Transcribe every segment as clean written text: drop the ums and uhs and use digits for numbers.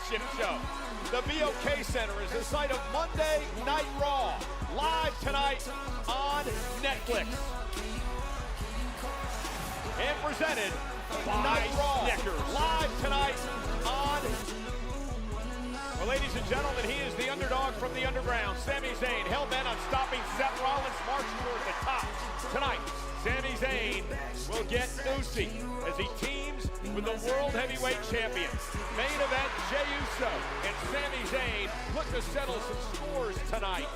flagship show. The BOK Center is the site of Monday Night Raw, live tonight on Netflix. And presented by Snickers, live tonight on... Well, ladies and gentlemen, he is the underdog from the underground. Sami Zayn, hell-bent on stopping Seth Rollins, march toward the top. Tonight, Sami Zayn will get Uzi as he teams with the World Heavyweight Champion. Main event, Jey Uso and Sami Zayn look to settle some scores tonight.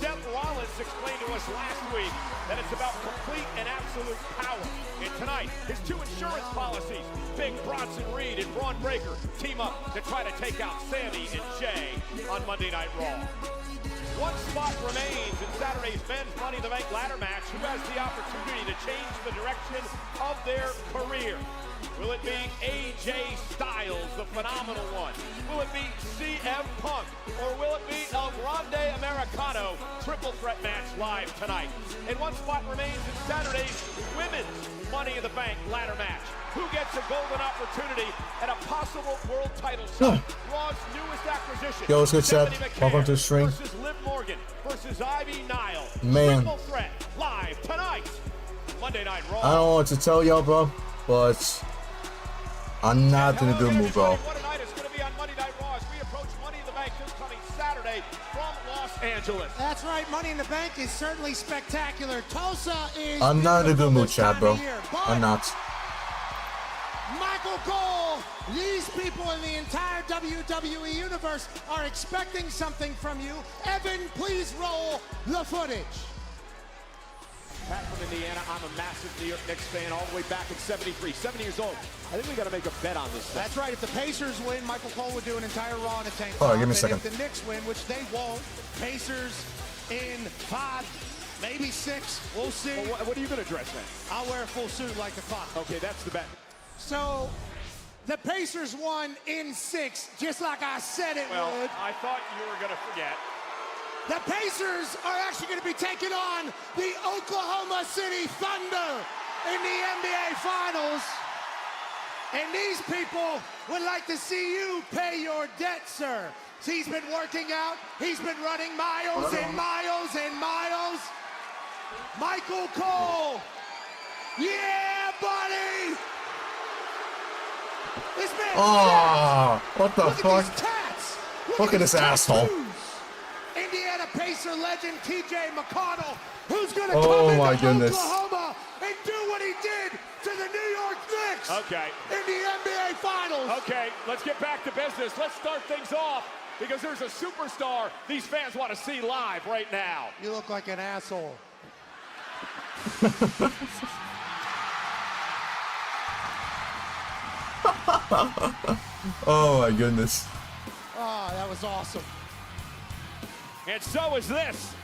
Seth Rollins explained to us last week that it's about complete and absolute power. And tonight, his two insurance policies, Big Bronson Reed and Bron team up to try to take out Sami and Jey on Monday Night Raw. One spot remains in Saturday's men's Money in the Bank ladder match. Who has the opportunity to change the direction of their career? Will it be AJ Styles, the phenomenal one? Will it be CM Punk? Or will it be El Grande Americano? Triple threat match live tonight. And one spot remains in Saturday's women's Money in the Bank ladder match. Who gets a golden opportunity at a possible world title shot? Raw's newest acquisition. Yo, what's good, Seth? Welcome to the stream. Versus Liv Morgan versus Ivy Nile. Man. Triple threat live tonight. Monday Night Raw. I don't know what to tell y'all, bro, but I'm not in a good mood, bro. What a night it's going to be on Monday Night Raw as we approach Money in the Bank this coming Saturday from Los Angeles. That's right, Money in the Bank is certainly spectacular. Tulsa is... I'm not in a good mood, Chad, bro. I'm not. Michael Cole, these people in the entire WWE universe are expecting something from you. Evan, please roll the footage. Pat from Indiana, I'm a massive New York Knicks fan all the way back at 73, 70 years old. I think we got to make a bet on this. That's right. If the Pacers win, Michael Cole would do an entire Raw in a tank. All right, give me a second. If the Knicks win, which they won't, Pacers in 5, maybe 6. We'll see. Well, what are you going to dress then? I'll wear a full suit like the clock. Okay, that's the bet. So, the Pacers won in 6, just like I said it would. I thought you were going to forget. The Pacers are actually going to be taking on the Oklahoma City Thunder in the NBA Finals. And these people would like to see you pay your debt, sir. So he's been working out. He's been running miles and miles and miles. Michael Cole. Yeah, buddy. This man. Oh, what the fuck? At these tats. Look at this asshole. Indiana Pacer legend TJ McConnell, who's going to come into goodness. Oklahoma and do what he did to the New York Knicks in the NBA Finals. Okay, let's get back to business. Let's start things off because there's a superstar these fans want to see live right now. You look like an asshole. Oh my goodness. Oh, that was awesome. And so is this.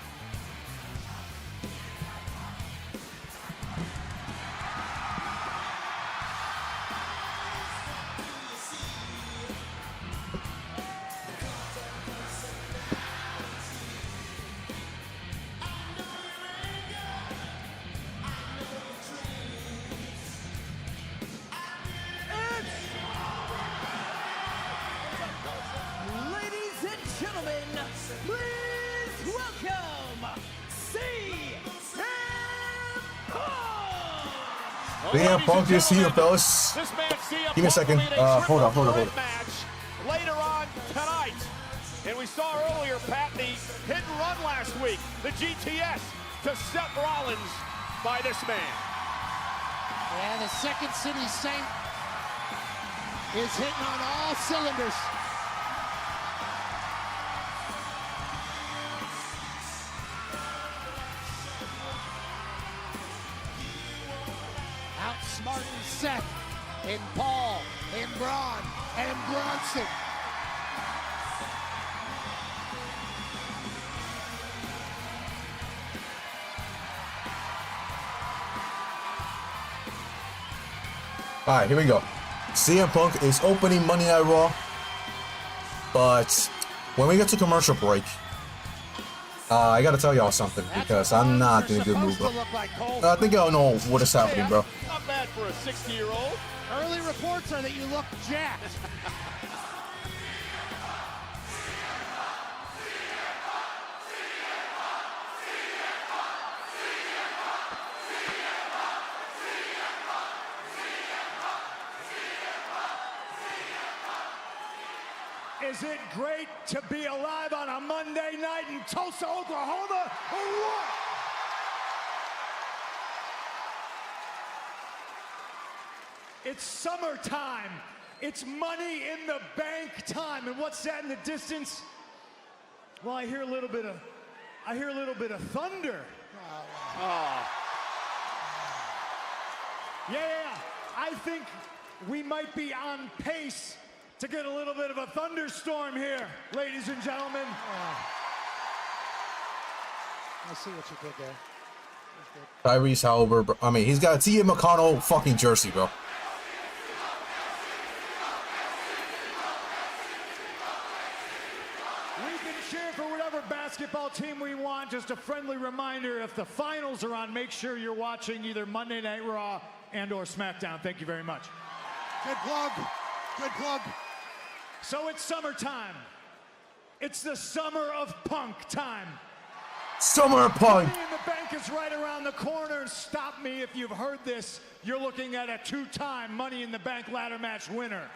Ladies and gentlemen, please welcome CM Punk is here, fellas. Give me a second. Hold on. Later on tonight. And we saw earlier, Pat, the hit and run last week, the GTS to Seth Rollins by this man. Yeah, the Second City Saint is hitting on all cylinders. Outsmarting Seth and Paul and Bron and Bronson. All right, here we go. CM Punk is opening Monday Night Raw, but when we get to commercial break, I gotta tell y'all something because I'm not in a good mood, bro. I think y'all know what is happening, bro. Not bad that for a 60-year-old? Early reports are that you look jacked. Is it great to be alive on a Monday night in Tulsa, Oklahoma, or what? It's summertime. It's money in the bank time. And what's that in the distance? Well, I hear a little bit of thunder. Oh. Yeah. I think we might be on pace to get a little bit of a thunderstorm here, ladies and gentlemen. I see what you did there. Tyrese, however, bro, I mean, he's got a T.M. McConnell fucking jersey, bro. We can cheer for whatever basketball team we want. Just a friendly reminder, if the finals are on, make sure you're watching either Monday Night Raw and or SmackDown. Thank you very much. Good plug. Good plug. So it's summertime. It's the summer of punk time. Summer Punk. Money in the Bank is right around the corner. Stop me if you've heard this. You're looking at a two-time Money in the Bank ladder match winner.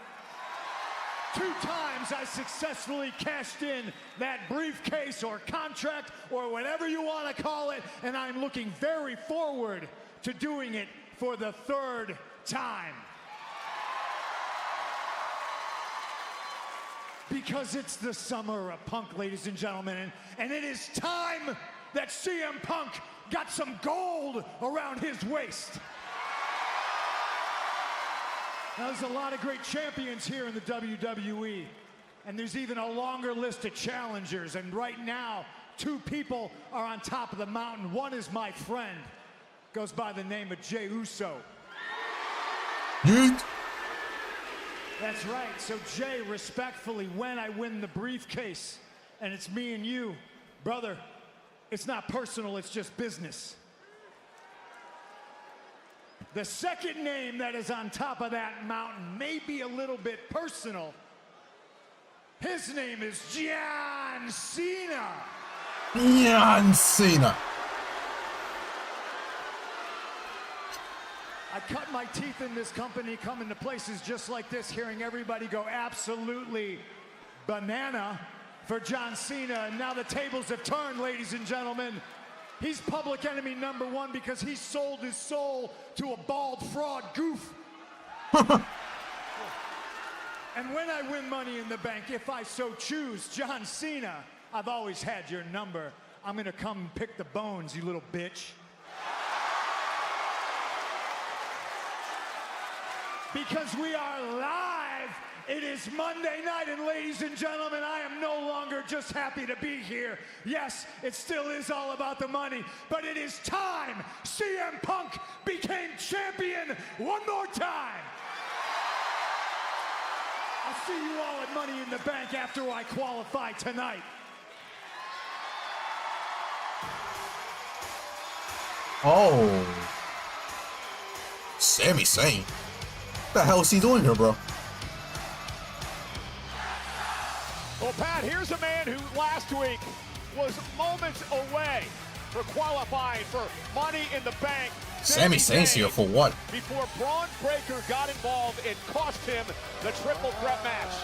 2 times I successfully cashed in that briefcase or contract or whatever you want to call it, and I'm looking very forward to doing it for the 3rd time. Because it's the summer of Punk, ladies and gentlemen, and it is time that CM Punk got some gold around his waist. Now, there's a lot of great champions here in the WWE, and there's even a longer list of challengers, and right now, 2 people are on top of the mountain. One is my friend, goes by the name of Jey Uso. Yeet. That's right. So, Jay, respectfully, when I win the briefcase and it's me and you, brother, it's not personal, it's just business. The second name that is on top of that mountain may be a little bit personal. His name is John Cena. John Cena. I cut my teeth in this company coming to places just like this, hearing everybody go absolutely banana for John Cena. And now the tables have turned, ladies and gentlemen. He's public enemy number 1 because he sold his soul to a bald fraud goof. And when I win Money in the Bank, if I so choose, John Cena, I've always had your number. I'm gonna come and pick the bones, you little bitch. Because we are live, it is Monday night, and ladies and gentlemen, I am no longer just happy to be here. Yes, it still is all about the money, but it is time CM Punk became champion one more time. I'll see you all at Money in the Bank after I qualify tonight. Oh. Sami Zayn. What the hell is he doing here, bro? Well, Pat, here's a man who last week was moments away for qualifying for Money in the Bank. Sami Zayn's here for what? Before Bron Breakker got involved and cost him the triple threat match.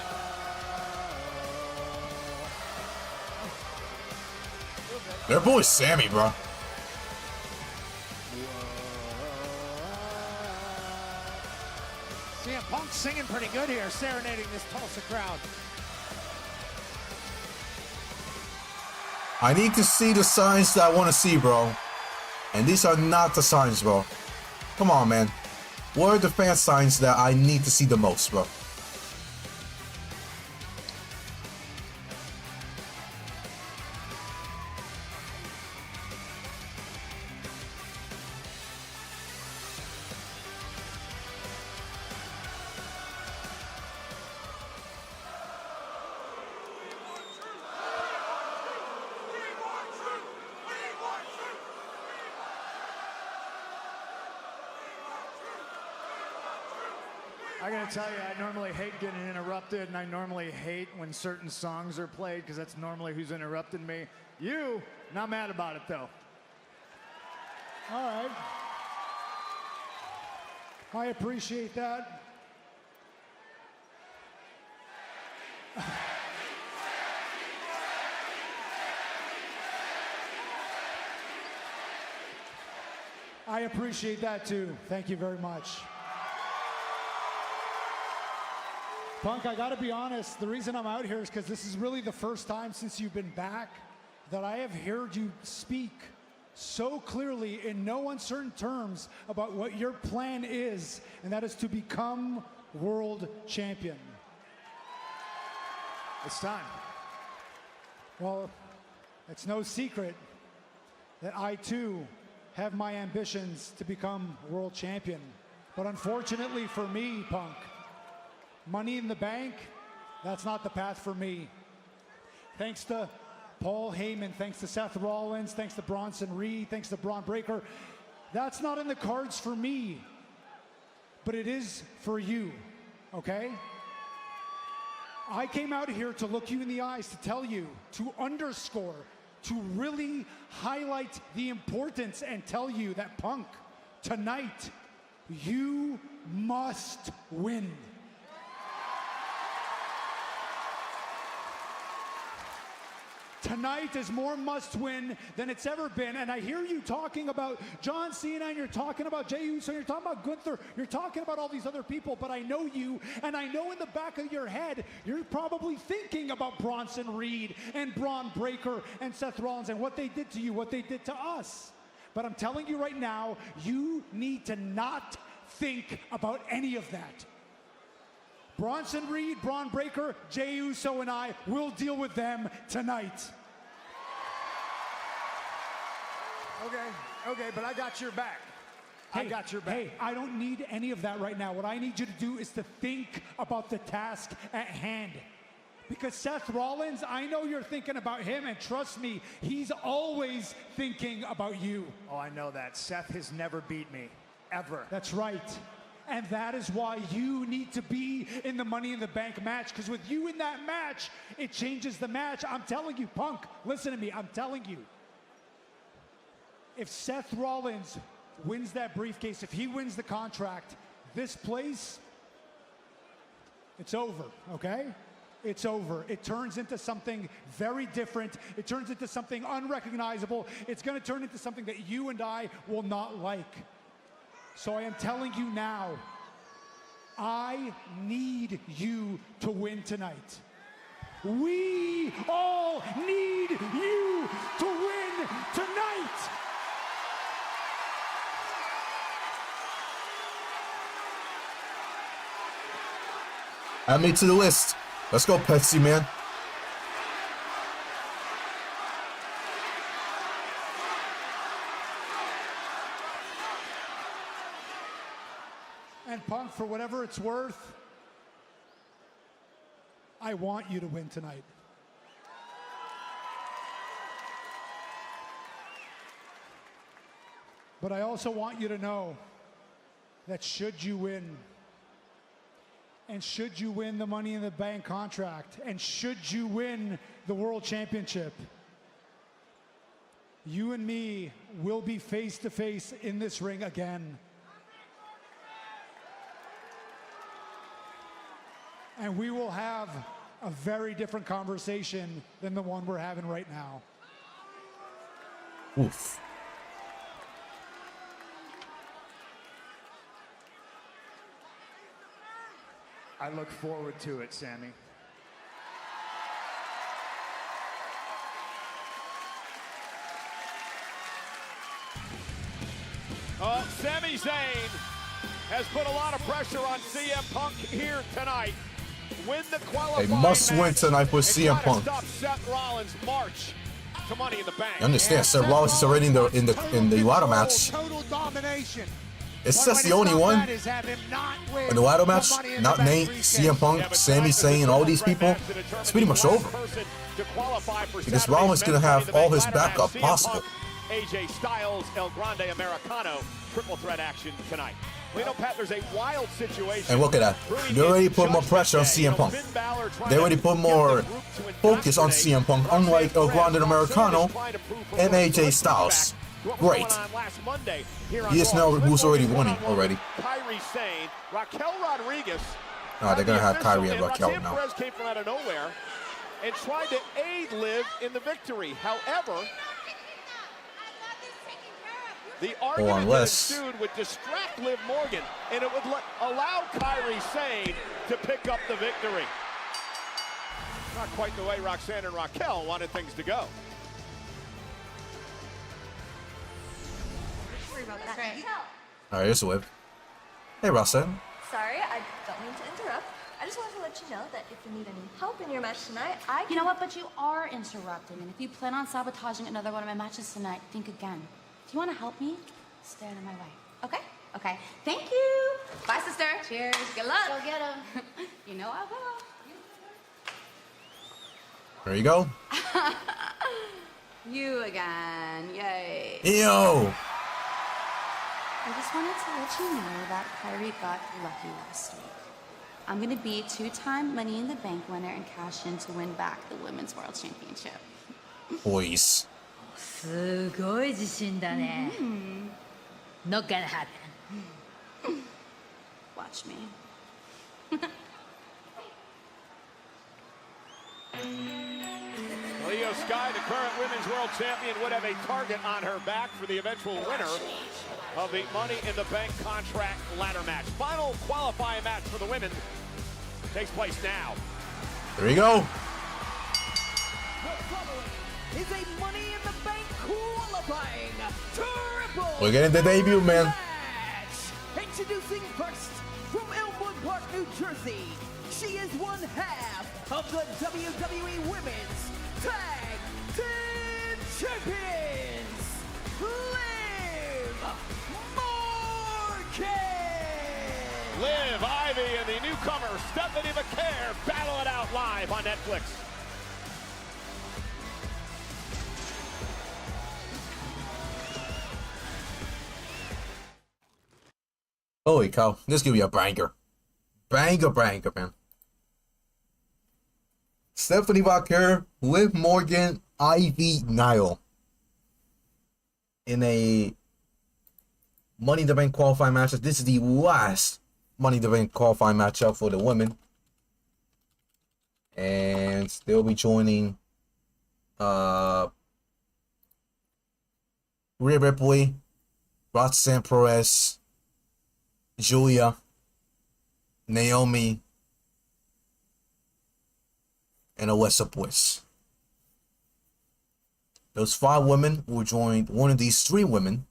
Their boy Sami, bro. CM Punk singing pretty good here, serenading this Tulsa crowd. I need to see the signs that I want to see, bro. And these are not the signs, bro. Come on, man. What are the fan signs that I need to see the most, bro? gonna tell you, I normally hate getting interrupted, and I normally hate when certain songs are played, because that's normally who's interrupting me. You, not mad about it, though. All right. I appreciate that. I appreciate that too. Thank you very much. Punk, I gotta be honest, the reason I'm out here is because this is really the first time since you've been back that I have heard you speak so clearly in no uncertain terms about what your plan is, and that is to become world champion. It's time. Well, it's no secret that I too have my ambitions to become world champion. But unfortunately for me, Punk, Money in the Bank, that's not the path for me. Thanks to Paul Heyman, thanks to Seth Rollins, thanks to Bronson Reed, thanks to Bron Breakker, that's not in the cards for me. But it is for you, okay? I came out here to look you in the eyes, to tell you, to underscore, to really highlight the importance and tell you that, Punk, tonight, you must win. Tonight is more must win than it's ever been. And I hear you talking about John Cena, and you're talking about Jey Uso, and you're talking about Gunther, you're talking about all these other people, but I know you, and I know in the back of your head, you're probably thinking about Bronson Reed and Bron Breakker and Seth Rollins and what they did to you, what they did to us. But I'm telling you right now, you need to not think about any of that. Bronson Reed, Bron Breakker, Jey Uso, and I will deal with them tonight. Okay, but I got your back. I got your back. Hey, I don't need any of that right now. What I need you to do is to think about the task at hand. Because Seth Rollins, I know you're thinking about him, and trust me, he's always thinking about you. Oh, I know that. Seth has never beat me, ever. That's right. And that is why you need to be in the Money in the Bank match, because with you in that match, it changes the match. I'm telling you, Punk, listen to me, I'm telling you. If Seth Rollins wins that briefcase, if he wins the contract, this place, it's over, okay? It's over. It turns into something very different. It turns into something unrecognizable. It's going to turn into something that you and I will not like. So I am telling you now, I need you to win tonight. We all need you to win tonight. Add me to the list. Let's go, Pepsi, man. And Punk, for whatever it's worth, I want you to win tonight. But I also want you to know that should you win, and should you win the Money in the Bank contract, and should you win the World Championship, you and me will be face to face in this ring again. And we will have a very different conversation than the one we're having right now. Oof. I look forward to it, Sami. Sami Zayn has put a lot of pressure on CM Punk here tonight. Win the qualifying A must-win match tonight for CM Punk. Stop Seth Rollins' march to Money in the Bank. You understand? Seth Rollins is already in the ladder match. Total domination. Is Seth the only one in the ladder match? Not Nate, CM Punk, Sami Zayn, and all these people. It's pretty much over. Because Rollins is gonna have all his backup possible. AJ Styles, El Grande Americano, triple threat action tonight. We know, Pat, there's a wild situation. And look at that. They already put more pressure on CM Punk. They already put more focus on CM Punk, unlike Grande and Americano and AJ Styles. Great. He is now who's already winning already. Kyrie Sane, Raquel Rodriguez. No, they're gonna have Kyrie and Raquel now. Perez came from out of nowhere and tried to aid Liv in the victory. However, the argument that ensued would distract Liv Morgan, and it would allow Kyrie Sane to pick up the victory. Not quite the way Roxanne and Raquel wanted things to go. That's right. Alright, here's Liv. Hey, Roxanne. Sorry, I don't mean to interrupt. I just wanted to let you know that if you need any help in your match tonight, You know what, but you are interrupting, and if you plan on sabotaging another one of my matches tonight, think again. If you want to help me, stay out of my way. Okay? Okay. Thank you. Bye, sister. Cheers. Good luck. Go get him. You know I will. There you go. You again. Yay. Yo! I just wanted to let you know that Kyrie got lucky last week. I'm going to be 2-time Money in the Bank winner and cash in to win back the Women's World Championship. Boys. すごい自信だね。Not gonna happen. Watch me. Leo Sky, the current Women's World Champion, would have a target on her back for the eventual winner of the Money in the Bank contract ladder match. Final qualifying match for the women takes place now. There you go. Is a Money in the Bank qualifying triple We're getting the debut, man. match. Introducing first from Elmwood Park, New Jersey. She is one half of the WWE Women's Tag Team Champions, Liv Morgan. Liv, Ivy, and the newcomer, Stephanie Vaquer, battle it out live on Netflix. Holy cow. This is gonna be a banger. Banger, man. Stephanie Vaquer, Liv Morgan, Ivy, Nile. In a Money in the Bank qualifying matchup. This is the last Money in the Bank qualifying matchup for the women. And they'll be joining Rhea Ripley, Roxanne Perez, Julia, Naomi, and Alexa Bliss. Those 5 women will join one of these 3 women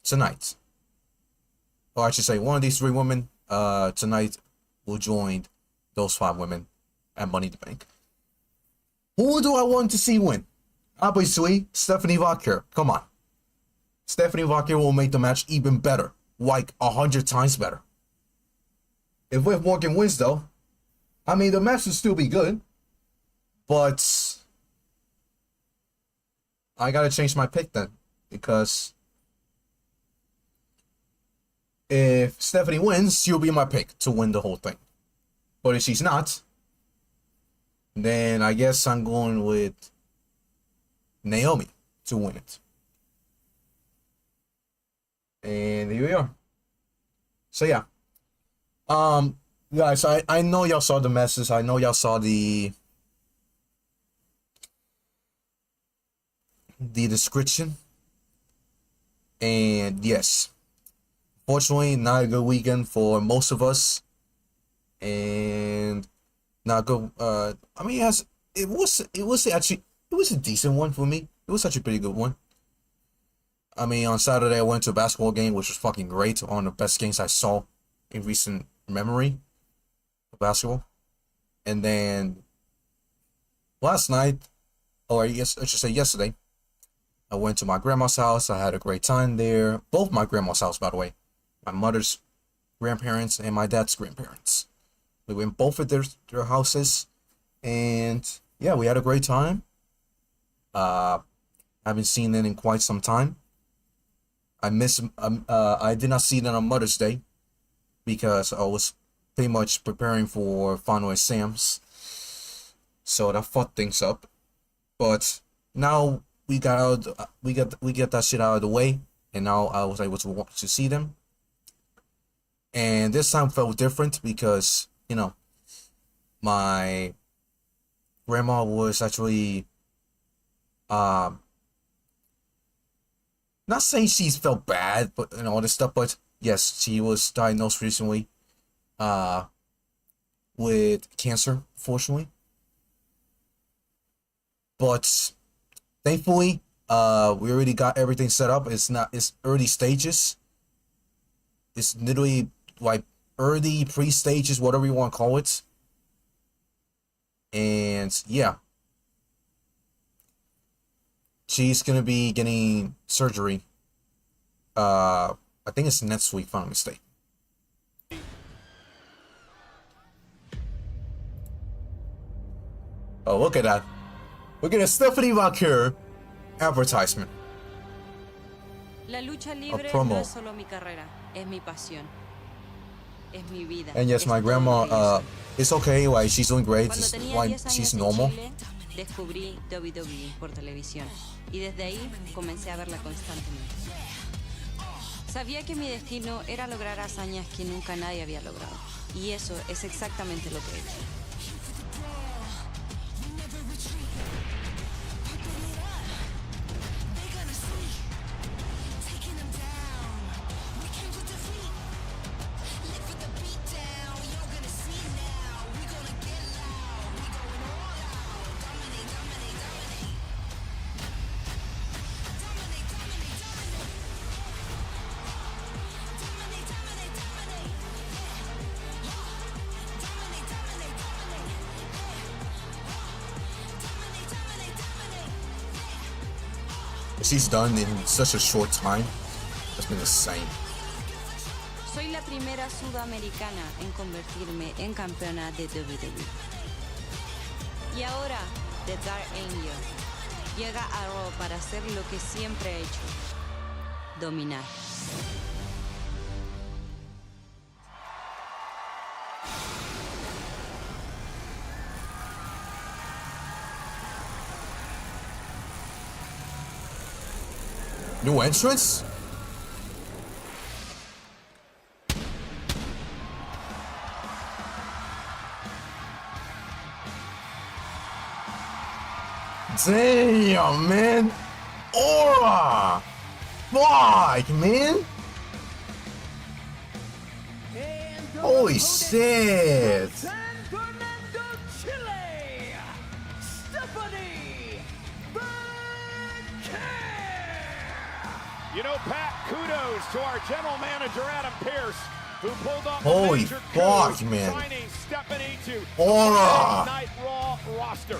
tonight. Or I should say, one of these 3 women tonight will join those 5 women at Money in the Bank. Who do I want to see win? Obviously, Stephanie Vaquer. Come on. Stephanie Vaquer will make the match even better. Like 100 times better. If Liv Morgan wins, though, I mean, the match will still be good. But I gotta change my pick then. Because if Stephanie wins, she'll be my pick to win the whole thing. But if she's not, then I guess I'm going with Naomi to win it. And here we are. So yeah. Guys, I know y'all saw the message. I know y'all saw the description. And yes. Fortunately, not a good weekend for most of us. And not good I mean it was a decent one for me. It was actually a pretty good one. I mean, on Saturday, I went to a basketball game, which was fucking great. One of the best games I saw in recent memory of basketball. And then last night, or yes, I should say yesterday, I went to my grandma's house. I had a great time there. Both my grandma's house, by the way. My mother's grandparents and my dad's grandparents. We went both of their houses. And yeah, we had a great time. I haven't seen them in quite some time. I did not see them on Mother's Day because I was pretty much preparing for final exams, so that fucked things up. But now we got that shit out of the way, and now I was able to see them. And this time felt different because, you know, my grandma was actually not saying she's felt bad, but and all this stuff, but yes, she was diagnosed recently with cancer, fortunately. But thankfully, we already got everything set up. It's early stages. It's literally like early pre-stages, whatever you want to call it. And yeah, she's gonna be getting surgery. I think it's next week, if I'm not mistaken. Oh, look at that. Look at a Stephanie Vaquer advertisement. La lucha libre promo. no es solo mi carrera, es mi pasión. Es mi vida. And yes, my grandma, it's okay, like, she's doing great, just like, she's normal. Chile, descubrí WWE por televisión y desde ahí comencé a verla constantemente. Sabía que mi destino era lograr hazañas que nunca nadie había logrado, y eso es exactamente lo que he hecho. She's done in such a short time. It's been insane. Soy la primera sudamericana en convertirme en campeona de WWE. Y ahora, The Dark Angel llega a Raw para hacer lo que siempre he hecho: dominar. New entrance? Damn, man. Aura. Fuck, man. Holy shit. You know, Pat, kudos to our general manager, Adam Pearce, who pulled off holy major fuck, coup, man. signing Stephanie to Aura. Night Raw roster.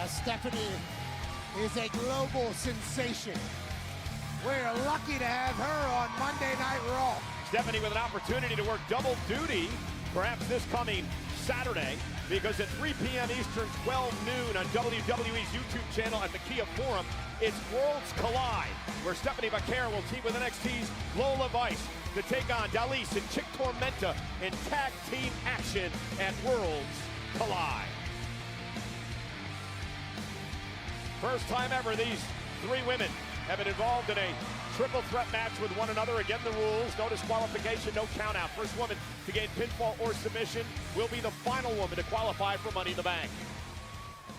Stephanie is a global sensation. We're lucky to have her on Monday Night Raw. Stephanie with an opportunity to work double duty, perhaps this coming Saturday, because at 3 p.m. Eastern, 12 noon on WWE's YouTube channel at the Kia Forum, it's Worlds Collide, where Stephanie Vaquer will team with NXT's Lola Vice to take on Dalise and Chick Tormenta in tag team action at Worlds Collide. First time ever these three women have been involved in a triple threat match with one another. Again, the rules: no disqualification, no count out. First woman to gain pinfall or submission will be the final woman to qualify for Money in the Bank.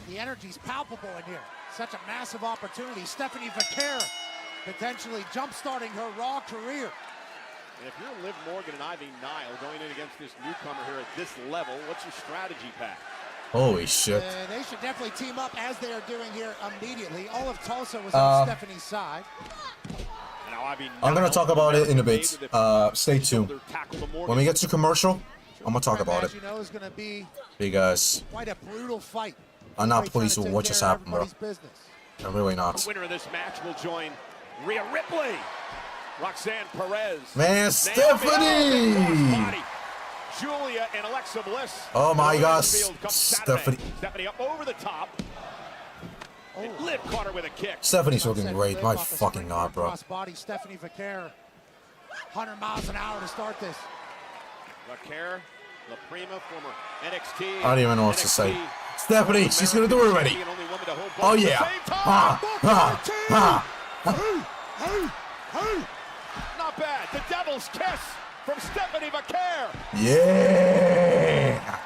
The energy's palpable in here. Such a massive opportunity. Stephanie Vaquer potentially jump-starting her Raw career. And if you're Liv Morgan and Ivy Nile going in against this newcomer here at this level, what's your strategy, Pat? Holy shit. They should definitely team up as they are doing here immediately. All of Tulsa was on Stephanie's side. I'm going to talk about it in a bit. Stay tuned. When we get to commercial, I'm going to talk about it. Because quite a brutal fight. I'm not pleased with what just happened, bro. I'm really not. The winner of this match will join Rhea Ripley, Roxanne Perez, man, Stephanie! Julia and Alexa Bliss. Oh my gosh, Stephanie. Stephanie up over the top. And Liv caught her with a kick. Stephanie's looking great. My fucking god, bro. Body, Stephanie Vaquer, 100 miles an hour to start this. Vaquer, La Prima, former NXT. I don't even know what to say. Stephanie, she's gonna do it already. Oh yeah. Not bad. The Devil's Kiss from Stephanie Vaquer. Yeah.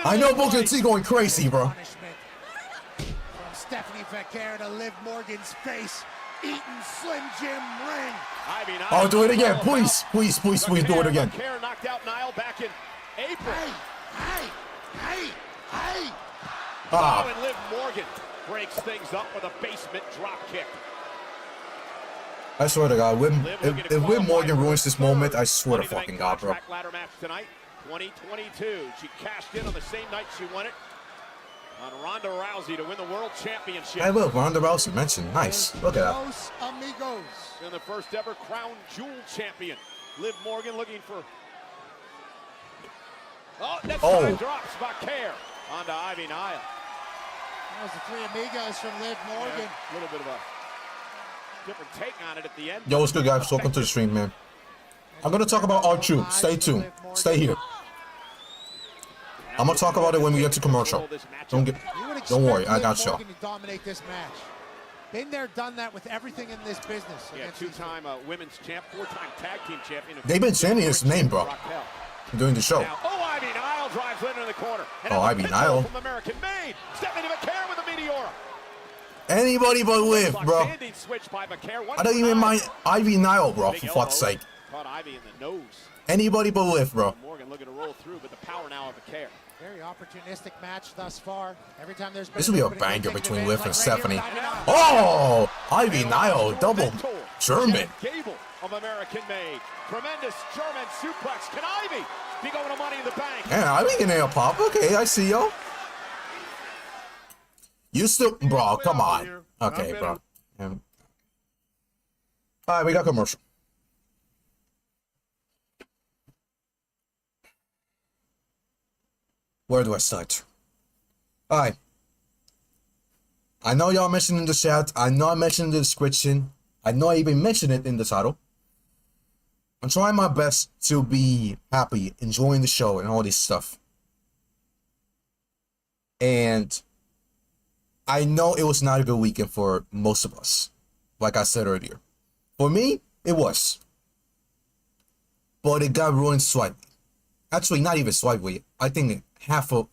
I know Booker T going crazy, bro. From Stephanie Vaquer to Liv Morgan's face, eating Slim Jim ring. Oh, do it again, please, please, please, please, do it again. Vaquer knocked out Nile back in April. Hey. Oh, and Liv Morgan breaks things up with a basement drop kick. I swear to God, if Liv Morgan ruins this moment, I swear to fucking God, bro. Ladder match tonight, 2022. She cashed in on the same night she won it on Ronda Rousey to win the world championship. Hey, look, Ronda Rousey mentioned. Nice. Look at that. Dos amigos. And the first ever crown jewel champion. Liv Morgan looking for. Oh, next time drops Vaquer onto Ivy Nile. That was the three amigos from Liv Morgan. Yeah, a little bit of a different take on it at the end. Yo, what's good, guys? Welcome to the stream, man. I'm gonna talk about R2. Stay tuned. Stay here. I'm gonna talk about it when we get to commercial. Don't worry, I got y'all. Dominate this match. Been there, done that with everything in this business. Yeah, two-time women's champ, four-time tag team champion. They've been chanting his name, bro, during the show. Now, Ivy Nile drives in the corner. And Ivy Nile. From American made. Stephanie Vaquer with a meteor. Anybody but Liv, bro. I don't even mind Ivy Nile, bro, for fuck's sake. Caught Ivy in the nose. Anybody but Liv, bro. Morgan looking to roll through, but the power now of Vaquer. Very opportunistic match thus far. Every time there's This will be a banger between Liv and Stephanie. Oh, Ivy Nile, double German. Gable of American made. Tremendous German suplex. Can Ivy be going to Money in the Bank? Yeah, Ivy can nail pop. Okay, I see yo. You still, bro? Come on. Okay, bro. All right, we got commercial. Where do I start? Alright. I know y'all mentioned in the chat. I know I mentioned in the description. I know I even mentioned it in the title. I'm trying my best to be happy, enjoying the show and all this stuff. And I know it was not a good weekend for most of us. Like I said earlier. For me, it was. But it got ruined slightly. Actually, not even slightly. I think half of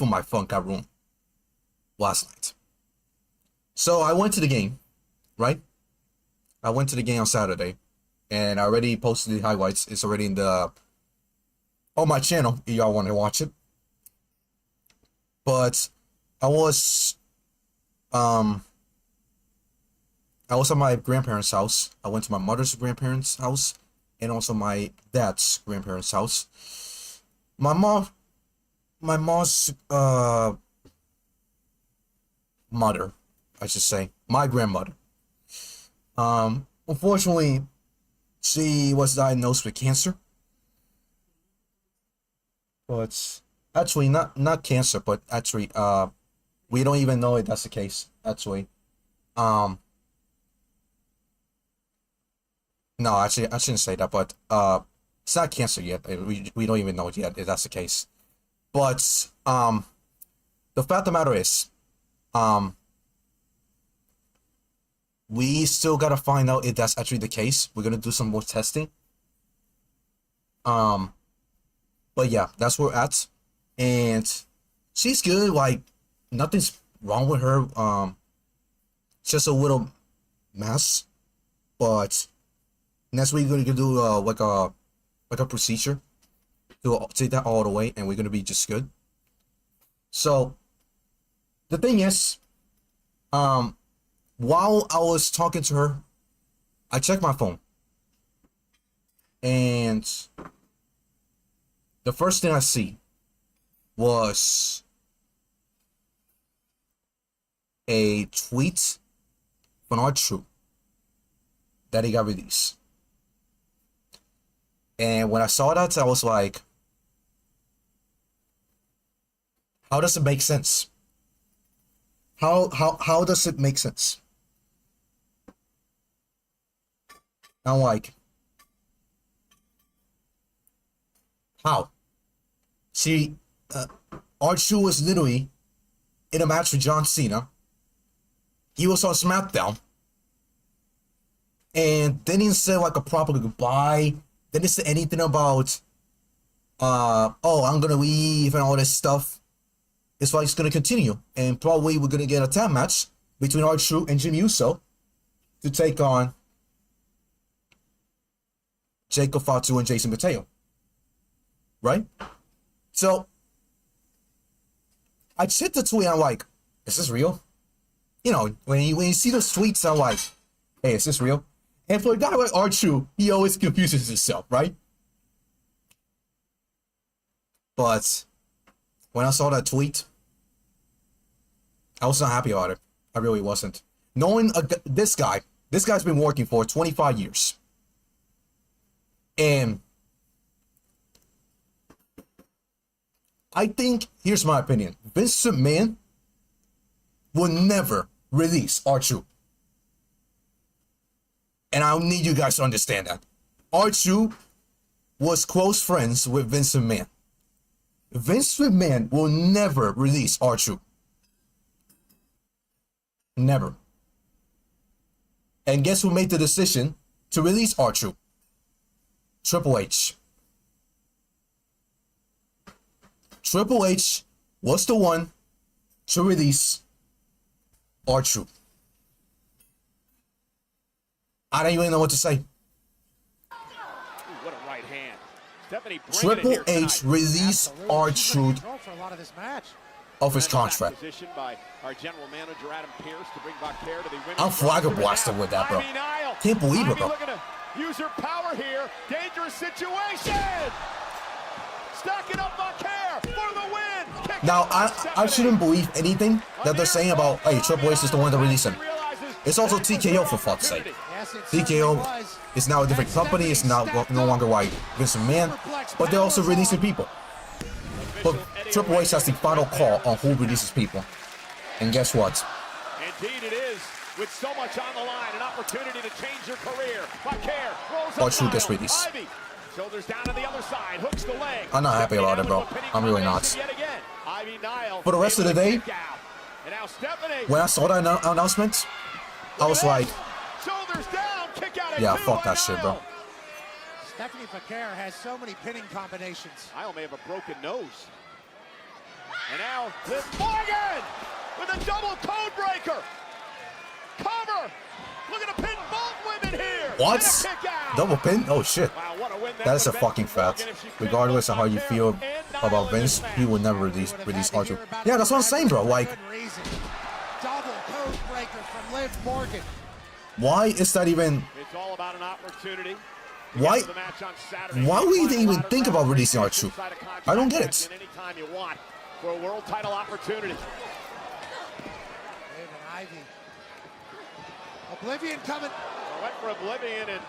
my fun got ruined last night. So I went to the game, right? I went to the game on Saturday, and I already posted the highlights. It's already in the on my channel if y'all want to watch it. But I was at my grandparents' house. I went to my mother's grandparents' house and also my dad's grandparents' house. My mom's mother, I should say, my grandmother. Unfortunately, she was diagnosed with cancer. But actually, not cancer, but actually, we don't even know if that's the case. Actually, no, actually, I shouldn't say that, but it's not cancer yet. We don't even know it yet if that's the case. But the fact of the matter is, we still gotta find out if that's actually the case. We're gonna do some more testing. But yeah, that's where we're at. And she's good, like nothing's wrong with her. Just a little mess. But next week we're gonna do like a procedure to take that all the way, and we're gonna be just good. So the thing is, while I was talking to her, I checked my phone, and the first thing I see was a tweet from R2 that he got released. And when I saw that, I was like, how does it make sense? How does it make sense? I'm like, how? See, R-Truth was literally in a match with John Cena. He was on SmackDown. And then he said like a proper goodbye. Then he said anything about, oh, I'm gonna leave and all this stuff. It's like it's gonna continue. And probably we're gonna get a tag match between R-Truth and Jimmy Uso to take on Jacob Fatu and Jason Mateo. Right? So, I checked the tweet, I'm like, is this real? You know, when you see those tweets, I'm like, hey, is this real? And for a guy like R-Truth, he always confuses himself, right? But when I saw that tweet, I was not happy about it. I really wasn't. Knowing this guy's been working for 25 years. And I think, here's my opinion. Vince McMahon will never release R-Truth. And I need you guys to understand that. R-Truth was close friends with Vince McMahon. Vince McMahon will never release R-Truth. Never. And guess who made the decision to release R-Truth? Triple H. Triple H was the one to release R-Truth. I don't even know what to say. Ooh, what a right hand. Triple H released R-Truth of his contract. By our general manager, Adam Pierce, to bring Vaquer to the I'm flabbergasted with that, bro. Can't believe it, bro. Use her power here. Dangerous situation. Stacking up Vaquer for the win. Kick now, I shouldn't believe anything that they're saying about, hey, Triple H is the one to release him. It's also TKO, for fuck's sake. TKO is now a different company. It's now no longer like Vince McMahon. But they're also releasing people. But Triple H has the final call on who releases people. And guess what? Indeed it is. With so much on the line, an opportunity to change your career. R-Truth gets released. Shoulders down to the other side, hooks the leg. I'm not happy about it, bro. I'm really not. For the rest of the day, when I saw that announcement, I was like, yeah, fuck that shit, bro. Stephanie Vaquer has so many pinning combinations. Nile may have a broken nose. And now Liv Morgan with a double code breaker. Cover. Look at a pin both women here. What? Double pin? Oh shit. Wow, what a win that is a fucking fact. Regardless of how you feel about Vince, he will never release R-Truth. Yeah, that's what I'm saying, bro. Like, double code breaker from Liv Morgan. Why is that even? It's all about an opportunity. Why would they even think about releasing R-Truth? I don't get it. Anytime you want for a world title opportunity. Oblivion coming. Went for Oblivion, and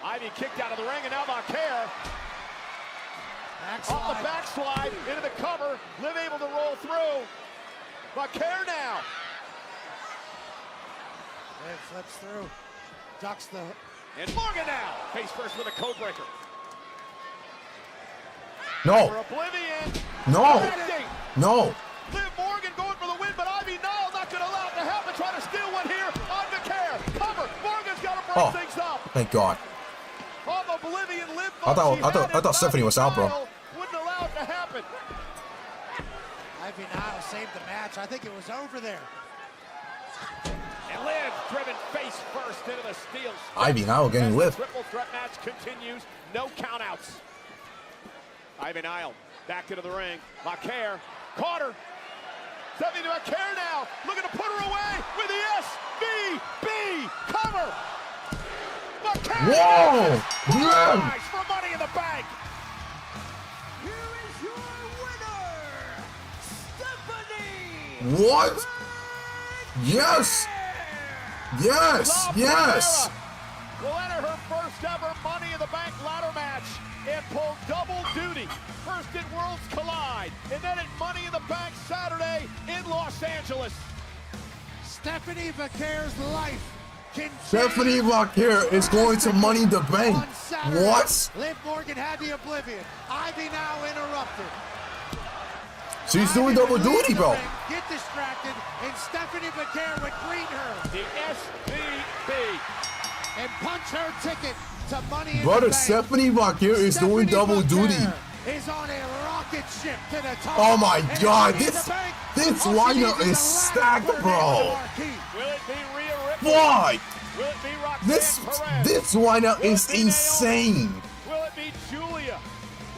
Ivy kicked out of the ring, and now Vaquer. Off the backslide, into the cover. Liv able to roll through. Vaquer now. Liv flips through. Ducks the... And Morgan now. Face first with a code breaker. No. For Oblivion. No. No. Liv Morgan going for the win, but Ivy Nile not going to allow it to happen. Trying to steal one here on Vaquer. Cover. Morgan's got to break things up. Thank God. Off Oblivion, Liv I thought Stephanie was out, bro. Wouldn't allow it to happen. Ivy Nile saved the match. I think it was over there. And Liv driven face first into the steel. Ivy Nile getting Liv. Triple threat match continues. No countouts. Ivy Nile back into the ring. Vaquer caught her. Stephanie Vaquer now looking to put her away with the SVB cover. Vaquer. Whoa! Yeah. For Money in the Bank. Here is your winner, Stephanie. What? Yes. Yes. Yes. Will enter her first ever Money in the Bank ladder match and pull double duty. First at Worlds Collide, and then at Money in the Bank Saturday in Los Angeles. Stephanie Vaquer's life. Stephanie Vaquer is going to Money in the Bank. What? Liv Morgan had the oblivion. Ivy now interrupted. She's doing double duty, bro. Get distracted, and Stephanie Vaquer would greet her. The SVB. And punch her ticket to Money in the Brother, Bank. Stephanie Vaquer is doing double duty. Is on a rocket ship to the top. Oh my And God, Money in this the Bank. lineup is stacked, bro. Will it be Rhea Ripley? Why? Will it be Roxanne This Perez? lineup Will is it be insane. Naomi? Will it be Julia?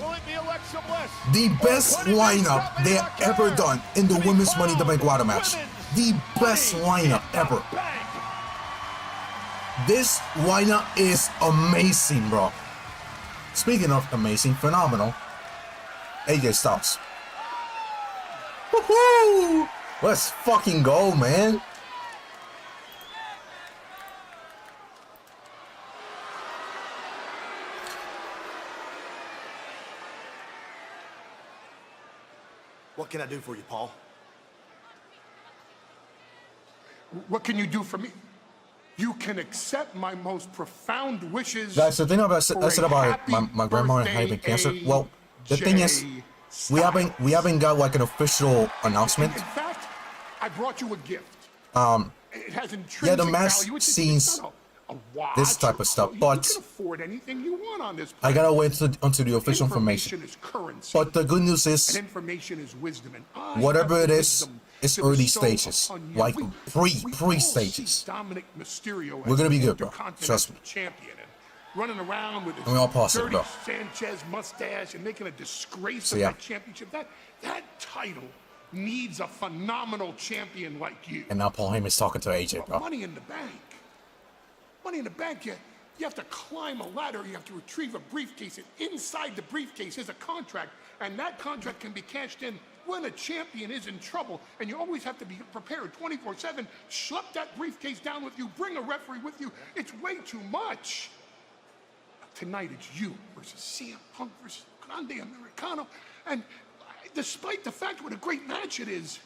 Will it be Alexa Bliss? The best lineup they have ever done in the women's Money in the Bank ladder match. The best lineup ever. This lineup is amazing, bro. Speaking of amazing, phenomenal, AJ Styles. Woohoo! Let's fucking go, man. What can I do for you, Paul? What can you do for me? You can accept my most profound wishes. Guys, the thing I said about my grandma having cancer. Well, the thing is, we haven't got like an official announcement. In fact, I brought you a gift. It has Yeah, the intrinsic match value. scenes, A watch, this type of stuff, you but can afford anything you want on this I planet. gotta wait until the official information. Is currency, But the good news and is, information is wisdom. And I whatever have it the is, wisdom it's to early bestow stages, upon you. like We pre all stages. see Dominic Mysterio We're as gonna be the good, bro. Trust me. Intercontinental Champion and running around with his We all positive, dirty bro. Sanchez mustache and making a disgrace So, of yeah. that championship. That title needs a phenomenal champion like you. And now Paul Heyman's talking to AJ, But bro. Money in the Bank. Money in the Bank, you have to climb a ladder, you have to retrieve a briefcase, and inside the briefcase is a contract, and that contract can be cashed in when a champion is in trouble, and you always have to be prepared 24/7. Schlep that briefcase down with you, bring a referee with you. It's way too much. Tonight it's you versus CM Punk versus Grande Americano, and despite the fact what a great match it is,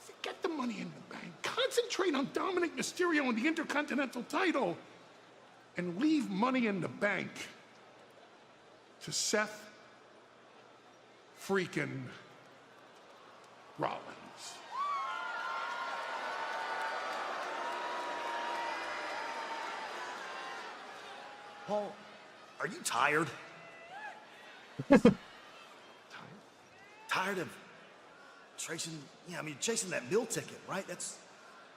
forget the Money in the Bank. Concentrate on Dominic Mysterio and the Intercontinental title. And leave Money in the Bank to Seth freaking Rollins. Paul, are you tired? Tired of chasing that meal ticket, right?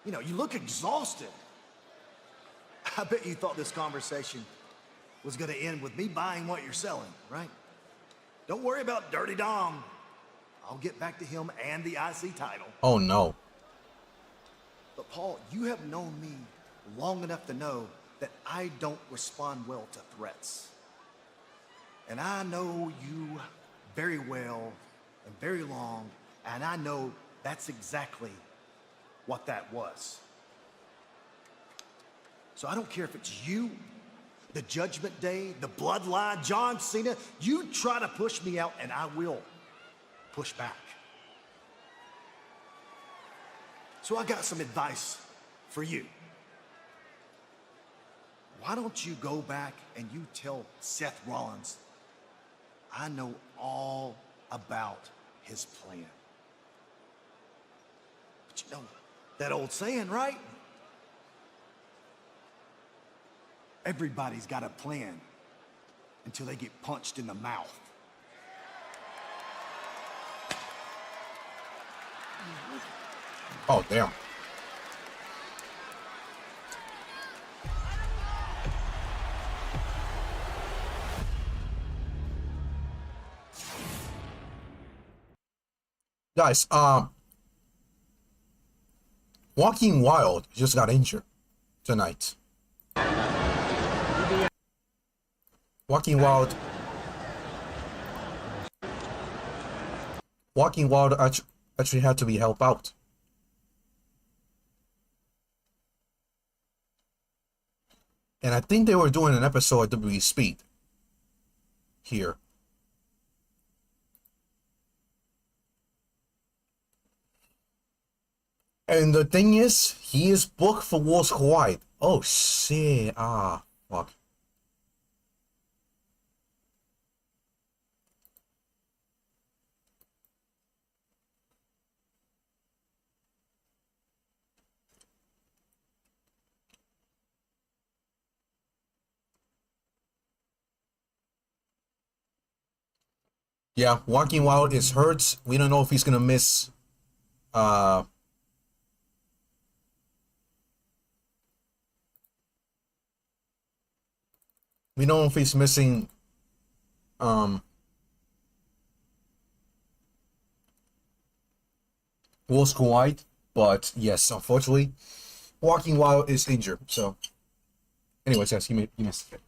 You look exhausted. I bet you thought this conversation was going to end with me buying what you're selling, right? Don't worry about Dirty Dom. I'll get back to him and the IC title. Oh no. But Paul, you have known me long enough to know that I don't respond well to threats. And I know you very well and very long, and I know that's exactly what that was. So I don't care if it's you, the Judgment Day, the Bloodline, John Cena. You try to push me out, and I will push back. So I got some advice for you. Why don't you go back and you tell Seth Rollins, I know all about his plan. But you know that old saying, right? Everybody's got a plan until they get punched in the mouth. Oh damn. Guys, Walking Wild just got injured tonight. Walking Wild actually had to be helped out. And I think they were doing an episode at WWE Speed here. And the thing is, he is booked for Worlds Collide. Oh shit! Ah, fuck. Yeah, Walking Wild is hurt. We don't know if he's gonna miss. We don't know if he's missing. Worlds Collide, but yes, unfortunately, Walking Wild is injured. So, anyways, yes, he missed it.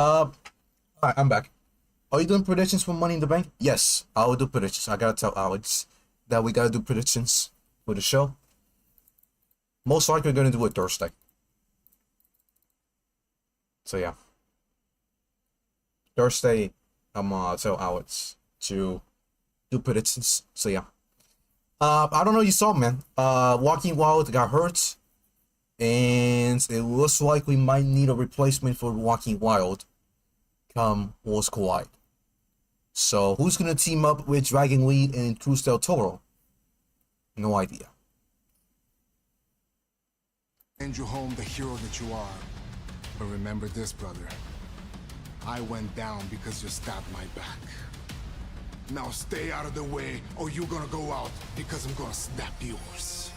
Alright, I'm back. Are you doing predictions for Money in the Bank? Yes, I will do predictions. I gotta tell Alex that we gotta do predictions for the show. Most likely, we're gonna do it Thursday. So yeah, Thursday, I'm gonna tell Alex to do predictions. So yeah, I don't know. You saw, man. Walking Wild got hurt, and it looks like we might need a replacement for Walking Wild come Worlds Collide. So who's gonna team up with Dragon Lee and Cruz del Toro? No idea. Send you home the hero that you are. But remember this, brother. I went down because you stabbed my back. Now stay out of the way, or you're gonna go out because I'm gonna snap yours.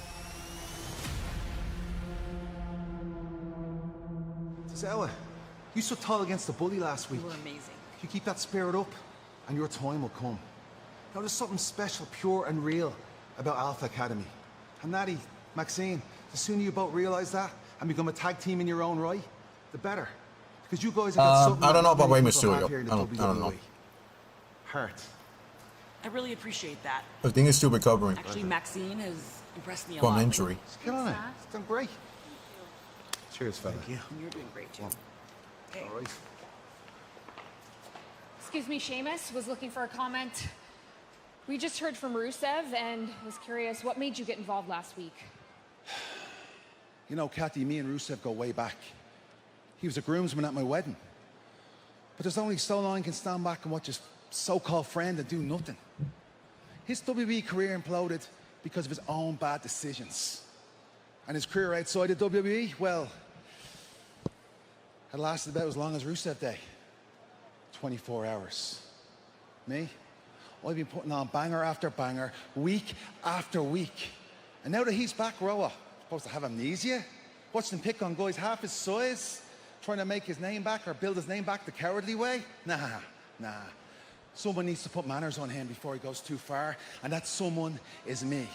Ella, you stood tall against the bully last week. You were amazing. You keep that spirit up, and your time will come. Now, there's something special, pure and real about Alpha Academy. And Natty, Maxine, the sooner you both realize that and become a tag team in your own right, the better. Because you guys have got something. I don't know about Rey many people Mysterio. have here in the I don't know. WWE. Heart. I really appreciate that. I think he's still recovering Actually, Maxine has impressed me a from lot. injury. Get on it. It's done great. Cheers, fella. And you're doing great too. Okay. All right. Excuse me, Seamus was looking for a comment. We just heard from Rusev and was curious, what made you get involved last week? You know, Kathy, me and Rusev go way back. He was a groomsman at my wedding. But there's only so long you can stand back and watch his so-called friend and do nothing. His WWE career imploded because of his own bad decisions. And his career outside of WWE, well, it lasted about as long as Rusev Day. 24 hours. Me? I've been putting on banger after banger, week after week. And now that he's back, Roa, supposed to have amnesia? Watching him pick on guys half his size? Trying to make his name back or build his name back the cowardly way? Nah. Someone needs to put manners on him before he goes too far, and that someone is me.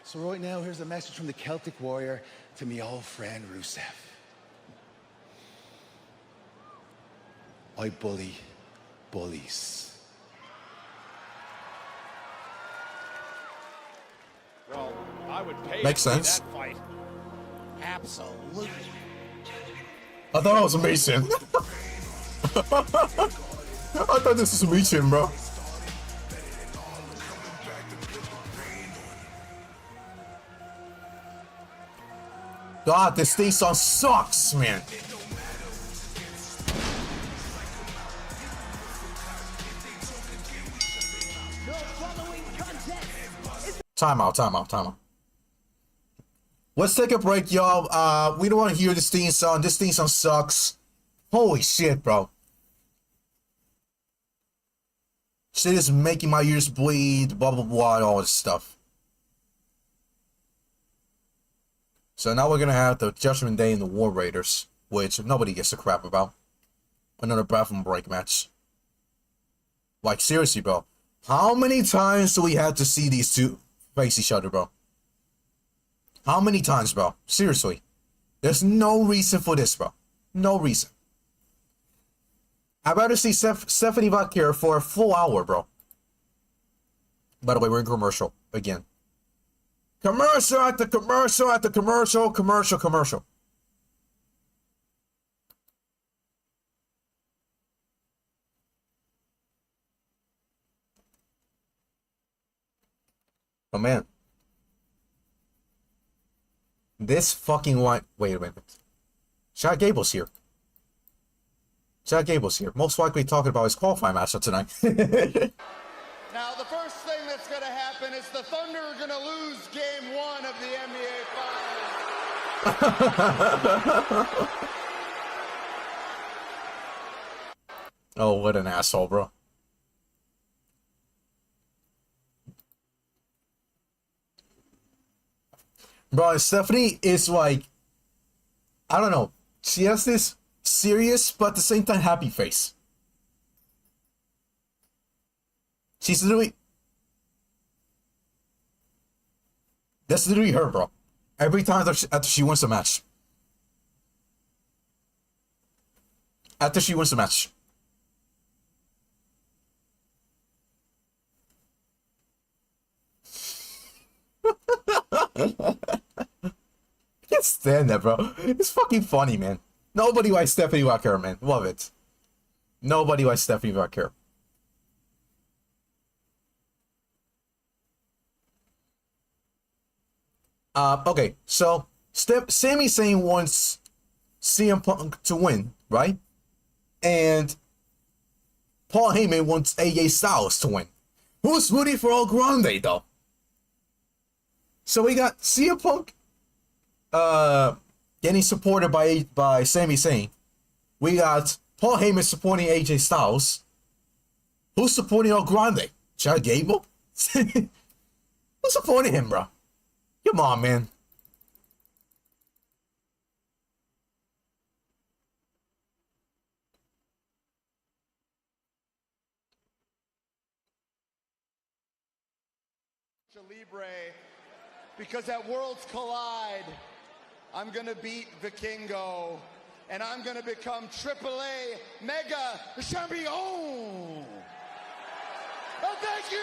So right now, here's a message from the Celtic Warrior to me old friend Rusev. I bully bullies. Well, I would pay Makes to see sense. that fight. Absolutely. I thought I was amazing. I thought this was amazing, bro. God, this theme song sucks, man. Time out. Let's take a break, y'all. We don't want to hear this theme song. This theme song sucks. Holy shit, bro. Shit is making my ears bleed, blah, blah, blah, and all this stuff. So now we're going to have the Judgment Day and the War Raiders, which nobody gives a crap about. Another bathroom break match. Like, seriously, bro. How many times do we have to see these two face each other, bro? How many times, bro? Seriously. There's no reason for this, bro. No reason. I'd rather see Stephanie Vaquer for a full hour, bro. By the way, we're in commercial again. Commercial after commercial after commercial. Oh, man. This fucking white... Wait a minute. Chad Gable's here. Most likely talking about his qualifying match tonight. Now, the first thing that's going to happen is the Thunder are going to lose Game 1 of the NBA Finals. Oh, what an asshole, bro. Bro, Stephanie is like... I don't know. She has this serious, but at the same time happy face. She's literally... That's literally her, bro. Every time after she wins a match. After she wins a match. I can't stand that, bro. It's fucking funny, man. Nobody likes Stephanie Vaquer, man. Love it. Nobody likes Stephanie Vaquer. Okay, so Sami Zayn wants CM Punk to win, right? And Paul Heyman wants AJ Styles to win. Who's rooting for all Grande, though? So we got CM Punk getting supported by Sami Zayn. We got Paul Heyman supporting AJ Styles. Who's supporting El Grande? Chad Gable? Who's supporting him, bro? Come on, man. Libre, because at Worlds Collide, I'm going to beat Vikingo, and I'm going to become AAA Mega Champion. Oh, thank you.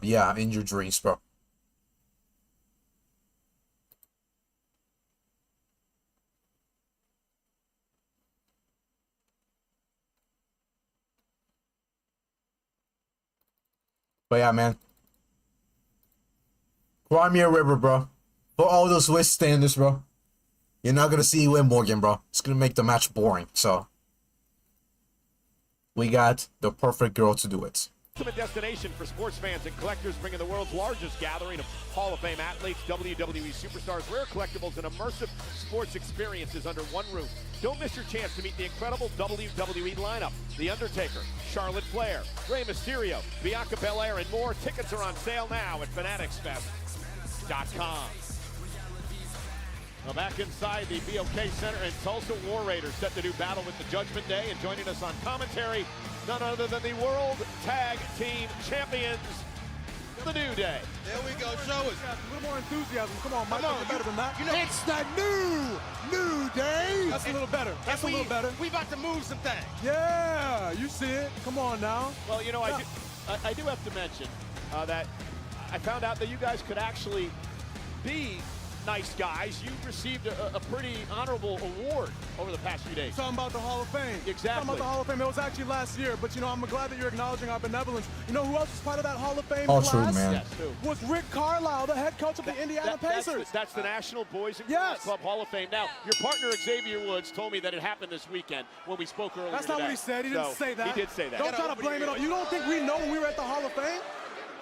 Yeah, in your dreams, bro. But yeah, man. Cry me a river, bro. For all those Swiss standards, bro. You're not gonna see you win, Morgan, bro. It's gonna make the match boring. So we got the perfect girl to do it. Ultimate destination for sports fans and collectors, bringing the world's largest gathering of Hall of Fame athletes, WWE superstars, rare collectibles, and immersive sports experiences under one roof. Don't miss your chance to meet the incredible WWE lineup. The Undertaker, Charlotte Flair, Rey Mysterio, Bianca Belair, and more. Tickets are on sale now at fanaticsfest.com. Now back inside the BOK Center in Tulsa, War Raiders set to do battle with the Judgment Day, and joining us on commentary, none other than the World Tag Team Champions, the New Day. There we go, show us. A little more enthusiasm. Come on, Mike, you're better than that. You know, it's the New Day. That's a little better. That's a little better. We about to move some things. Yeah, you see it. Come on now. Well, you know, I do have to mention that I found out that you guys could actually be nice guys. You received a pretty honorable award over the past few days. Talking about the Hall of Fame. Exactly. Talking about the Hall of Fame. It was actually last year, but you know, I'm glad that you're acknowledging our benevolence. You know who else is part of that Hall of Fame All class? true, man. Yes, who? Was Rick Carlisle, the head coach of the Indiana Pacers. That's the National Boys and Girls Club Hall of Fame. Now, your partner Xavier Woods told me that it happened this weekend when we spoke earlier. That's not what he said. He didn't say that. He did say that. Don't try to blame it on. You don't think we know when we were at the Hall of Fame?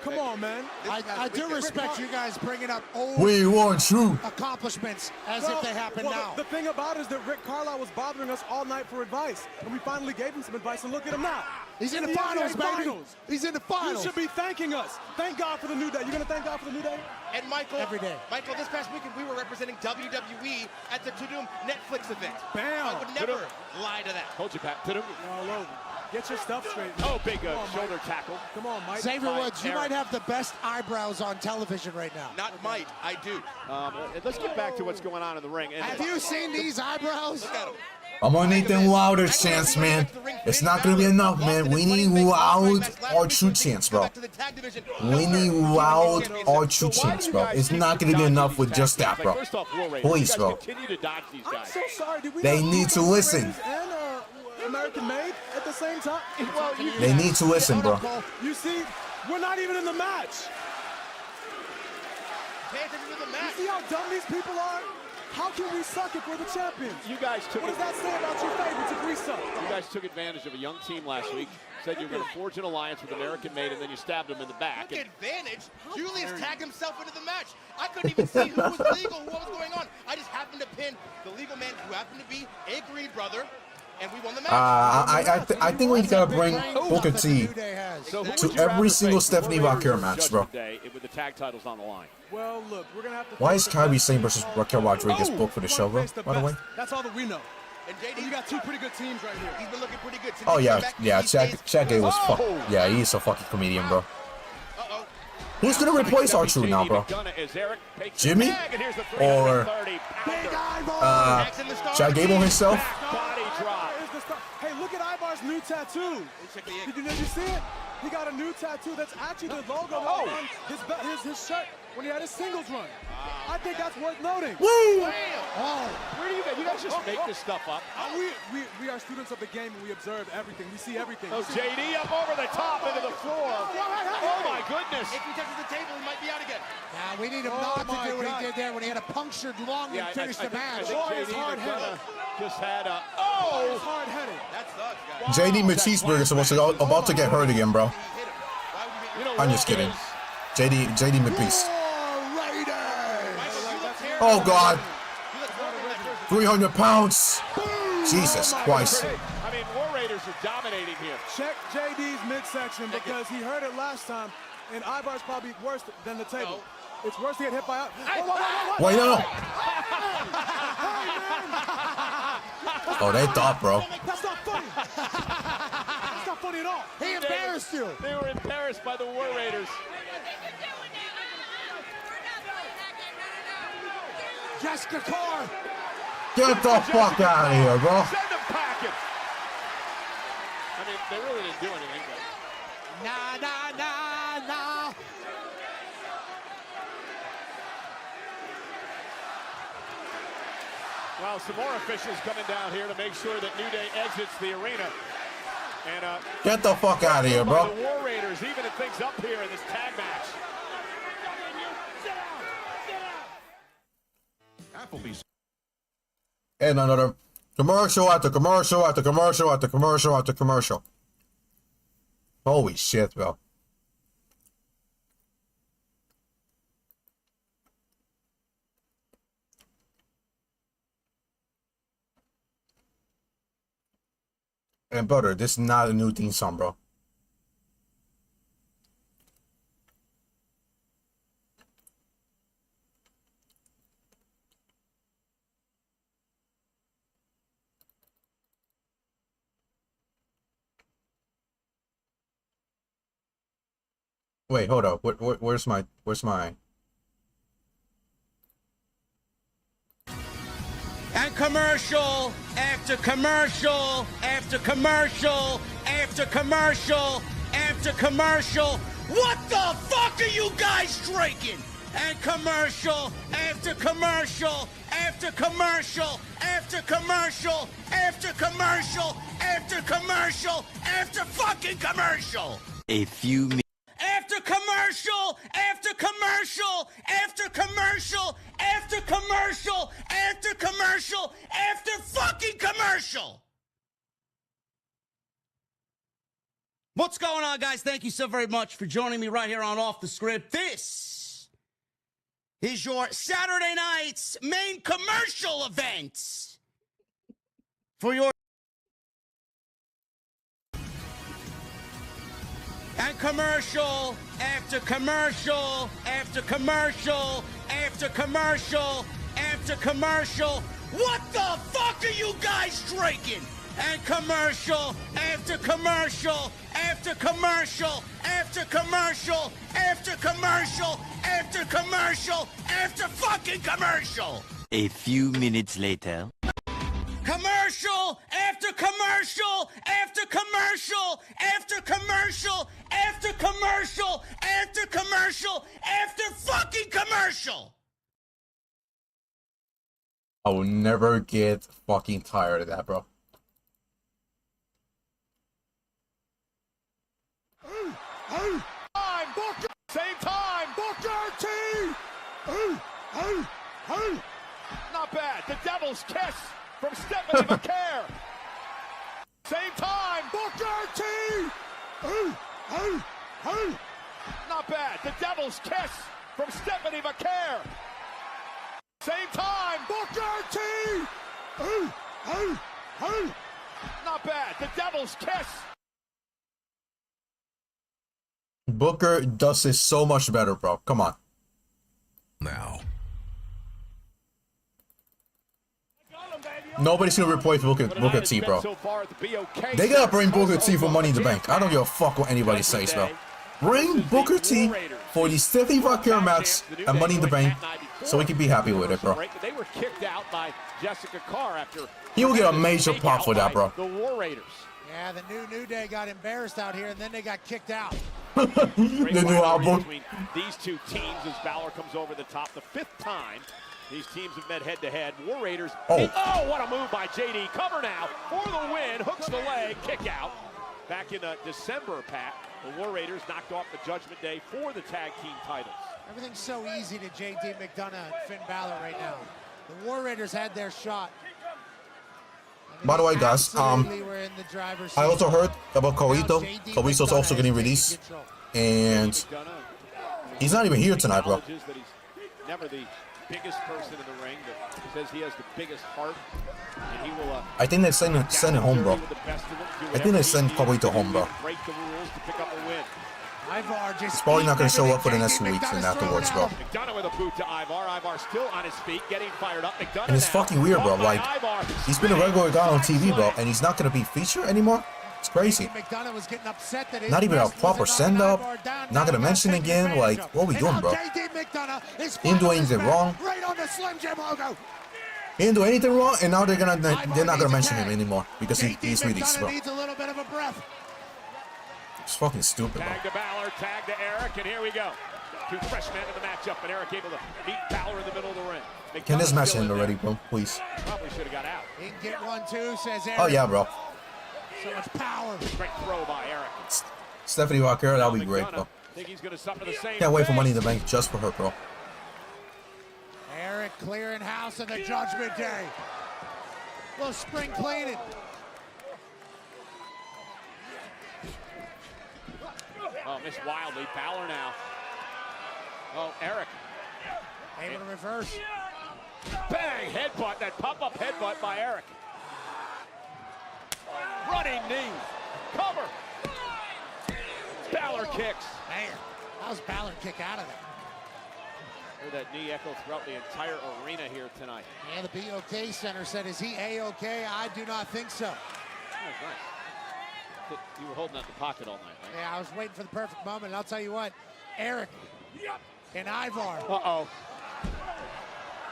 Come on, man. I do respect you guys bringing up old We want you. accomplishments as if they happen now. The thing about it is that Rick Carlisle was bothering us all night for advice, and we finally gave him some advice, and look at him now. He's in the finals, NBA baby. He's in the finals. You should be thanking us. Thank God for the New Day. You gonna thank God for the New Day? And Michael, Every day. Michael, this past weekend we were representing WWE at the Tudum Netflix event. Bam. I would never lie to that. Told you, Pat. Tudum. All over. Get your stuff straight. Oh, big shoulder tackle. Come on, Mike. Xavier Woods, you might have the best eyebrows on television right now. Not might, I do. Let's get back to what's going on in the ring. Have you seen these eyebrows? Look at him. I'm on Nathan Wilder's chance, man. It's not gonna be enough, man. We need Wild or True Chance, bro. We need Wild or True Chance, bro. It's not gonna be enough with just that, bro. Please, bro. I'm so sorry. Did we They need to listen. And American made at the same time? Well, They need to listen, bro. You see, we're not even in the match. Pay attention to the match. You see how dumb these people are? How can we suck if we're the champions? You guys took What does that say about your favorites if we suck? You guys took advantage of a young team last week. Said you were going to forge an alliance with American Made, and then you stabbed him in the back. Look, advantage. Julius tagged himself into the match. I couldn't even see who was legal, what was going on. I just happened to pin the legal man who happened to be a Greed brother, and we won the match. I think we gotta bring Booker T to every single Stephanie Vaquer match, bro. With the tag titles on the line. Well, look, we're gonna have to. Why is Kyrie Sane versus Raquel Rodriguez booked for the show, bro? By the way. That's all that we know. And JD, You got two pretty good teams right here. He's been looking pretty good. Oh yeah, Chad Gay was fuck. Yeah, he's a fucking comedian, bro. Who's gonna replace R-Truth now, bro? Jimmy? Or Chad Gable himself? Hey, look at Ivar's new tattoo. Did you see it? He got a new tattoo that's actually the logo on his shirt when he had his singles run. I think that's worth noting. Woo! Oh, where do you guys just make this stuff up? We are students of the game and we observe everything. We see everything. Oh, JD up over the top into the floor. Oh my goodness. If he touches the table, he might be out again. Now we need him not to do what he did there when he had a punctured lung and finished the match. JD hard-headed. Just had a He's hard-headed. That sucks, guys. JD McCheeseburger's about to get hurt again, bro. I'm just kidding. JD McPeace. Oh God. 300 pounds. Jesus Christ. I mean, War Raiders are dominating here. Check JD's midsection because he heard it last time, and Ivar's probably worse than the table. It's worse to get hit by. Wait, no. Oh, they thought, bro. That's not funny. That's not funny at all. He embarrassed you. They were embarrassed by the War Raiders. Jessica Carr. Get the fuck out of here, bro. Send them packing. I mean, they really didn't do anything. Nah. Well, some more officials coming down here to make sure that New Day exits the arena. And get the fuck out of here, bro. The War Raiders evening things up here in this tag match. And another commercial after commercial after commercial after commercial after commercial. Holy shit, bro. And brother, this is not a new theme song, bro. Wait, hold up. Where's my? And commercial after commercial after commercial after commercial after commercial. What the fuck are you guys drinking? And commercial after commercial after commercial after commercial after commercial after commercial after fucking commercial. A few minutes. After commercial, after commercial, after commercial, after commercial, after commercial, after fucking commercial. What's going on, guys? Thank you so very much for joining me right here on Off the Script. This is your Saturday night's main commercial event for your... And commercial after commercial after commercial after commercial after commercial. What the fuck are you guys drinking? And commercial after commercial after commercial after commercial after commercial after commercial after fucking commercial. A few minutes later. Commercial after commercial after commercial after commercial after commercial after commercial after fucking commercial. I will never get fucking tired of that, bro. Same time, Booker T. Not bad. The Devil's Kiss from Stephanie Vaquer. Same time, Booker T. Not bad. The Devil's Kiss from Stephanie Vaquer. Same time, Booker T. Not bad. The Devil's Kiss. Booker does this so much better, bro. Come on. Now. Nobody's gonna replace Booker T, bro. They gotta bring Booker T for Money in the Bank. I don't give a fuck what anybody says, bro. Bring Booker T for the Stephanie Vaquer match and Money in the Bank so we can be happy with it, bro. They were kicked out by Jessica Carr after He will get a major pop for that, bro. the War Raiders. Yeah, the New Day got embarrassed out here, and then they got kicked out. The new album. These two teams as Balor comes over the top the 5th time. These teams have met head-to-head. War Raiders. Oh, what a move by JD. Cover now for the win. Hooks the leg. Kick out. Back in December, Pat, the War Raiders knocked off the Judgment Day for the tag team titles. Everything's so easy to JD McDonough and Finn Balor right now. The War Raiders had their shot. By the way, guys, I also heard about Carlito. Carlito's also getting released, and he's not even here tonight, bro. Never the biggest person in the ring, but says he has the biggest heart, and he will. I think they send him home, bro. I think they send Carlito home, bro. Break the rules to pick up a win. He's probably not gonna show up for the next 2 weeks and afterwards, bro. McDonough with a boot to Ivar. Ivar still on his feet, getting fired up. McDonough And it's fucking weird, bro. Like, he's been a regular guy on TV, bro, and he's not gonna be featured anymore. It's crazy. Not even a proper send-up. Not gonna mention again. Like, what are we doing, bro? He didn't do anything wrong. He didn't do anything wrong, and now they're not gonna mention him anymore because he's released, bro. It's fucking stupid, bro. Tag to Balor, tag to Eric, and here we go. 2 fresh men in the matchup, and Eric able to meet Balor in the middle of the ring. Can this match end already, bro? Please. Probably should have got out. He can get one too, says Eric. Oh yeah, bro. So much power. Great throw by Eric. Stephanie Vaquer, that'll be great, bro. Think he's gonna suffer the same Can't wait for Money in the Bank just for her, bro. Eric Eric clearing house of the Judgment Day. A little spring cleaning. Oh, missed wildly. Balor now. Oh, Eric. Able to reverse. Bang! Headbutt. That pop-up headbutt by Eric. Running knee. Cover. Balor kicks. Man, how's Balor kick out of that? Heard that knee echo throughout the entire arena here tonight. Yeah, the BOK Center said, is he A-OK? I do not think so. That was nice. You were holding that in the pocket all night, right? Yeah, I was waiting for the perfect moment. And I'll tell you what, Eric and Ivar. Uh-oh.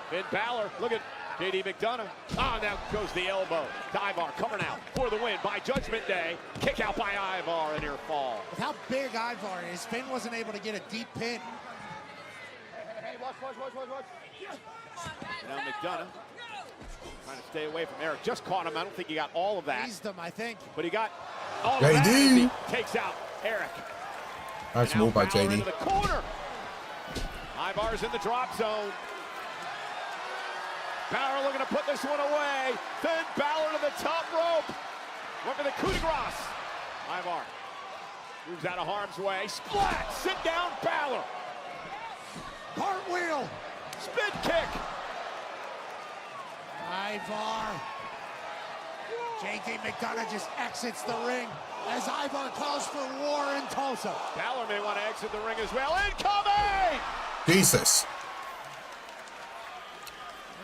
Finn Balor, look at JD McDonough. Oh, now goes the elbow. Ivar coming out for the win by Judgment Day. Kick out by Ivar, a near fall. With how big Ivar is, Finn wasn't able to get a deep pin. Hey, watch. Now McDonough trying to stay away from Eric. Just caught him. I don't think he got all of that. Eased him, I think. But he got all of that. He takes out Eric. Nice move by JD. Into the corner. Ivar's in the drop zone. Balor looking to put this one away. Then Balor to the top rope. Look at the coup de grace. Ivar moves out of harm's way. Splat! Sit down, Balor. Cartwheel. Spin kick. Ivar. JD McDonough just exits the ring as Ivar calls for war in Tulsa. Balor may want to exit the ring as well. Incoming! Jesus.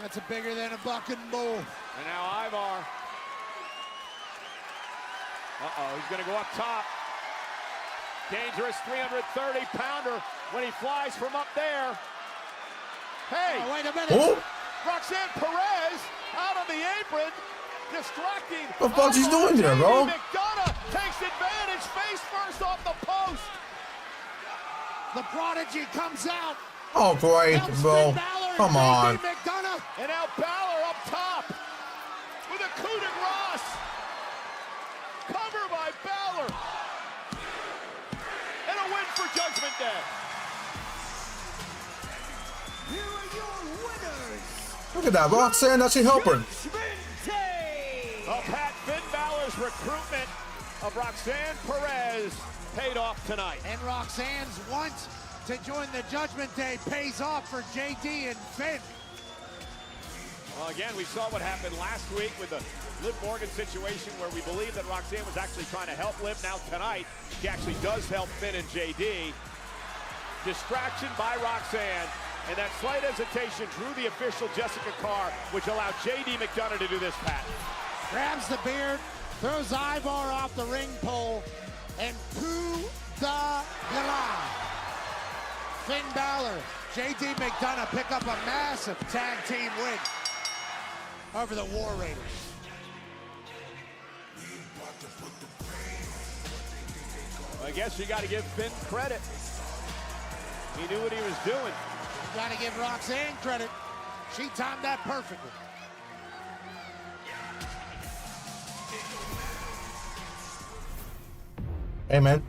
That's a bigger than a bucking bull. And now Ivar. Uh-oh, he's going to go up top. Dangerous 330-pounder when he flies from up there. Hey! Oh, wait a minute. Oh. Roxanne Perez out on the apron, distracting. What the fuck's he doing there, bro? McDonough takes advantage, face first off the post. The Prodigy comes out. Oh, boy, bro. Come on. And now Balor up top with a coup de grace. Cover by Balor. And a win for Judgment Day. Here are your winners. Look at that, Roxanne. That should help her. Well, Pat, Finn Balor's recruitment of Roxanne Perez paid off tonight. And Roxanne's want to join the Judgment Day pays off for JD and Finn. Well, again, we saw what happened last week with the Liv Morgan situation where we believe that Roxanne was actually trying to help Liv. Now tonight, she actually does help Finn and JD. Distraction by Roxanne, and that slight hesitation drew the official Jessica Carr, which allowed JD McDonough to do this, Pat. Grabs the beard, throws Ivar off the ring pole, and coup de grace. Finn Balor, JD McDonough pick up a massive tag team win over the War Raiders. Well, I guess you got to give Finn credit. He knew what he was doing. You got to give Roxanne credit. She timed that perfectly. Hey, man.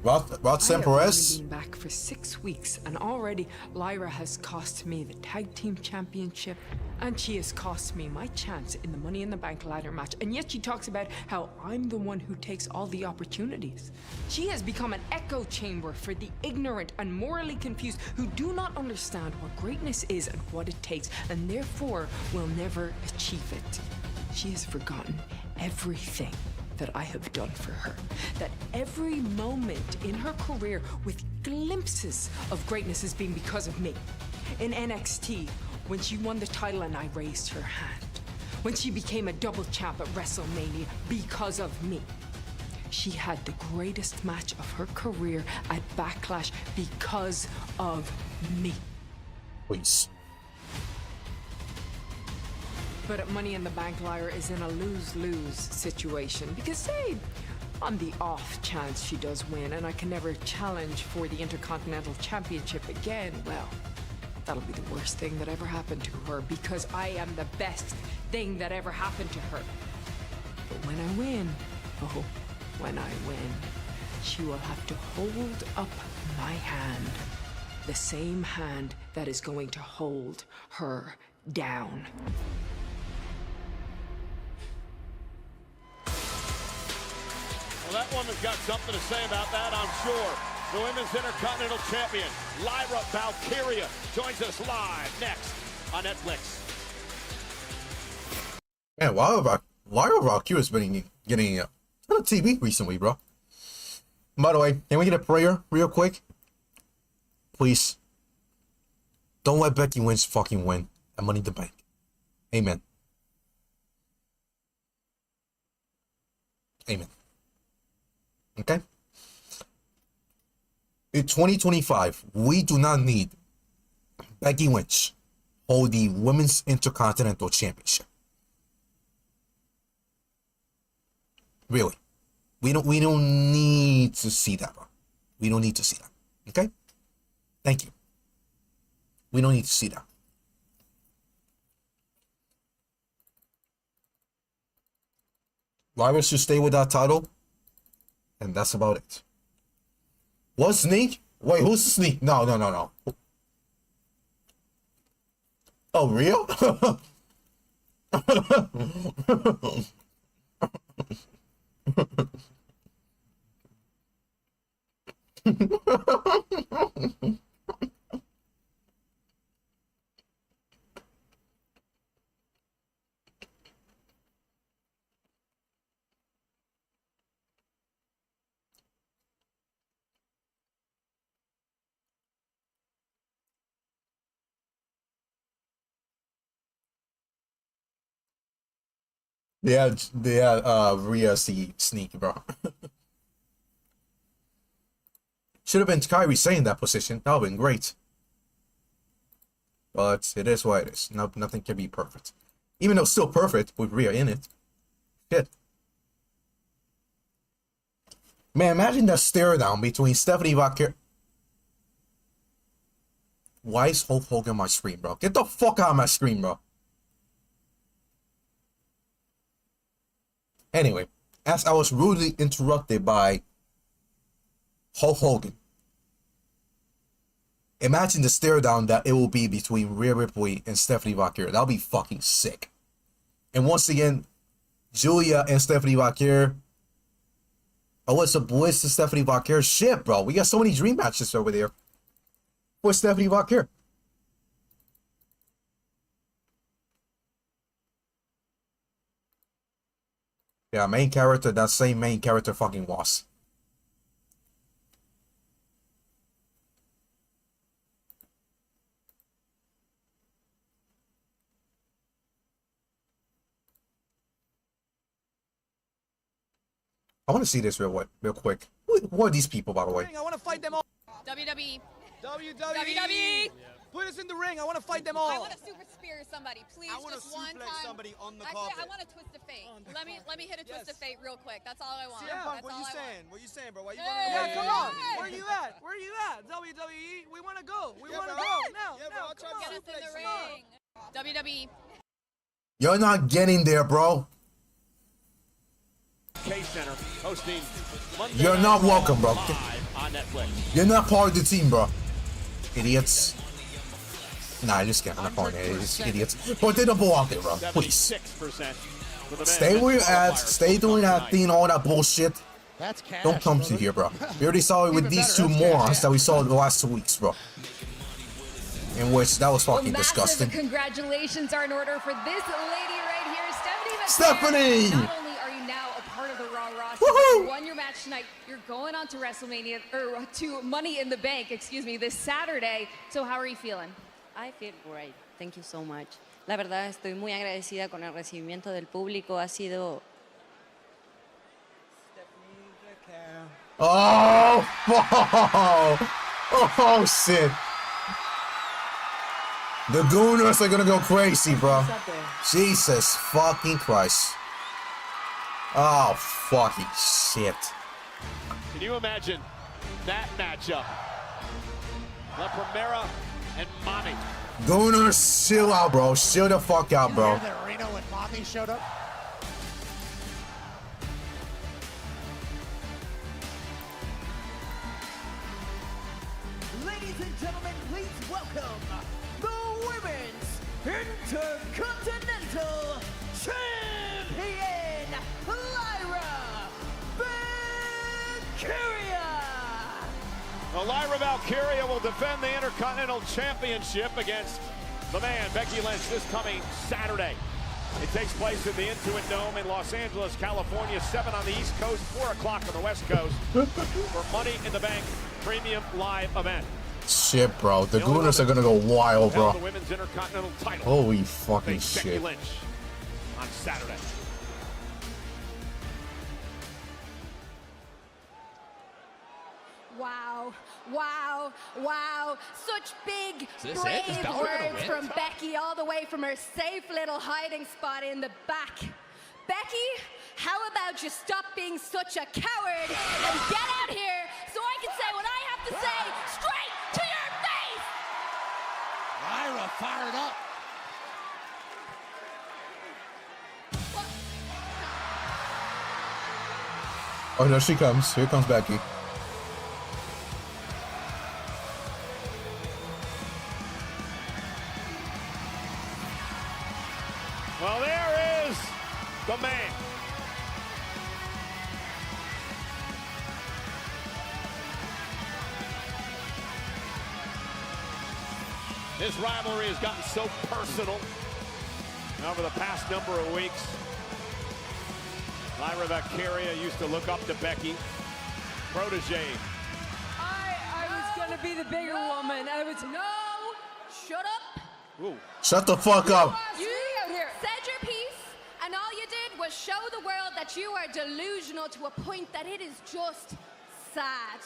Roxanne Perez. I've been back for 6 weeks, and already Lyra has cost me the tag team championship, and she has cost me my chance in the Money in the Bank ladder match. And yet she talks about how I'm the one who takes all the opportunities. She has become an echo chamber for the ignorant and morally confused who do not understand what greatness is and what it takes, and therefore will never achieve it. She has forgotten everything that I have done for her. That every moment in her career with glimpses of greatness has been because of me. In NXT, when she won the title and I raised her hand. When she became a double champ at WrestleMania because of me. She had the greatest match of her career at Backlash because of me. Please. But at Money in the Bank, Lyra is in a lose-lose situation because, say, on the off chance she does win and I can never challenge for the Intercontinental Championship again, well, that'll be the worst thing that ever happened to her because I am the best thing that ever happened to her. But when I win, oh, when I win, she will have to hold up my hand the same hand that is going to hold her down. Well, that woman's got something to say about that, I'm sure. The Women's Intercontinental Champion, Lyra Valkyria, joins us live next on Netflix. Man, Lyra Valkyrie's been getting a ton of TV recently, bro. By the way, can we get a prayer real quick? Please. Don't let Becky Lynch fucking win at Money in the Bank. Amen. Amen. Okay? In 2025, we do not need Becky Lynch hold the Women's Intercontinental Championship. Really. We don't need to see that, bro. We don't need to see that. Okay? Thank you. We don't need to see that. Lyra should stay with that title. And that's about it. What, Sneak? Wait, who's the Sneak? No. Oh, real? They had Rhea Sneak, bro. Should have been Kyrie saying that position. That would have been great. But it is what it is. No, nothing can be perfect. Even though it's still perfect with Rhea in it. Shit. Man, imagine that stare down between Stephanie Vaquer. Why is Hulk Hogan on my screen, bro? Get the fuck out of my screen, bro. Anyway, as I was rudely interrupted by Hulk Hogan, imagine the stare down that it will be between Rhea Ripley and Stephanie Vaquer. That'll be fucking sick. And once again, Julia and Stephanie Vaquer. Oh, it's a Bliss and Stephanie Vaquer. Shit, bro. We got so many dream matches over there for Stephanie Vaquer. Yeah, main character, that same main character fucking was. I want to see this real quick. Who are these people, by the way? I want to fight them all. WWE. WWE. Put us in the ring. I want to fight them all. I want to super spear somebody, please. I want to just one suplex time. somebody on the Actually, carpet. I want to twist of fate. Let me hit a twist of fate real quick. That's all I want. CM Punk, That's what all you I saying? What you saying, bro? Why you Hey! running away? Yeah, come on. Where you at? Where you at? WWE. We want to go. We want to bro. go now. Yeah, bro. I'll try to Get us in the suplex you. ring. WWE. You're not getting there, bro. K-Center hosting Monday You're not Night welcome, bro. live on Netflix. You're not part of the team, bro. Idiots. Nah, I just can't. I'm not part of it. It's idiots. But they don't belong there, bro. Please. 76% for the Stay where you're at. Stay doing that thing, all that bullshit. That's cash. Don't come to here, bro. We already saw it with these two morons that we saw the last 2 weeks, bro. In which that was fucking disgusting. Congratulations are in order for this lady right here, Stephanie! Not only are you now a part of the Raw roster, you won your match tonight. You're going on to WrestleMania, or to Money in the Bank, excuse me, this Saturday. So how are you feeling? I feel great. Thank you so much. La verdad, estoy muy agradecida con el recibimiento del público. Ha sido... Oh, oh, shit. The Gooners are gonna go crazy, bro. Jesus fucking Christ. Oh, fucking shit. Can you imagine that matchup? La Primera and Mommy. Gooners, chill out, bro. Chill the fuck out, bro. The arena when Mommy showed up. Ladies and gentlemen, please welcome the Women's Intercontinental Champion, Lyra Valkyria. Well, Lyra Valkyria will defend the Intercontinental Championship against the man, Becky Lynch, this coming Saturday. It takes place in the Intuit Dome in Los Angeles, California, 7 on the East Coast, 4 o'clock on the West Coast for Money in the Bank Premium Live event. Shit, bro. The Gooners are gonna go wild, bro. The women's Intercontinental title. Holy fucking shit. Becky Lynch on Saturday. Wow, wow, wow. Such big, brave words from Becky all the way from her safe little hiding spot in the back. Becky, how about you stop being such a coward and get out here so I can say what I have to say straight to your face! Lyra fired up. Oh, there she comes. Here comes Becky. Well, there is the man. This rivalry has gotten so personal over the past number of weeks. Lyra Valkyria used to look up to Becky, protege. I was gonna be the bigger woman. Shut up. Ooh. Shut the fuck up. You said your piece, and all you did was show the world that you are delusional to a point that it is just sad.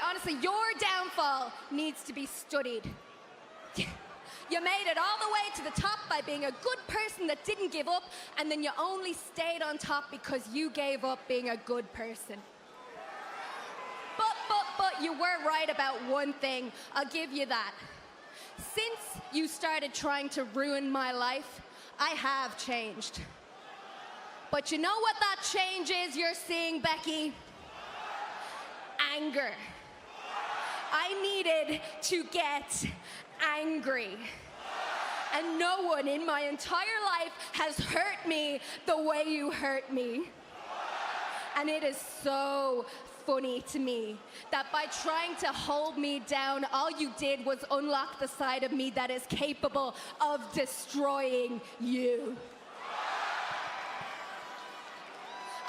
Honestly, your downfall needs to be studied. You made it all the way to the top by being a good person that didn't give up, and then you only stayed on top because you gave up being a good person. But you were right about one thing. I'll give you that. Since you started trying to ruin my life, I have changed. But you know what that change is you're seeing, Becky? Anger. I needed to get angry. And no one in my entire life has hurt me the way you hurt me. And it is so funny to me that by trying to hold me down, all you did was unlock the side of me that is capable of destroying you.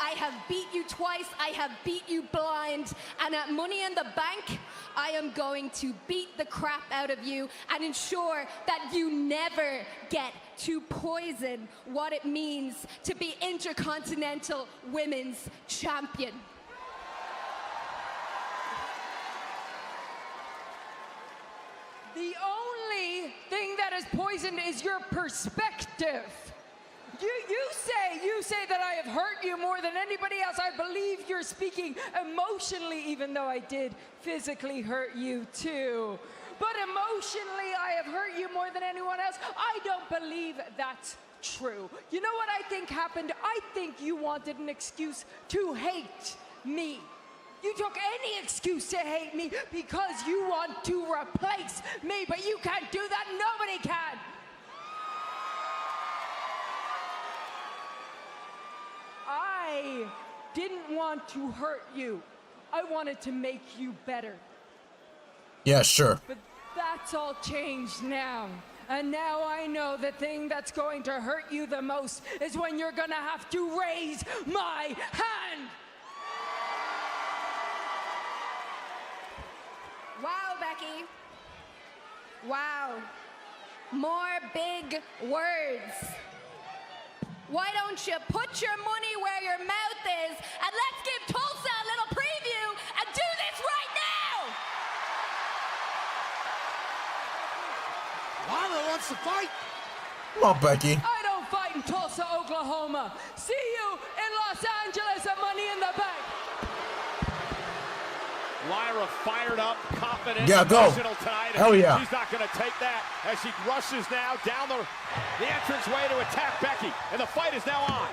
I have beat you twice, I have beat you blind, and at Money in the Bank, I am going to beat the crap out of you and ensure that you never get to poison what it means to be Intercontinental Women's Champion. The only thing that is poisoned is your perspective. You say that I have hurt you more than anybody else. I believe you're speaking emotionally, even though I did physically hurt you too. But emotionally, I have hurt you more than anyone else. I don't believe that's true. You know what I think happened? I think you wanted an excuse to hate me. You took any excuse to hate me because you want to replace me, but you can't do that. Nobody can. I didn't want to hurt you. I wanted to make you better. Yeah, sure. But that's all changed now. And now I know the thing that's going to hurt you the most is when you're gonna have to raise my hand. Wow, Becky. Wow. More big words. Why don't you put your money where your mouth is and let's give Tulsa a little preview and do this right now! Lyra wants to fight. Come on, Becky. I don't fight in Tulsa, Oklahoma. See you in Los Angeles at Money in the Bank. Lyra fired up, confident, yeah, go. emotional tonight. Hell yeah. She's not going to take that as she rushes now down the entranceway to attack Becky. And the fight is now on.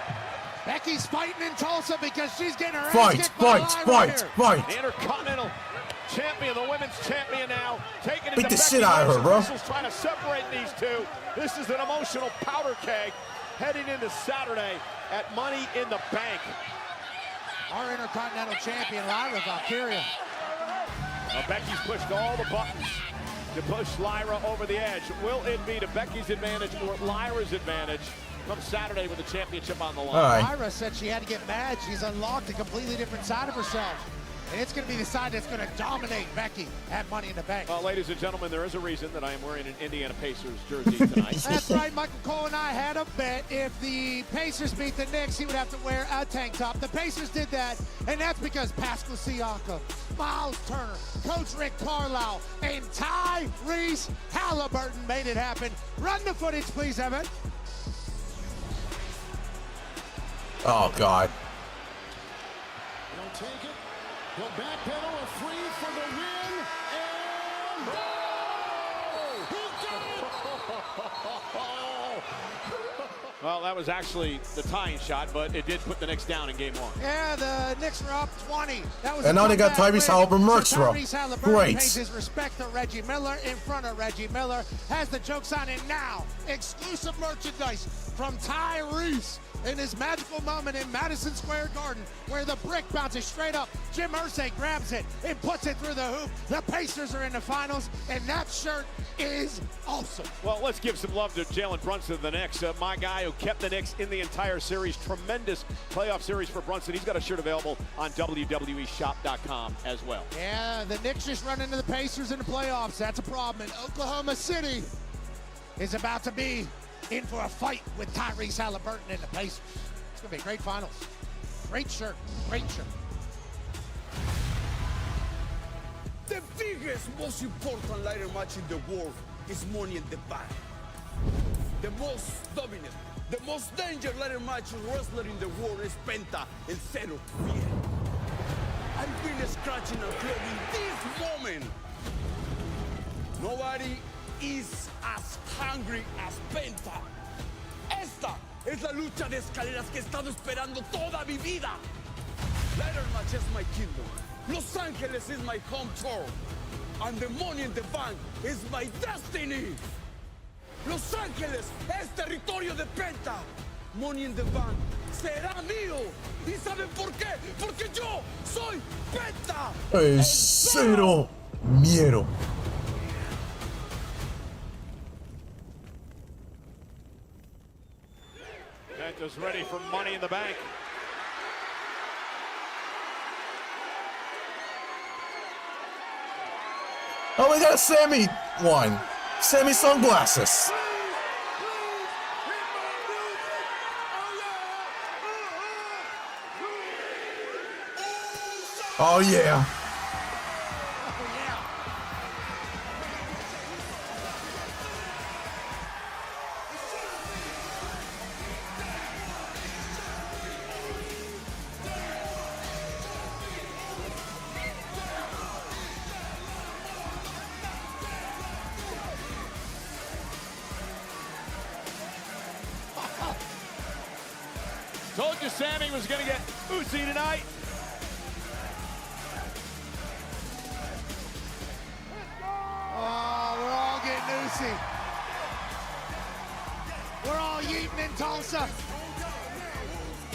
Becky's fighting in Tulsa because she's getting her fight, ass kicked fight, by fight, here. fight. The Intercontinental champion, the women's champion now, taking Beat into the shit out of her, bro. Trying to separate these two. This is an emotional powder keg heading into Saturday at Money in the Bank. Our Intercontinental Champion, Lyra Valkyria. Becky's pushed all the buttons to push Lyra over the edge. Will it be to Becky's advantage or Lyra's advantage come Saturday with the championship on the line? Right. Lyra said she had to get mad. She's unlocked a completely different side of herself. And it's going to be the side that's going to dominate Becky at Money in the Bank. Well, ladies and gentlemen, there is a reason that I am wearing an Indiana Pacers jersey tonight. That's right. Michael Cole and I had a bet. If the Pacers beat the Knicks, he would have to wear a tank top. The Pacers did that, and that's because Pascal Siakam, Miles Turner, Coach Rick Carlisle, and Tyrese Halliburton made it happen. Run the footage, please, Evan. Oh, God. He'll take it. He'll backpedal a three for the win. And he got it! Well, that was actually the tying shot, but it did put the Knicks down in game one. Yeah, the Knicks were up 20. That was And now they got Tyrese Halliburton merch, bro. Tyrese Halliburton Great. pays his respect to Reggie Miller in front of Reggie Miller. Has the jokes on it now. Exclusive merchandise from Tyrese in his magical moment in Madison Square Garden where the brick bounces straight up. Jim Irsay grabs it and puts it through the hoop. The Pacers are in the finals, and that shirt is awesome. Well, let's give some love to Jalen Brunson of the Knicks, my guy who kept the Knicks in the entire series. Tremendous playoff series for Brunson. He's got a shirt available on WWEshop.com as well. Yeah, the Knicks just run into the Pacers in the playoffs. That's a problem. And Oklahoma City is about to be in for a fight with Tyrese Halliburton and the Pacers. It's going to be a great finals. Great shirt. Great shirt. The biggest, most important ladder match in the world is Money in the Bank. The most dominant, the most dangerous ladder match wrestler in the world is Penta and Zero Fiel. I've been scratching and clawing this moment. Nobody is as hungry as Penta. Esta es la lucha de escaleras que he estado esperando toda mi vida. Ladder match is my kingdom. Los Angeles is my home turf. And the Money in the Bank is my destiny. Los Angeles es territorio de Penta. Money in the Bank será mío. ¿Y saben por qué? Porque yo soy Penta. Cero miedo. Penta's ready for Money in the Bank. Oh, we got a Sami one. Sami sunglasses. Oh, yeah. Told you Sami was going to get oozy tonight. Oh, we're all getting oozy. We're all yeeting in Tulsa.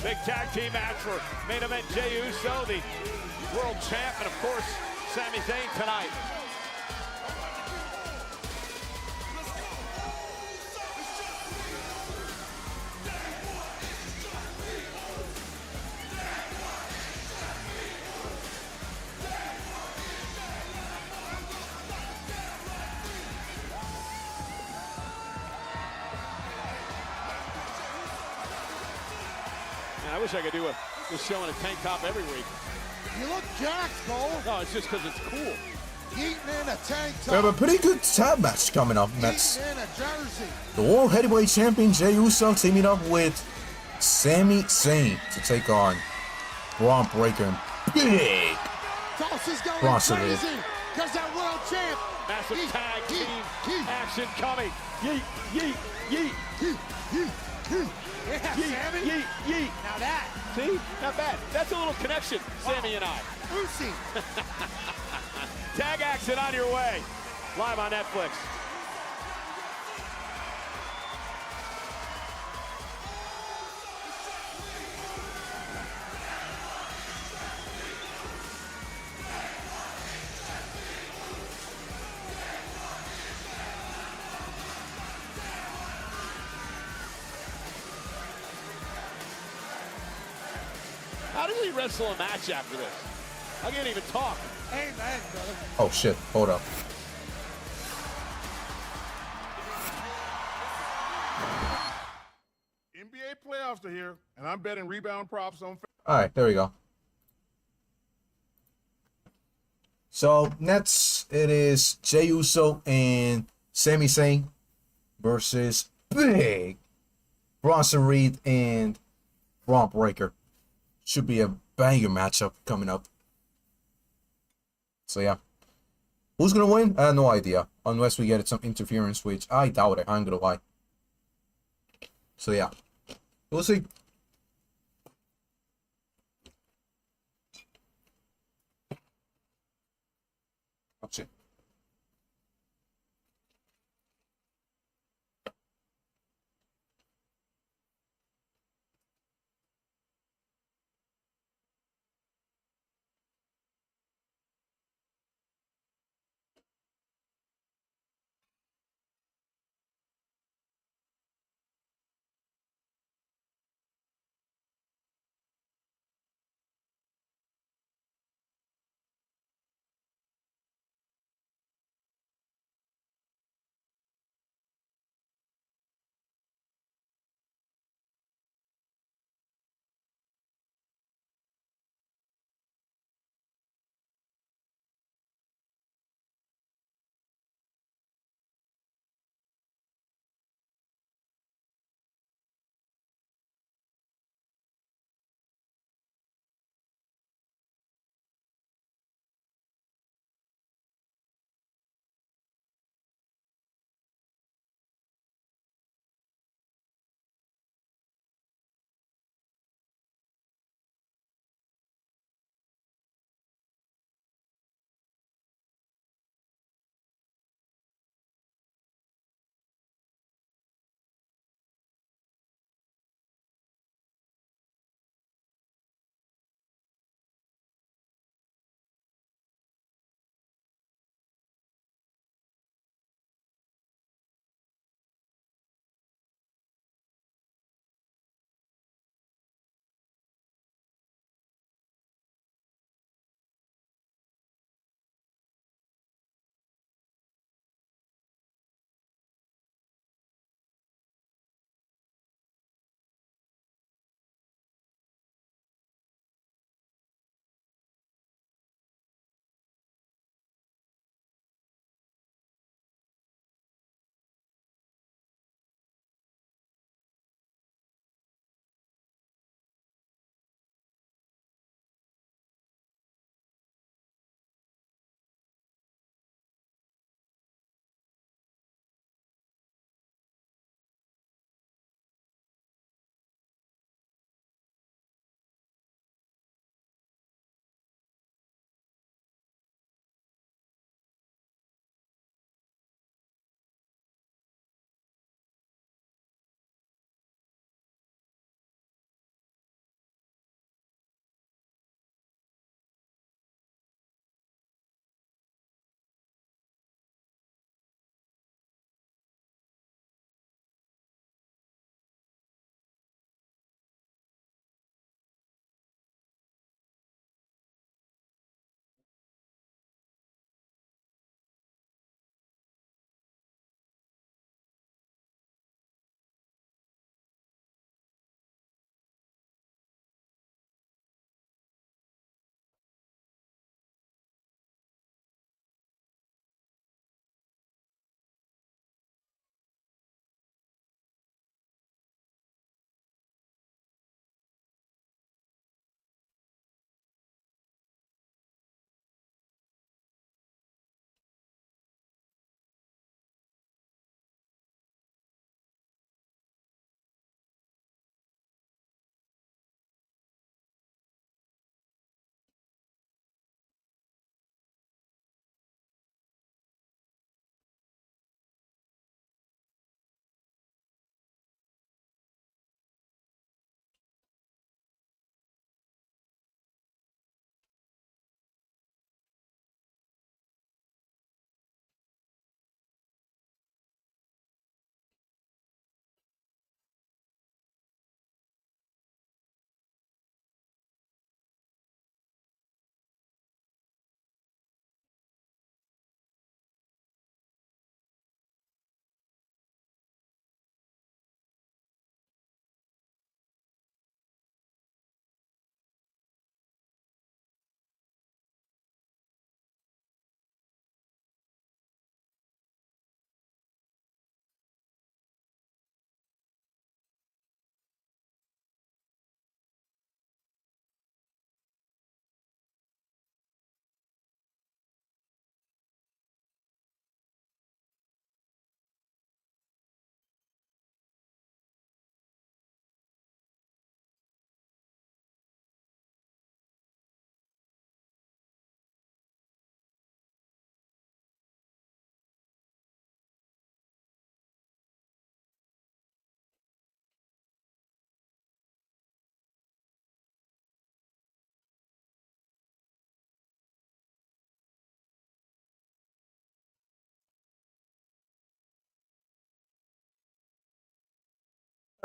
Big tag team match for main event Jey Uso, the world champ, and of course, Sami Zayn tonight. I wish I could do this show in a tank top every week. You look jacked, Cole. No, it's just because it's cool. Yeeting in a tank top. We have a pretty good tag match coming up next. Yeeting in a jersey. The World Heavyweight Champion Jey Uso teaming up with Sami Zayn to take on Bron Breaker. Big Tulsa's going Bronson. crazy because that world champ. Massive tag team action coming. Yeet, yeet, yeet. Yeet, yeet, yeet. Yeah, yeet, Sami. yeet, yeet. Now that. See? Not bad. That's a little connection, Sami and I. Lucy. Tag action on your way. Live on Netflix. How does he wrestle a match after this? I can't even talk. Amen, brother. Oh shit, hold up. NBA playoffs are here, and I'm betting rebound props on. Alright, there we go. So next it is Jey Uso and Sami Zayn versus Big Bronson Reed and Bron Breakker. Should be a banger matchup coming up. So yeah. Who's gonna win? I have no idea. Unless we get some interference, which I doubt it, I'm gonna lie. So yeah. We'll see. That's it.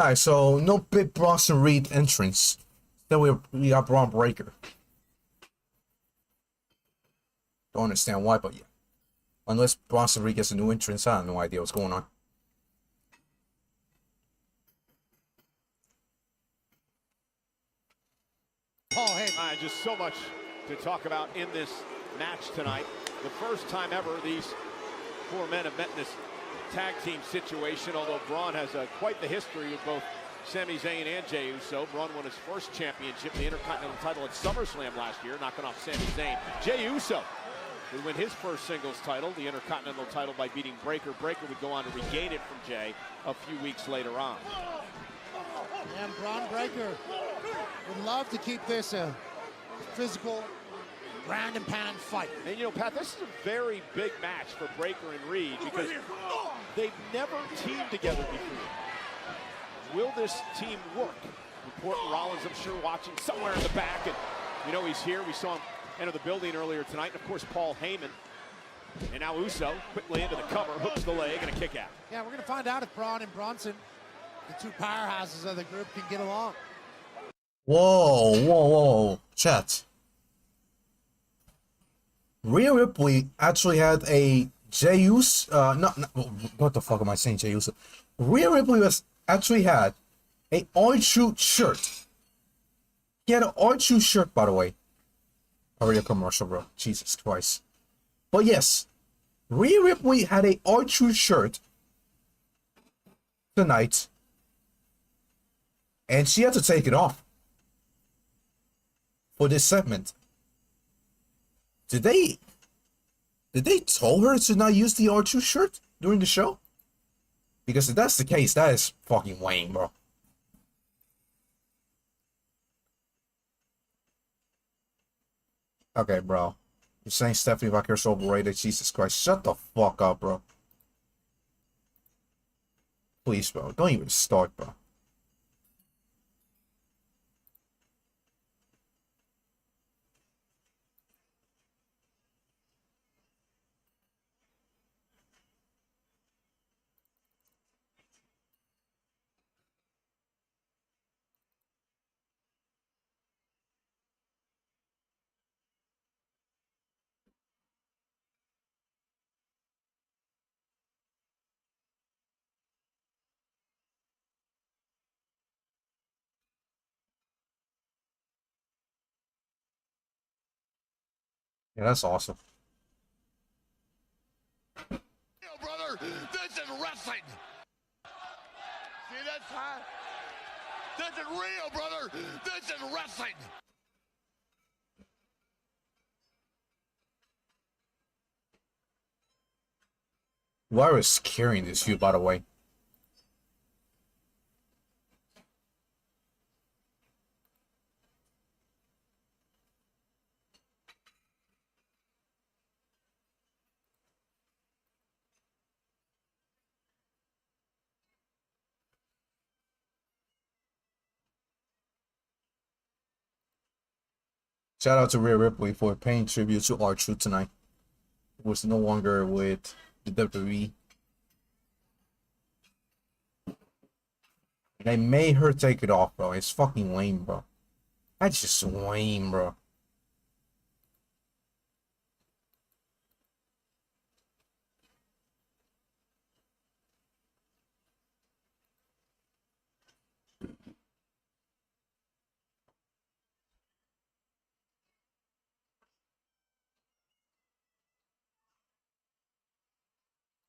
Alright, so no big Bronson Reed entrance. Then we got Bron Breakker. Don't understand why, but yeah. Unless Bronson Reed gets a new entrance, I have no idea what's going on. Paul Heyman. Just so much to talk about in this match tonight. The first time ever these four men have met in this tag team situation, although Bron has quite the history with both Sami Zayn and Jey Uso. Bron won his first championship, the Intercontinental title at SummerSlam last year, knocking off Sami Zayn. Jey Uso would win his first singles title, the Intercontinental title, by beating Breakker. Breakker would go on to regain it from Jey a few weeks later on. And Bron Breakker would love to keep this a physical, ground and pound fight. And you know, Pat, this is a very big match for Breakker and Reed because they've never teamed together before. Will this team work? Important Rollins, I'm sure, watching somewhere in the back, and you know he's here. We saw him enter the building earlier tonight. And of course, Paul Heyman. And now Uso quickly into the cover, hooks the leg, and a kick out. Yeah, we're going to find out if Bron and Bronson, the two powerhouses of the group, can get along. Whoa. Chat. Rhea Ripley actually had a Jey Uso, what the fuck am I saying, Jey Uso? Rhea Ripley actually had a R-Truth shirt. He had an R-Truth shirt, by the way. Already a commercial, bro. Jesus Christ. But yes, Rhea Ripley had a R-Truth shirt tonight, and she had to take it off for this segment. Did they tell her to not use the R2 shirt during the show? Because if that's the case, that is fucking lame, bro. Okay, bro. You're saying Stephanie Vaquer's overrated? Jesus Christ, shut the fuck up, bro. Please, bro. Don't even start, bro. Yeah, that's awesome. Brother, this is wrestling. See, that's hot. This is real, brother. This is wrestling. Whoever is carrying this feud, by the way. Shout out to Rhea Ripley for paying tribute to R-Truth tonight. It was no longer with the WWE. They made her take it off, bro. It's fucking lame, bro. That's just lame, bro.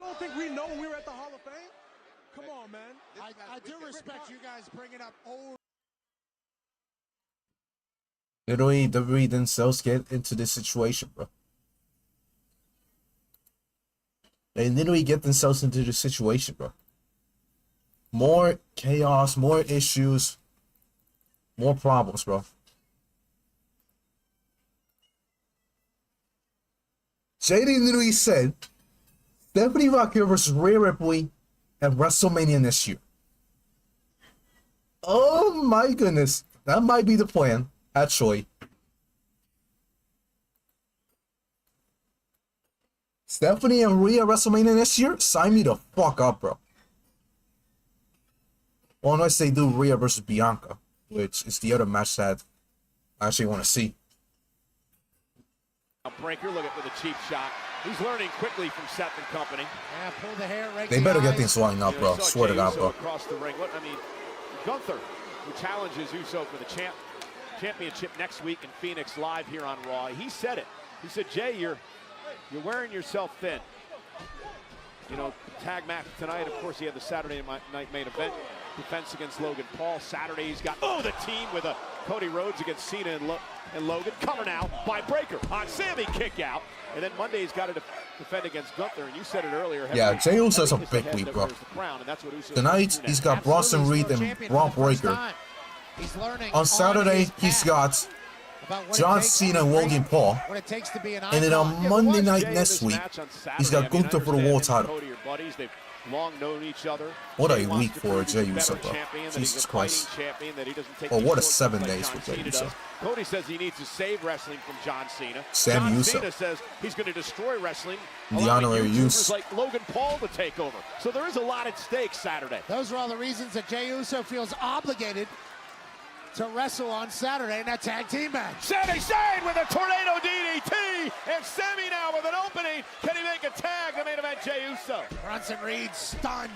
Don't think we know when we were at the Hall of Fame? Come on, man. I do respect you guys bringing up old. Literally, WWE themselves get into this situation, bro. They literally get themselves into this situation, bro. More chaos, more issues, more problems, bro. JD literally said Stephanie Vaquer versus Rhea Ripley at WrestleMania this year. Oh my goodness. That might be the plan, actually. Stephanie and Rhea WrestleMania this year? Sign me the fuck up, bro. Well, unless they do Rhea versus Bianca, which is the other match that I actually want to see. Breaker, look at with a cheap shot. He's learning quickly from Seth and company. Yeah, pull the hair, right. They better get things lined up, bro. Swear to God, bro. Across the ring. I mean, Gunther, who challenges Uso for the championship next week in Phoenix live here on Raw. He said it. He said, Jay, you're wearing yourself thin. You know, tag match tonight. Of course, he had the Saturday night main event defense against Logan Paul. Saturday, he's got the team with a Cody Rhodes against Cena and Logan. Cover now by Breaker on Sami, kick out. And then Monday, he's got to defend against Gunther. And you said it earlier. Yeah, Jey Uso's a big week, bro. Tonight, he's got Bronson Reed and Bron Breaker. On Saturday, he's got John Cena and Logan Paul. And then on Monday night next week, he's got Gunther for the world title. Long known each other. What a week for Jey Uso, bro. Jesus Christ. Oh, what a 7 days for Jey Uso. Cody says he needs to save wrestling from John Cena. John Cena says he's going to destroy wrestling. The honorary use. Like Logan Paul to take over. So there is a lot at stake Saturday. Those are all the reasons that Jey Uso feels obligated to wrestle on Saturday in that tag team match. Sami Zayn with a tornado DDT, and Sami now with an opening. Can he make a tag? The main event, Jey Uso. Bronson Reed stunned.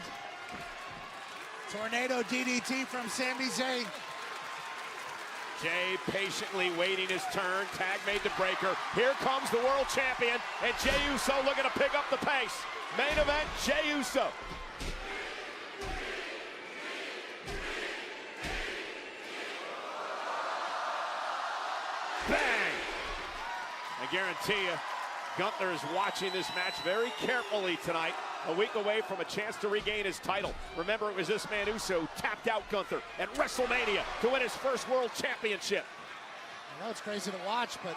Tornado DDT from Sami Zayn. Jey patiently waiting his turn. Tag made to Breaker. Here comes the world champion, and Jey Uso looking to pick up the pace. Main event, Jey Uso. Bang! I guarantee you, Gunther is watching this match very carefully tonight, a week away from a chance to regain his title. Remember, it was this man Uso who tapped out Gunther at WrestleMania to win his first world championship. I know it's crazy to watch, but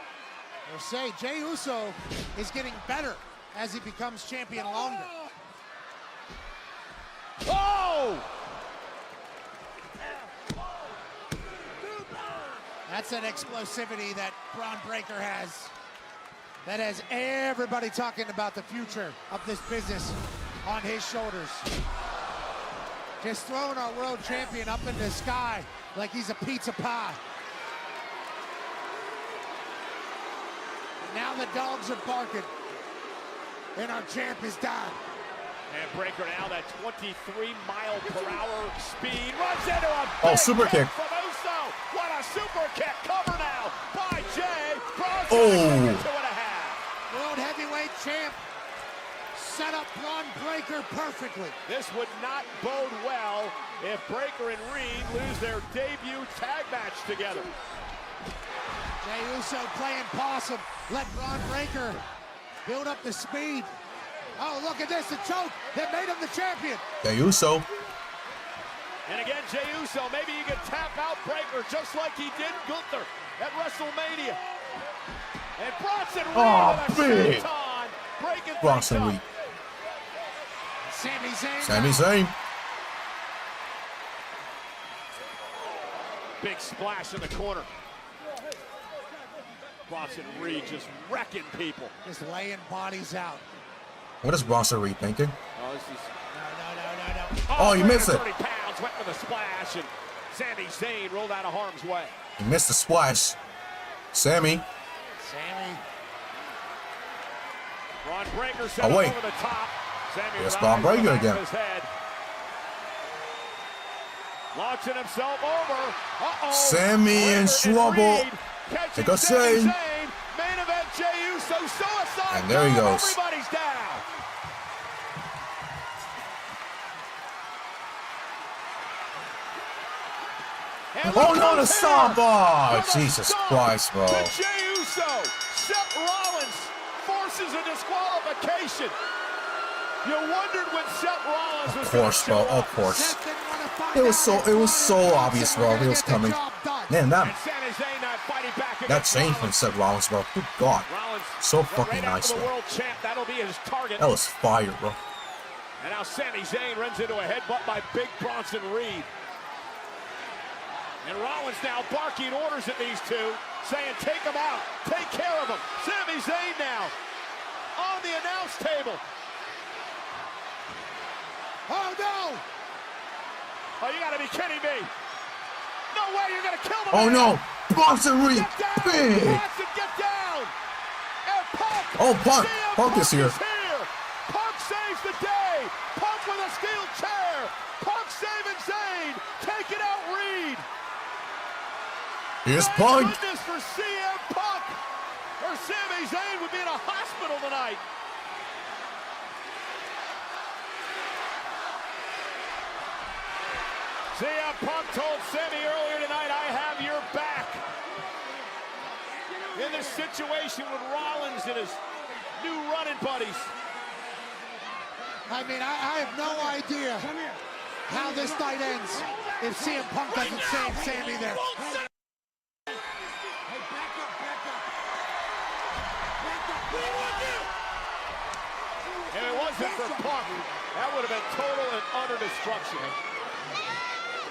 they'll say Jey Uso is getting better as he becomes champion longer. Oh! That's an explosivity that Bron Breaker has. That has everybody talking about the future of this business on his shoulders. Just throwing our world champion up in the sky like he's a pizza pie. Now the dogs are barking, and our champ is down. And Breaker now, that 23-mile-per-hour speed, runs into a big super kick from Uso. What a super kick! Cover now by Jey. Bronson oh. 2.5. World heavyweight champ set up Bron Breaker perfectly. This would not bode well if Breaker and Reed lose their debut tag match together. Jey Uso playing possum. Let Bron Breaker build up the speed. Oh, look at this, the choke that made him the champion. Jey Uso. And again, Jey Uso, maybe he can tap out Breaker just like he did Gunther at WrestleMania. And Bronson Reed with a senton, breaking Bronson Reed. Sami Zayn. Sami Zayn. Big splash in the corner. Bronson Reed just wrecking people. Just laying bodies out. What is Bronson Reed thinking? Oh, this is... No. Oh, you missed it. 30 pounds, went for the splash, and Sami Zayn rolled out of harm's way. He missed the splash. Sami. Bron Breaker set over the top. Sami There's Bron Breaker again. Launching himself over. Sami in trouble. They go Zayn. Main event, Jey Uso, suicide. And there he goes. Everybody's down. Oh no, the stop! Oh, Jesus Christ, bro. Jey Uso, Seth Rollins forces a disqualification. You wondered when Seth Rollins was. Of course, bro. Of course. It was so obvious, bro. He was coming. Man, that changed from Seth Rollins, bro. Good God. So fucking nice, bro. That'll be his target. That was fire, bro. And now Sami Zayn runs into a headbutt by Big Bronson Reed. And Rollins now barking orders at these two, saying, take him out, take care of him. Sami Zayn now on the announce table. Oh, no! Oh, you gotta be kidding me. No way, you're gonna kill the Oh man. no, Bronson Reed, big. Bronson, get down. And Punk. Oh, Punk. CM Punk is here. Punk saves the day. Punk with a steel chair. Punk saving Zayn. Taking out Reed. Here's Thank Punk. goodness for CM Punk. Or Sami Zayn would be in a hospital tonight. CM Punk told Sami earlier tonight, I have your back. In this situation with Rollins and his new running buddies. I mean, I have no idea how this night ends if CM Punk doesn't save Sami there. If it wasn't for Punk, that would have been total and utter destruction.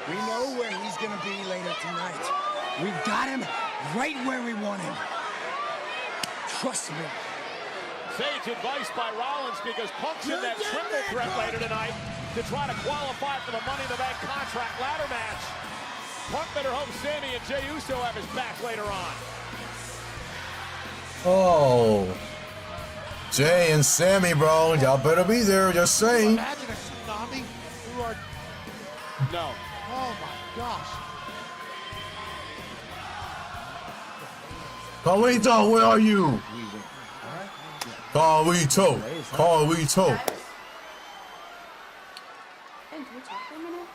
We know where he's going to be later tonight. We got him right where we want him. Trust me. Sage advice by Rollins because Punk's in that triple threat later tonight to try to qualify for the Money in the Bank contract ladder match. Punk better hope Sami and Jey Uso have his back later on. Oh. Jay and Sami, bro. Y'all better be there, just saying. Imagine a tsunami through our... No. Oh my gosh. Carlito, where are you? Carlito. Carlito. Hey, can we talk for a minute?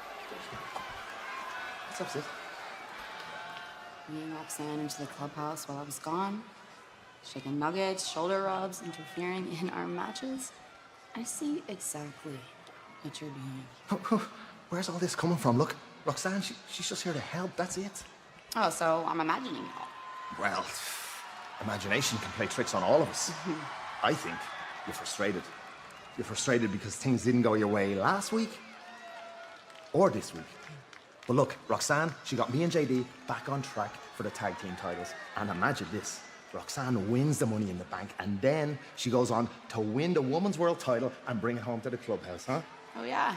What's up, sis? Me and Roxanne into the clubhouse while I was gone. Shaking nuggets, shoulder rubs, interfering in our matches. I see exactly what you're doing. Where's all this coming from? Look, Roxanne, she's just here to help, that's it. Oh, so I'm imagining it all. Well, imagination can play tricks on all of us. I think you're frustrated. You're frustrated because things didn't go your way last week or this week. But look, Roxanne, she got me and JD back on track for the tag team titles. And imagine this. Roxanne wins the Money in the Bank, and then she goes on to win the Women's World title and bring it home to the clubhouse, huh? Oh, yeah.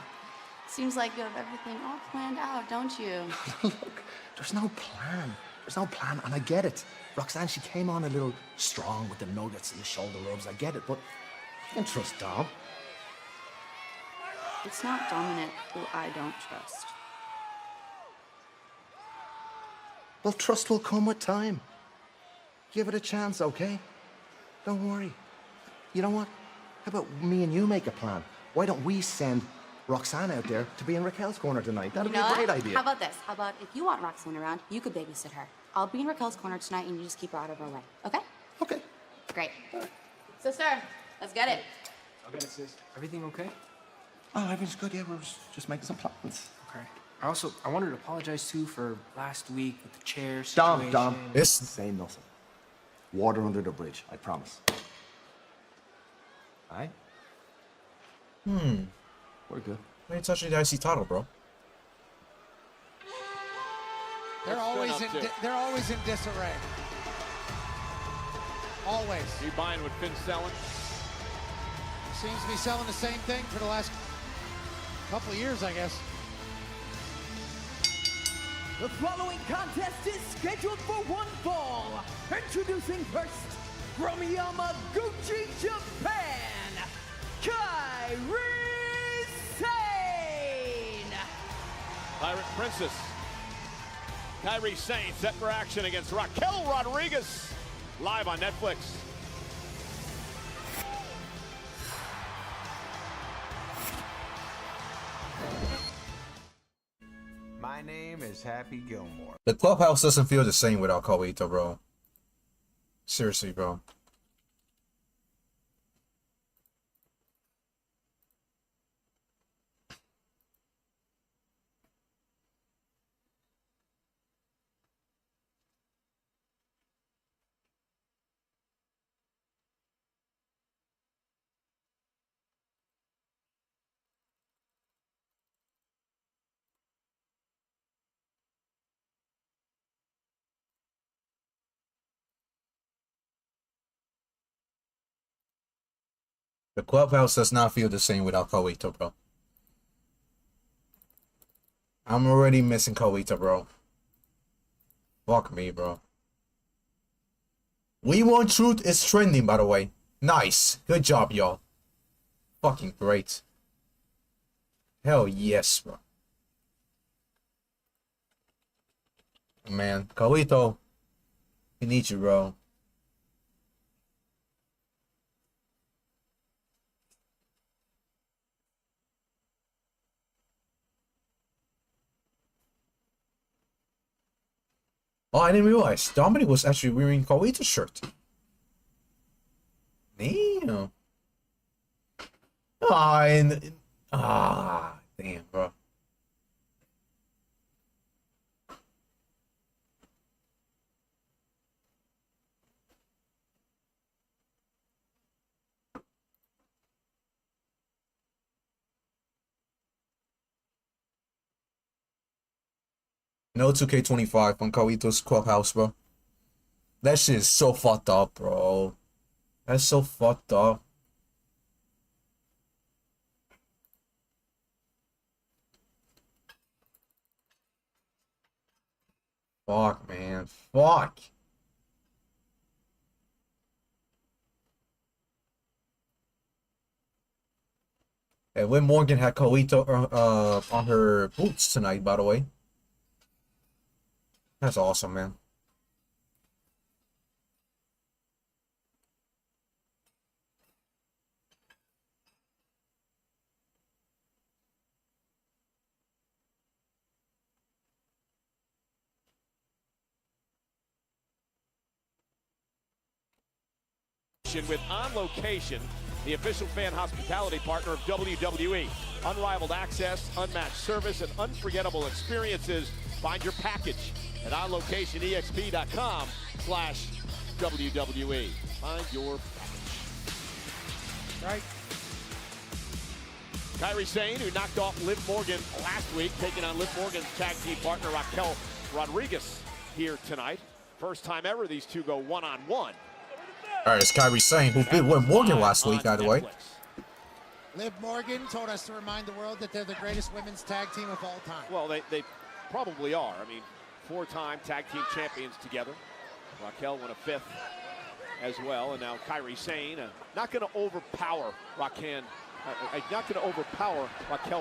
Seems like you have everything all planned out, don't you? Look, there's no plan. There's no plan, and I get it. Roxanne, she came on a little strong with the nuggets and the shoulder rubs. I get it, but you can trust Dom. It's not Dominic who I don't trust. Well, trust will come with time. Give it a chance, okay? Don't worry. You know what? How about me and you make a plan? Why don't we send Roxanne out there to be in Raquel's corner tonight? That'd be a great idea. How about this? How about if you want Roxanne around, you could babysit her. I'll be in Raquel's corner tonight and you just keep her out of her way, okay? Okay. Great. Sister, let's get it. Okay, sis. Everything okay? Oh, everything's good. Yeah, we're just making some plans. Okay. I wanted to apologize too for last week with the chair situation. Dom. Say nothing. Water under the bridge, I promise. All right? We're good. Why are you touching the IC title, bro? They're always in disarray. Always. You buying what Finn's selling? Seems to be selling the same thing for the last couple of years, I guess. The following contest is scheduled for one fall. Introducing first, from Yamaguchi, Japan, Kairi Sane. Pirate Princess. Kairi Sane set for action against Raquel Rodriguez. Live on Netflix. My name is Happy Gilmore. The clubhouse doesn't feel the same without Carlito, bro. Seriously, bro. The clubhouse does not feel the same without Carlito, bro. I'm already missing Koita, bro. Fuck me, bro. We Want Truth is trending, by the way. Nice. Good job, y'all. Fucking great. Hell yes, bro. Man, Koito, he needs you, bro. Oh, I didn't realize Dominic was actually wearing Koito's shirt. Damn. Damn, bro. No 2K25 on Koito's clubhouse, bro. That shit is so fucked up, bro. That's so fucked up. Fuck, man. Fuck. And Liv Morgan had Koito on her boots tonight, by the way. That's awesome, man. With On Location, the official fan hospitality partner of WWE. Unrivaled access, unmatched service, and unforgettable experiences. Find your package at onlocationexp.com/WWE. Find your package. Right. Kairi Sane, who knocked off Liv Morgan last week, taking on Liv Morgan's tag team partner Raquel Rodriguez here tonight. First time ever these two go one-on-one. All right, it's Kairi Sane, who beat Liv Morgan last week, by the way. Liv Morgan told us to remind the world that they're the greatest women's tag team of all time. Well, they probably are. I mean, 4-time tag team champions together. Raquel won a 5th as well, and now Kairi Sane, not going to overpower Raquel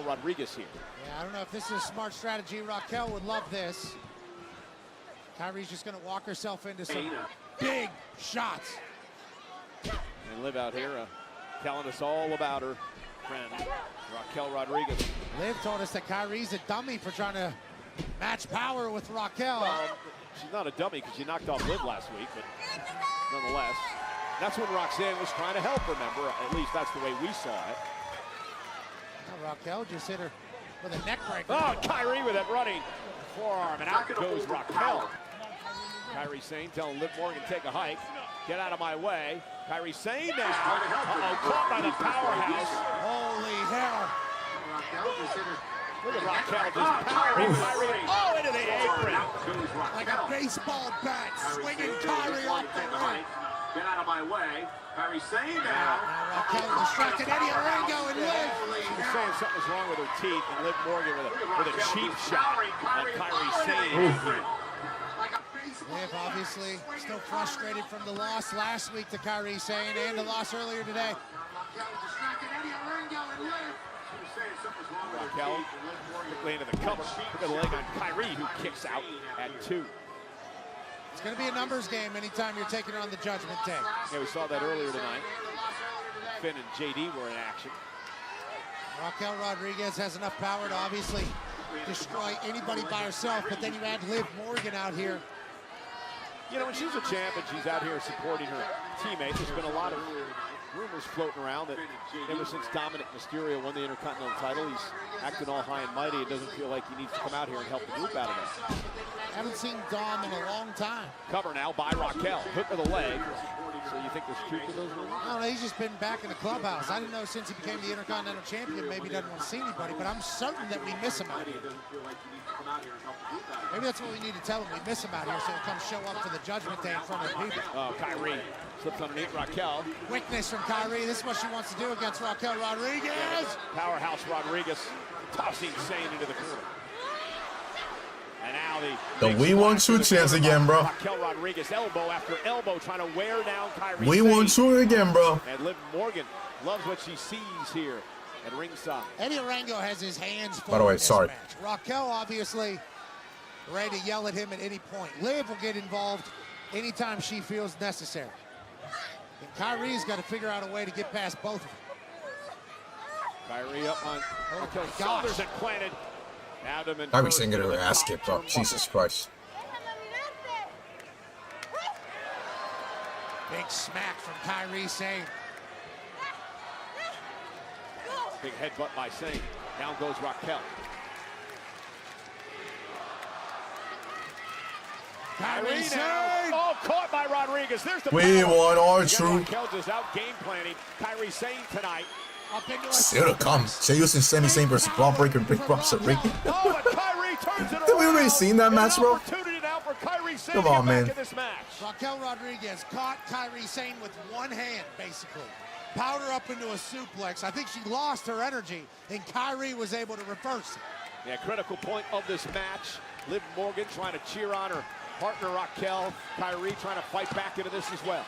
Rodriguez here. Yeah, I don't know if this is a smart strategy. Raquel would love this. Kairi's just going to walk herself into some big shots. And Liv out here telling us all about her friend, Raquel Rodriguez. Liv told us that Kairi's a dummy for trying to match power with Raquel. Well, she's not a dummy because she knocked off Liv last week, but nonetheless, that's when Roxanne was trying to help, remember? At least that's the way we saw it. Now Raquel just hit her with a neck breaker. Oh, Kairi with that running forearm, and out goes Raquel. Kairi Sane telling Liv Morgan, take a hike. Get out of my way. Kairi Sane now. Uh-oh, caught by the powerhouse. Holy hell. Look at Raquel just powering Kairi. Oh, into the apron. Like a baseball bat, swinging Kairi off the ring. Get out of my way. Kairi Sane now. Raquel distracted Eddie Orengo and Liv. She was saying something's wrong with her teeth, and Liv Morgan with a cheap shot on Kairi Sane. Liv obviously still frustrated from the loss last week to Kairi Sane and the loss earlier today. Raquel quickly into the cover. Look at the leg on Kairi, who kicks out at 2. It's going to be a numbers game anytime you're taking her on the Judgment Day. Yeah, we saw that earlier tonight. Finn and JD were in action. Raquel Rodriguez has enough power to obviously destroy anybody by herself, but then you add Liv Morgan out here. You know, when she's a champ and she's out here supporting her teammates, there's been a lot of rumors floating around that ever since Dominic Mysterio won the Intercontinental title, he's acting all high and mighty and doesn't feel like he needs to come out here and help the group out of it. Haven't seen Dom in a long time. Cover now by Raquel. Hook of the leg. So you think there's truth to those rumors? No, he's just been back in the clubhouse. I didn't know since he became the Intercontinental Champion, maybe he doesn't want to see anybody, but I'm certain that we miss him out here. Maybe that's what we need to tell him. We miss him out here so he'll come show up for the Judgment Day in front of people. Oh, Kairi slips underneath Raquel. Quickness from Kairi. This is what she wants to do against Raquel Rodriguez. Powerhouse Rodriguez tossing Zayn into the corner. And now the we 1-2 chance again, bro. Raquel Rodriguez elbow after elbow trying to wear down Kyrie. We 1-2 again, bro. And Liv Morgan loves what she sees here at ringside. Eddie Arango has his hands full. By the way, in this sorry. match. Raquel obviously ready to yell at him at any point. Liv will get involved anytime she feels necessary. And Kyrie's got to figure out a way to get past both of them. Kyrie up on Raquel's shoulders and planted. Adam and Kyrie's gonna get her ass kicked, bro. Jesus Christ. Big smack from Kyrie Zayn. Big headbutt by Zayn. Down goes Raquel. Kyrie now. Zayn. Oh, caught by Rodriguez. There's the We won our true. Raquel just out game planning Kyrie Zayn tonight. Still to come. Say using Sami Zayn versus Bron Breaker and Big Bronson. Oh, but Kyrie turns it Did we already seen that match, bro? Come on, man. Raquel Rodriguez caught Kyrie Zayn with one hand, basically. Powered her up into a suplex. I think she lost her energy, and Kyrie was able to reverse it. Yeah, critical point of this match. Liv Morgan trying to cheer on her partner Raquel. Kyrie trying to fight back into this as well.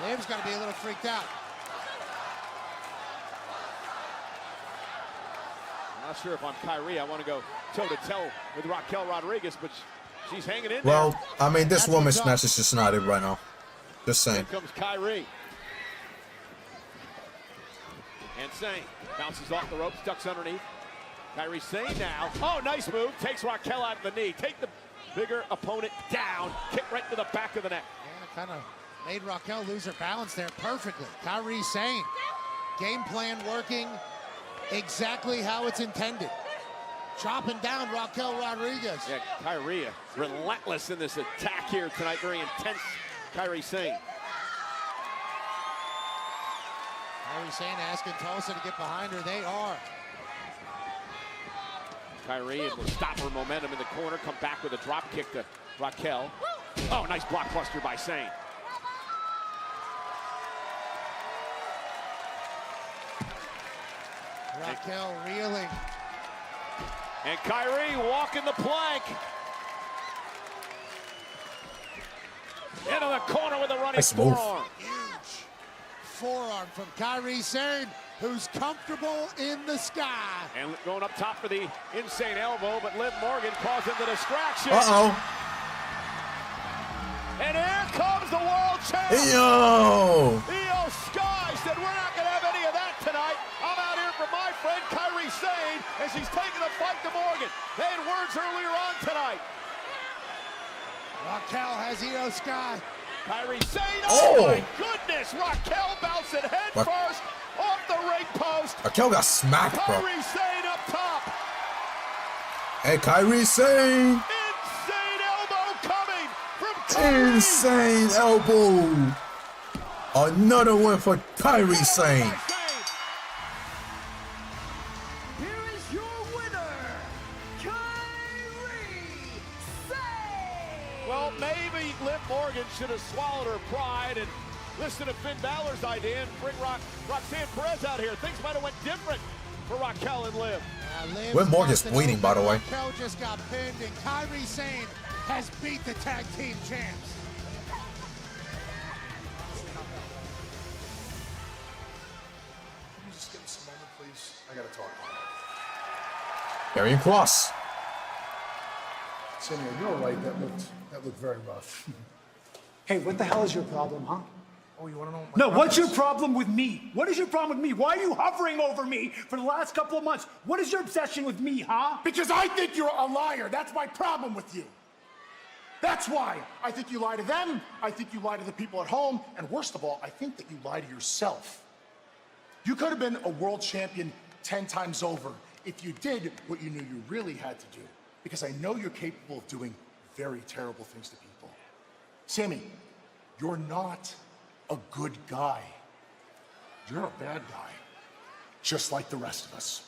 Liv's going to be a little freaked out. I'm not sure if I'm Kyrie. I want to go toe-to-toe with Raquel Rodriguez, but she's hanging in there. Well, I mean, this woman's match is just not it right now. Just saying. Here comes Kyrie. And Zayn bounces off the ropes, ducks underneath. Kyrie Zayn now. Oh, nice move. Takes Raquel out of the knee. Take the bigger opponent down. Kick right to the back of the neck. Yeah, kind of made Raquel lose her balance there perfectly. Kyrie Zayn. Game plan working exactly how it's intended. Chopping down Raquel Rodriguez. Yeah, Kyrie relentless in this attack here tonight. Very intense. Kyrie Zayn. Kyrie Zayn asking Tulsa to get behind her. They are. Kyrie and will stop her momentum in the corner. Come back with a drop kick to Raquel. Oh, nice blockbuster by Zayn. Raquel reeling. And Kyrie walking the plank. Into the corner with a running forearm. Huge forearm from Kyrie Zayn, who's comfortable in the sky. And going up top for the insane elbow, but Liv Morgan causing the distraction. Uh-oh. And here comes the world champ. Yo! Io Sky said, we're not going to have any of that tonight. I'm out here for my friend Kyrie Zayn, and she's taking the fight to Morgan. They had words earlier on tonight. Raquel has Io Sky. Kyrie Zayn, oh my goodness! Raquel bouncing head first off the ring post. Raquel got smacked, bro. Kyrie Zayn up top. Hey, Kyrie Zayn. Insane elbow coming from Kyrie. Insane elbow. Another one for Kyrie Zayn. Here is your winner, Kyrie Zayn. Well, maybe Liv Morgan should have swallowed her pride and listened to Finn Balor's idea and bring Roxanne Perez out here. Things might have went different for Raquel and Liv. Liv Morgan's bleeding, by the way. Raquel just got pinned, and Kyrie Zayn has beat the tag team champs. Can you just give us a moment, please? I gotta talk. Karrion Kross. Sami, you're all right. That looked very rough. Hey, what the hell is your problem, huh? Oh, you want to know? No, what's your problem with me? What is your problem with me? Why are you hovering over me for the last couple of months? What is your obsession with me, huh? Because I think you're a liar. That's my problem with you. That's why. I think you lie to them. I think you lie to the people at home. And worst of all, I think that you lie to yourself. You could have been a world champion 10 times over if you did what you knew you really had to do. Because I know you're capable of doing very terrible things to people. Sami, you're not a good guy. You're a bad guy, just like the rest of us.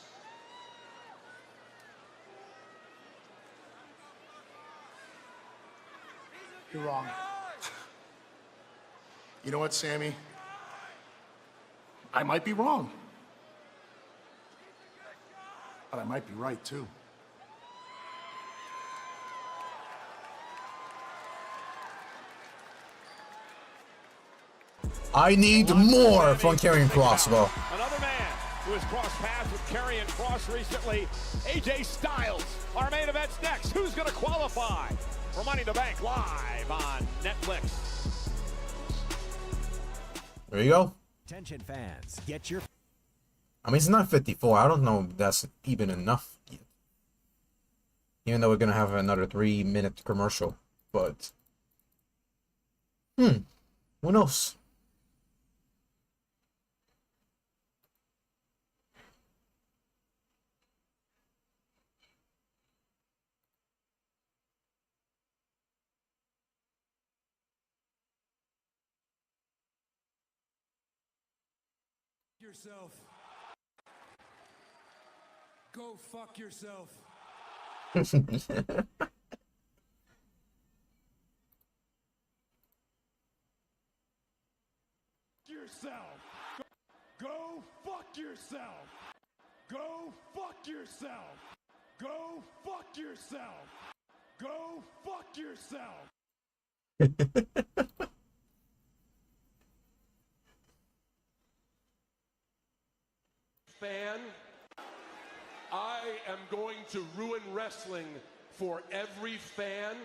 You're wrong. You know what, Sami? I might be wrong. But I might be right, too. I need more from Karrion Kross, bro. Another man who has crossed paths with Karrion Kross recently, AJ Styles. Our main event's next. Who's going to qualify for Money in the Bank live on Netflix? There you go. Attention fans, get your... I mean, it's not 54. I don't know if that's even enough yet. Even though we're going to have another 3-minute commercial. But... who knows? Yourself. Go fuck yourself. Yourself. Go fuck yourself. Go fuck yourself. Go fuck yourself. Go fuck yourself. Fan, I am going to ruin wrestling for every fan.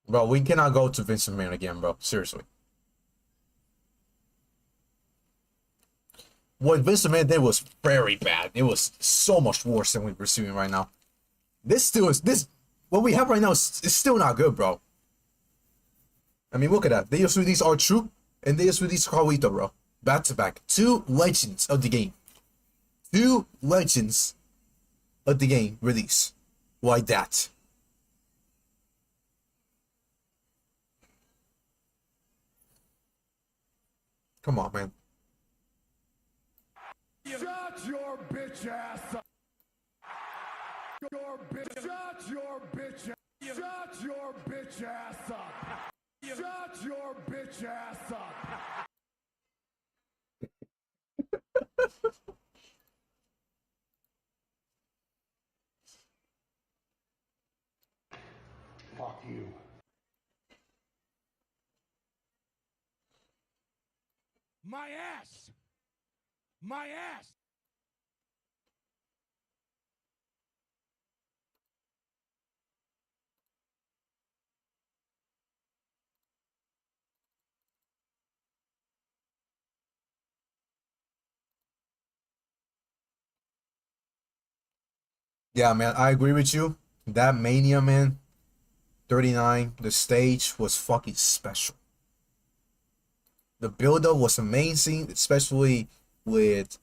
Bro, we cannot go to Vince McMahon again, bro. Seriously. What Vince McMahon did was very bad. It was so much worse than we're seeing right now. This still is what we have right now is still not good, bro. I mean, look at that. They just released R-Truth and they just released Carlito, bro. Back to back. 2 legends of the game. 2 legends of the game release. Like that. Come on, man. Shut your bitch ass up. Shut your bitch ass. Shut your bitch ass up. Shut your bitch ass up. Fuck you. My ass. My ass. Yeah, man, I agree with you. That Mania, man, 39, the stage was fucking special. The build-up was amazing, especially with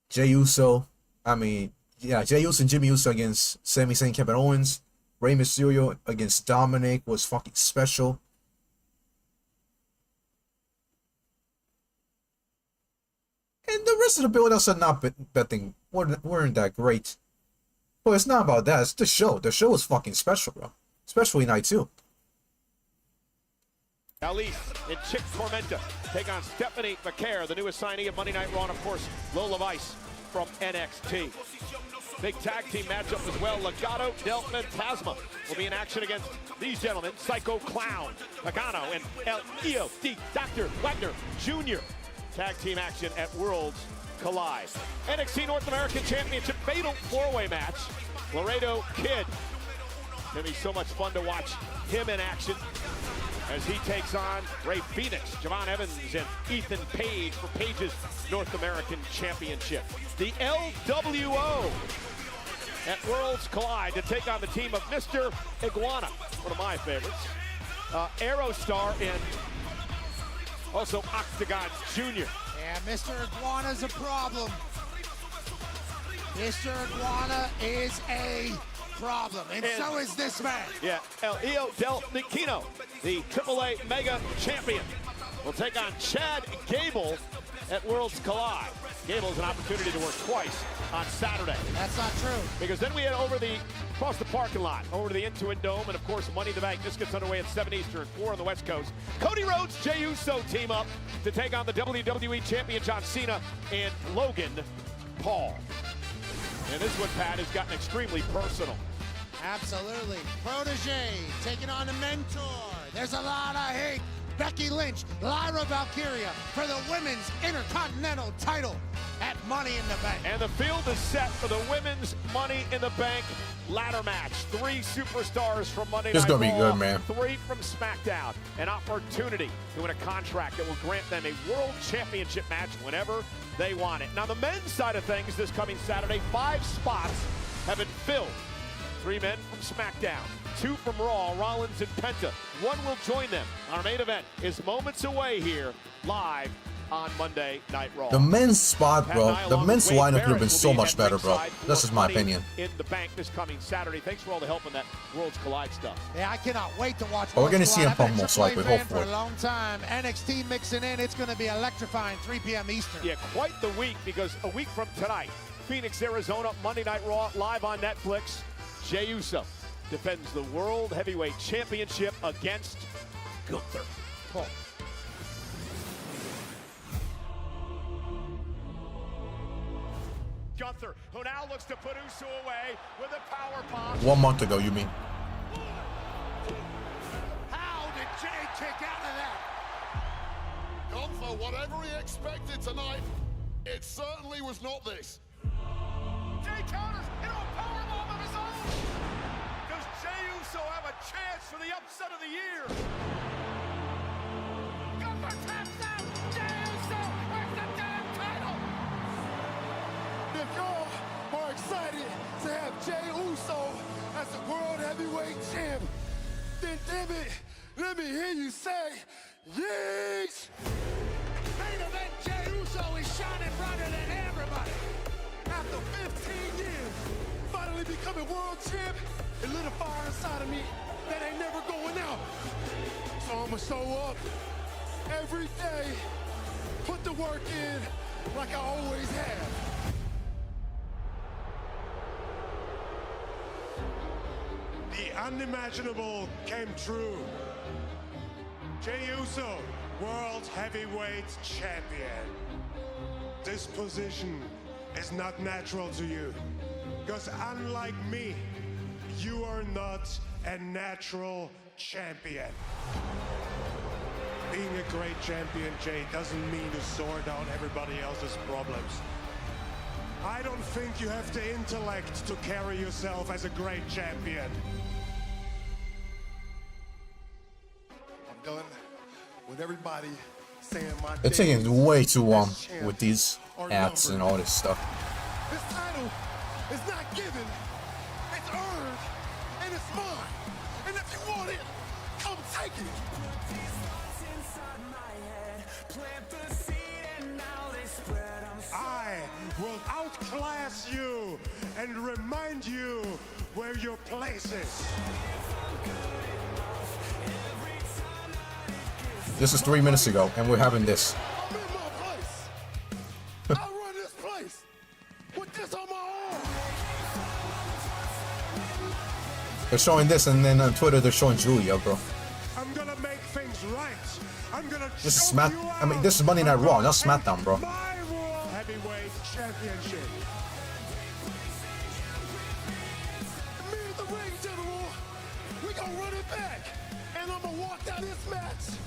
Jey Uso. I mean, yeah, Jey Uso and Jimmy Uso against Sami Zayn, Kevin Owens. Rey Mysterio against Dominic was fucking special. And the rest of the build-ups are not weren't that great. But it's not about that. It's the show. The show was fucking special, bro. Especially night 2. Alice and Chick Tormenta take on Stephanie Vaquer, the new assignee of Monday Night Raw, and of course, Lola Vice from NXT. Big tag team matchup as well. Legado del Fantasma will be in action against these gentlemen, Psycho Clown, Pagano, and El Io D. Dr. Wagner Jr. Tag team action at Worlds Collide. NXT North American Championship Fatal 4-Way match. Laredo Kid. Gonna be so much fun to watch him in action as he takes on Ray Phoenix, Javon Evans, and Ethan Page for Page's North American Championship. The LWO at Worlds Collide to take on the team of Mr. Iguana, one of my favorites. Aerostar and also Octagon Jr. Yeah, Mr. Iguana's a problem. Mr. Iguana is a problem, and so is this man. Yeah, El Io del Niquino, the AAA Mega Champion, will take on Chad Gable at Worlds Collide. Gable has an opportunity to work twice on Saturday. That's not true. Because then we head across the parking lot, over to the Intuit Dome, and of course, Money in the Bank. This gets underway at 7 Eastern, 4 on the West Coast. Cody Rhodes, Jey Uso team up to take on the WWE Champion John Cena and Logan Paul. And this one, Pat, has gotten extremely personal. Absolutely. Protege taking on a mentor. There's a lot of hate. Becky Lynch, Lyra Valkyria for the Women's Intercontinental title at Money in the Bank. And the field is set for the Women's Money in the Bank ladder match. 3 superstars from Monday Night Raw. This is going to be good, man. 3 from SmackDown. An opportunity to win a contract that will grant them a World Championship match whenever they want it. Now, the men's side of things this coming Saturday, 5 spots have been filled. 3 men from SmackDown, 2 from Raw, Rollins and Penta. 1 will join them. Our main event is moments away here, live on Monday Night Raw. The men's spot, bro. The men's lineup could have been so much better, bro. That's just my opinion. In the bank this coming Saturday. Thanks for all the help on that Worlds Collide stuff. Yeah, I cannot wait to watch. Oh, we're gonna see him pump most likely, For hopefully. a long time, NXT mixing in. It's going to be electrifying. 3 p.m. Eastern. Yeah, quite the week, because a week from tonight, Phoenix, Arizona, Monday Night Raw, live on Netflix. Jey Uso defends the World Heavyweight Championship against Gunther. Cool. Gunther, who now looks to put Uso away with a power bomb. 1 month ago, you mean? How did Jey kick out of that? Gunther, whatever he expected tonight, it certainly was not this. Jey counters into a powerbomb of his own. Does Jey Uso have a chance for the upset of the year? Gunther taps out. Jey Uso wins the damn title. If y'all are excited to have Jey Uso as the World Heavyweight Champ, then damn it, let me hear you say, yeesh! Main event, Jey Uso is shining brighter than everybody. After 15 years, finally becoming world champ, it lit a fire inside of me that ain't never going out. So I'ma show up every day, put the work in like I always have. The unimaginable came true. Jey Uso, World Heavyweight Champion. This position is not natural to you, because unlike me, you are not a natural champion. Being a great champion, Jey, doesn't mean to sort out everybody else's problems. I don't think you have the intellect to carry yourself as a great champion. I'm done with everybody saying my They're taking way too long with these ads and all this stuff. This title is not given, it's earned, and it's mine. And if you want it, come take it. I will outclass you and remind you where your place is. This is 3 minutes ago, and we're having this. I'm in my place. I run this place with this on my arm. They're showing this, and then on Twitter they're showing Julia, bro. I'm gonna make things right. I'm gonna This is this is Monday Night Raw, not SmackDown, bro. my World Heavyweight Championship. Me and the ring general, we gonna run it back. And I'm gonna walk out this match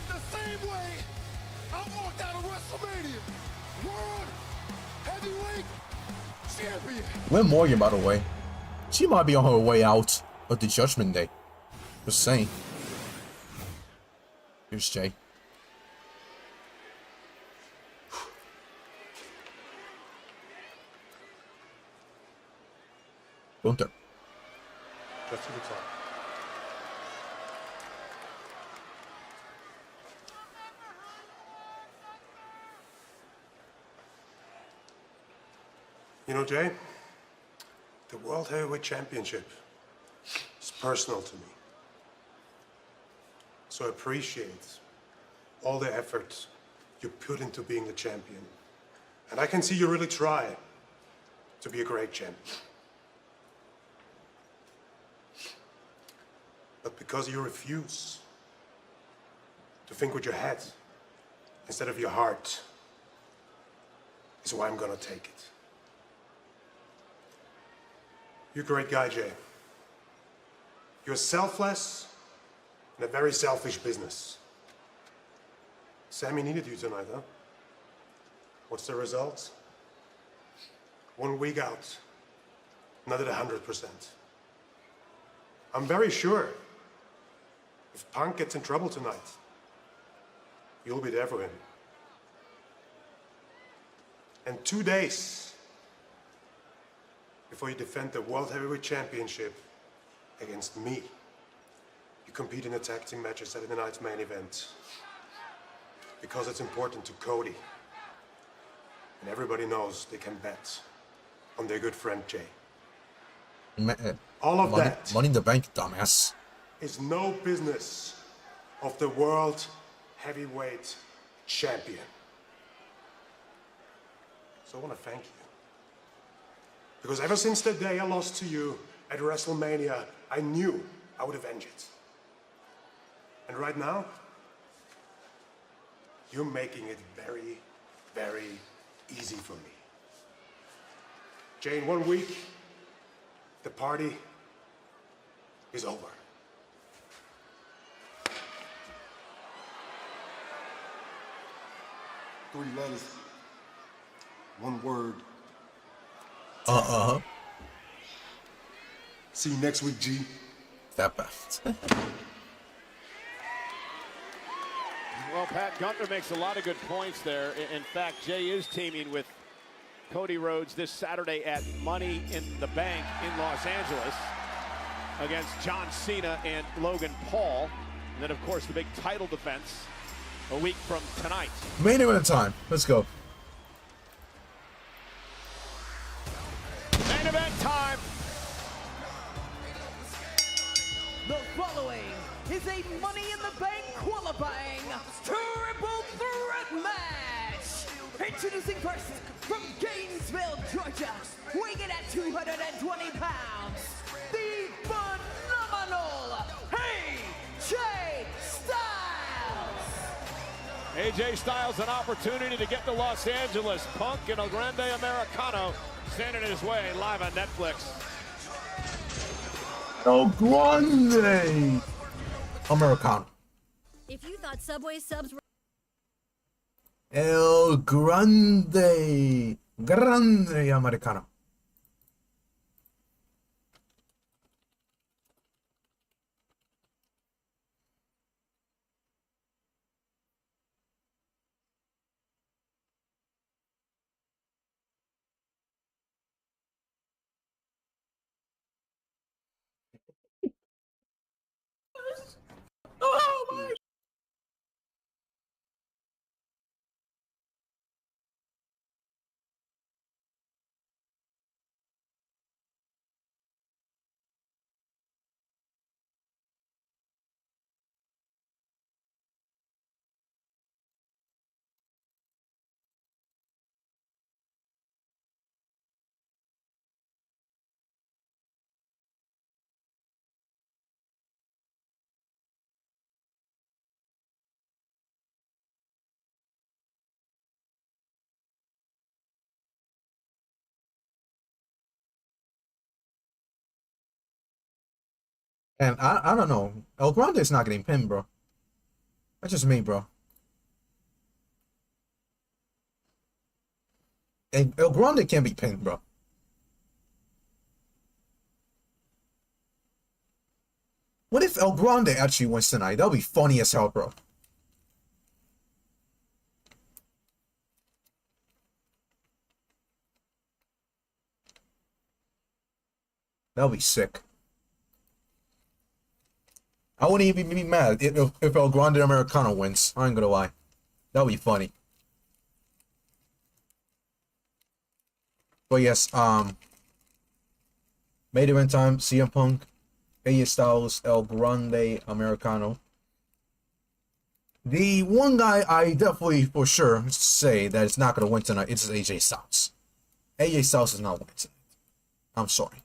the same way I walked out of WrestleMania. World Heavyweight Champion. Liv Morgan, by the way, she might be on her way out of the Judgment Day. Just saying. Here's Jey. Gunther. Just to the top. You know, Jey, the World Heavyweight Championship is personal to me. So I appreciate all the effort you put into being the champion. And I can see you really try to be a great champion. But because you refuse to think with your head instead of your heart, is why I'm gonna take it. You're a great guy, Jay. You're selfless in a very selfish business. Sami needed you tonight, huh? What's the result? 1 week out, not at 100%. I'm very sure if Punk gets in trouble tonight, you'll be there for him. And 2 days before you defend the World Heavyweight Championship against me, you compete in the tag team matches at the night's main event. Because it's important to Cody. And everybody knows they can bet on their good friend Jay. All of that Money in the Bank, dumbass. is no business of the World Heavyweight Champion. So I want to thank you. Because ever since the day I lost to you at WrestleMania, I knew I would avenge it. And right now, you're making it very, very easy for me. Jay, in 1 week, the party is over. Three letters, one word. See you next week, G. That best. Well, Pat Gunther makes a lot of good points there. In fact, Jay is teaming with Cody Rhodes this Saturday at Money in the Bank in Los Angeles against John Cena and Logan Paul. And then, of course, the big title defense a week from tonight. Main event time. Let's go. Main event time. The following is a Money in the Bank qualifying triple threat match. Introducing first from Gainesville, Georgia, weighing in at 220 pounds, the phenomenal AJ Styles. AJ Styles, an opportunity to get to Los Angeles. Punk and a Grande Americano standing in his way live on Netflix. El Grande Americano. If you thought Subway subs were El Grande Americano. Oh my! And I don't know. El Grande is not getting pinned, bro. That's just me, bro. And El Grande can't be pinned, bro. What if El Grande actually wins tonight? That'll be funny as hell, bro. That'll be sick. I wouldn't even be mad if El Grande Americano wins. I ain't gonna lie. That'll be funny. But yes, main event time, CM Punk, AJ Styles, El Grande Americano. The one guy I definitely for sure say that it's not going to win tonight is AJ Styles. AJ Styles is not winning tonight. I'm sorry.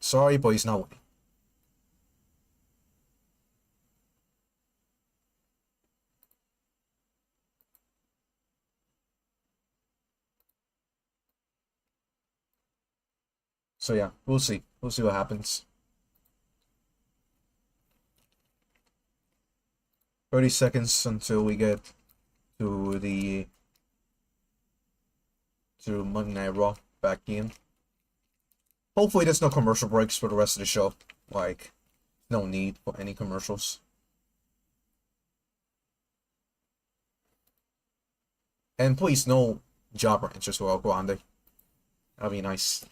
Sorry, but he's not winning. So yeah, we'll see. We'll see what happens. 30 seconds until we get to the Monday Night Raw back in. Hopefully there's no commercial breaks for the rest of the show. Like, no need for any commercials. And please, no job ranchers for Grande. That'd be nice.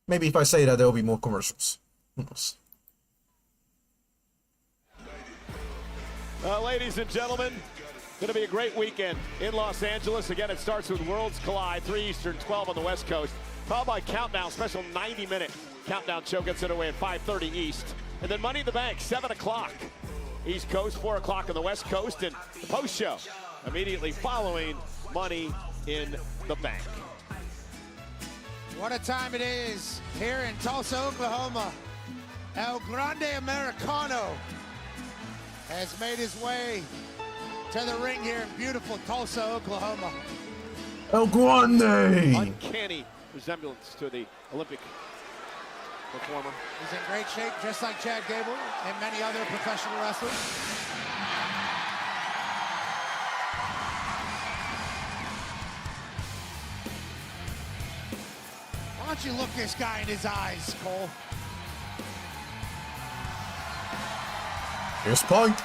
Maybe if I say that, there will be more commercials. Who knows? Ladies and gentlemen, going to be a great weekend in Los Angeles. Again, it starts with Worlds Collide, 3 Eastern, 12 on the West Coast. Followed by Countdown, special 90-minute countdown show gets underway at 5:30 East. And then Money in the Bank, 7 o'clock East Coast, 4 o'clock on the West Coast. And the post show immediately following Money in the Bank. What a time it is here in Tulsa, Oklahoma. El Grande Americano has made his way to the ring here in beautiful Tulsa, Oklahoma. El Grande! Uncanny resemblance to the Olympic performer. He's in great shape, just like Chad Gable and many other professional wrestlers. Why don't you look this guy in his eyes, Cole? Here's Punk.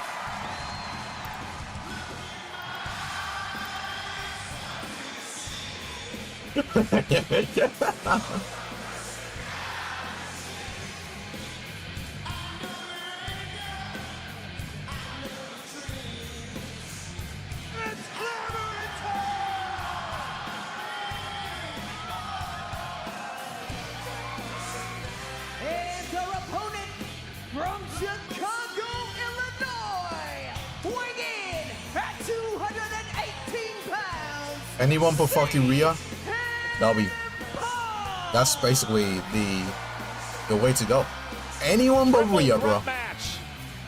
And their opponent from Chicago, Illinois, weighing in at 218 pounds. Anyone but fucking Rhea? That's basically the way to go. Anyone but Rhea, bro.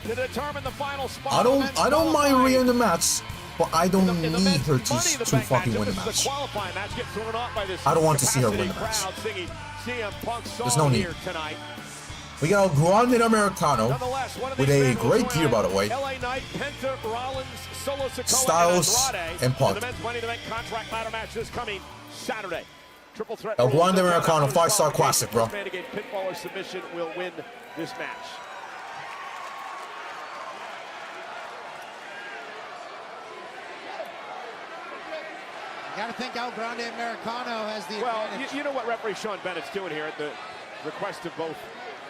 To determine the final spot. I don't mind Rhea in the match, but I don't need her to fucking win the match. I don't want to see her win the match. There's no need. We got a Grande Americano with a great gear, by the way. LA Knight, Penta, Rollins, Solo Sikoa, Styles and Punk. The men's Money in the Bank contract ladder match this coming Saturday. Triple threat. El Grande Americano 5-star classic, bro. First man to get pinfall or submission will win this match. You got to think El Grande Americano has the advantage. Well, you know what referee Sean Bennett's doing here at the request of both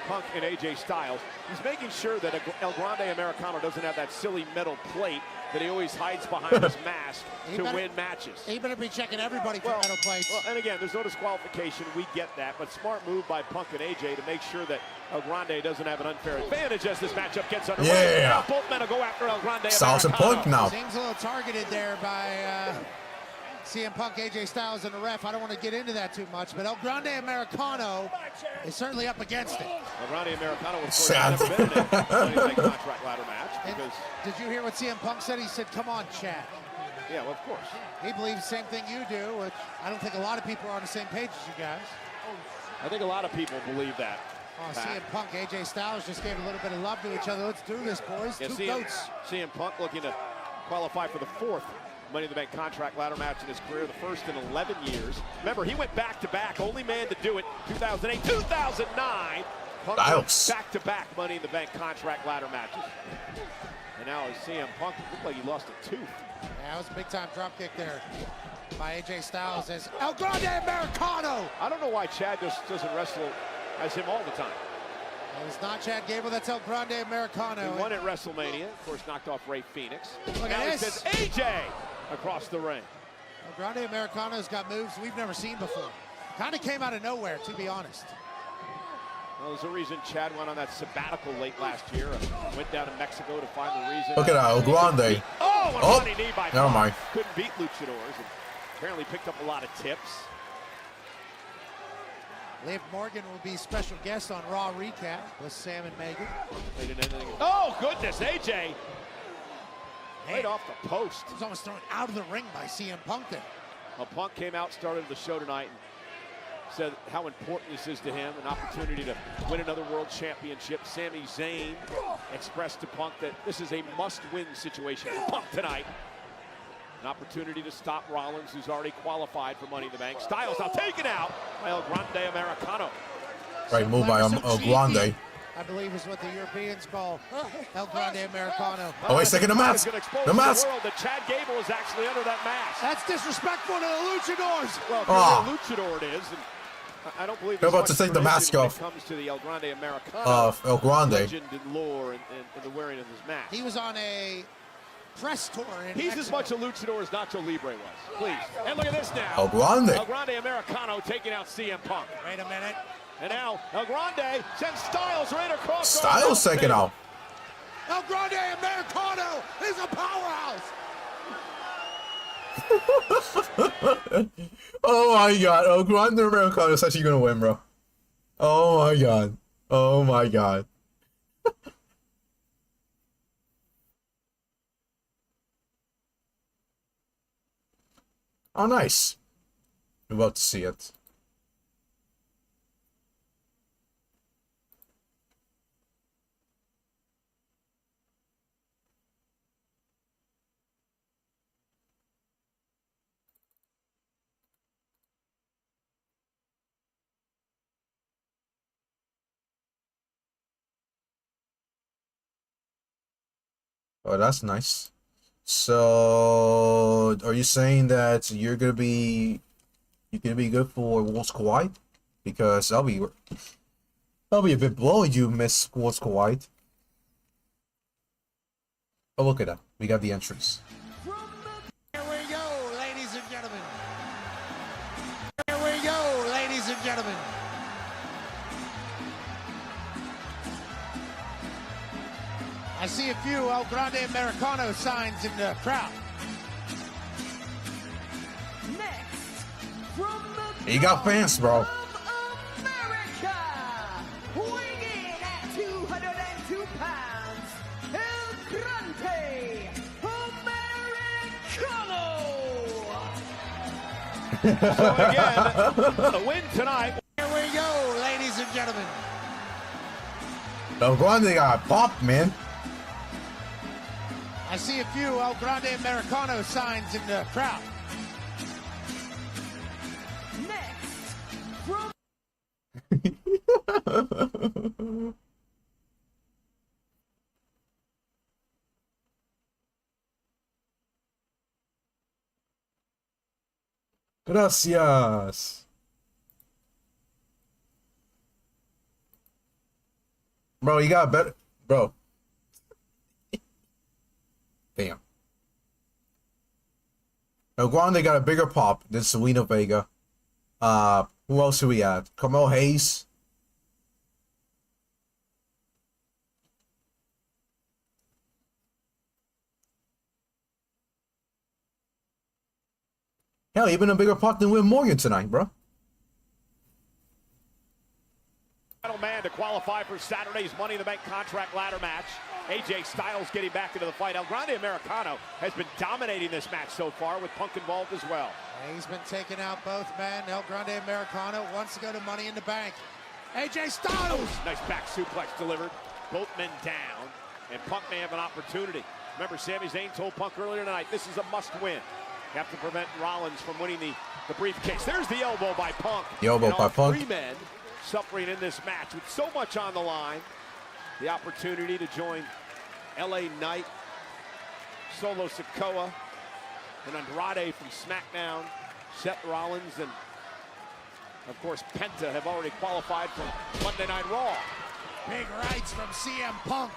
Punk and AJ Styles. He's making sure that El Grande Americano doesn't have that silly metal plate that he always hides behind his mask to win matches. He better be checking everybody for metal plates. Well, and again, there's no disqualification. We get that. But smart move by Punk and AJ to make sure that El Grande doesn't have an unfair advantage as this matchup gets underway. Yeah. Now both men will go after El Grande Styles and Americano. Punk now. Seems a little targeted there by CM Punk, AJ Styles, and the ref. I don't want to get into that too much, but El Grande Americano is certainly up against it. El Grande Americano was never been in a contract ladder match. Because did you hear what CM Punk said? He said, "Come on, Chad." Yeah, well, of course. He believes the same thing you do, which I don't think a lot of people are on the same page as you guys. I think a lot of people believe that. CM Punk, AJ Styles just gave a little bit of love to each other. Let's do this, boys. Yeah, Two goats. CM Punk looking to qualify for the 4th Money in the Bank contract ladder match in his career, the first in 11 years. Remember, he went back-to-back, only man to do it, 2008, 2009. Punk back-to-back Money in the Bank contract ladder matches. And now as CM Punk, it looked like he lost a tooth. Yeah, that was a big-time drop kick there by AJ Styles as El Grande Americano. I don't know why Chad just doesn't wrestle as him all the time. It's not Chad Gable, that's El Grande Americano. He won at WrestleMania, of course, knocked off Ray Phoenix. Look now at he this. says AJ across the ring. El Grande Americano's got moves we've never seen before. Kind of came out of nowhere, to be honest. Well, there's a reason Chad went on that sabbatical late last year. Went down to Mexico to find the reason. Look at that, Grande. Oh, running knee by never mind. Couldn't beat luchadors. And apparently picked up a lot of tips. Liv Morgan will be special guest on Raw Recap with Sam and Megan. Oh, goodness, AJ. Right off the post. He was almost thrown out of the ring by CM Punk there. Well, Punk came out, started the show tonight, and said how important this is to him, an opportunity to win another world championship. Sami Zayn expressed to Punk that this is a must-win situation for Punk tonight. An opportunity to stop Rollins, who's already qualified for Money in the Bank. Styles now taken out by El Grande Americano. Right, move by Grande. I believe is what the Europeans call El Grande Americano. Oh, wait a second, the mask. The mask. That Chad Gable is actually under that mask. That's disrespectful to the luchadors. Well, if you're a luchador, it is. And I don't believe they're about to take the mask off when it comes to the El Grande Americano. Of El Grande. Legend and lore and the wearing of his mask. He was on a press tour in He's Mexico. as much a luchador as Nacho Libre was. Please. And look at this now. El Grande. El Grande Americano taking out CM Punk. Wait a minute. And now El Grande sends Styles right across. Styles taking out. El Grande Americano is a powerhouse. Oh my god, El Grande Americano is actually gonna win, bro. Oh my god. Oh my god. Oh, nice. I'm about to see it. Oh, that's nice. So, are you saying that you're gonna be good for Worlds Collide? Because I'll be a bit blow you miss Worlds Collide. Oh, look at that. We got the entrance. Here we go, ladies and gentlemen. Here we go, ladies and gentlemen. I see a few El Grande Americano signs in the crowd. Next, from the He got fans, bro. America, weighing in at 202 pounds, El Grande Americano. So again, a win tonight. Here we go, ladies and gentlemen. El Grande got popped, man. I see a few El Grande Americano signs in the crowd. Next, from Gracias. Bro, you got better. Bro. Damn. El Grande got a bigger pop than Selena Vega. Who else do we have? Carmel Hayes. Hell, even a bigger pop than Will Morgan tonight, bro. Final man to qualify for Saturday's Money in the Bank contract ladder match. AJ Styles getting back into the fight. El Grande Americano has been dominating this match so far with Punk involved as well. He's been taking out both men. El Grande Americano wants to go to Money in the Bank. AJ Styles! Oh, nice back suplex delivered. Both men down, and Punk may have an opportunity. Remember, Sami Zayn told Punk earlier tonight, this is a must-win. You have to prevent Rollins from winning the briefcase. There's the elbow by Punk. The elbow by Punk. Three men suffering in this match with so much on the line. The opportunity to join LA Knight, Solo Sikoa, and Andrade from SmackDown, Seth Rollins, and of course Penta have already qualified for Monday Night Raw. Big rights from CM Punk.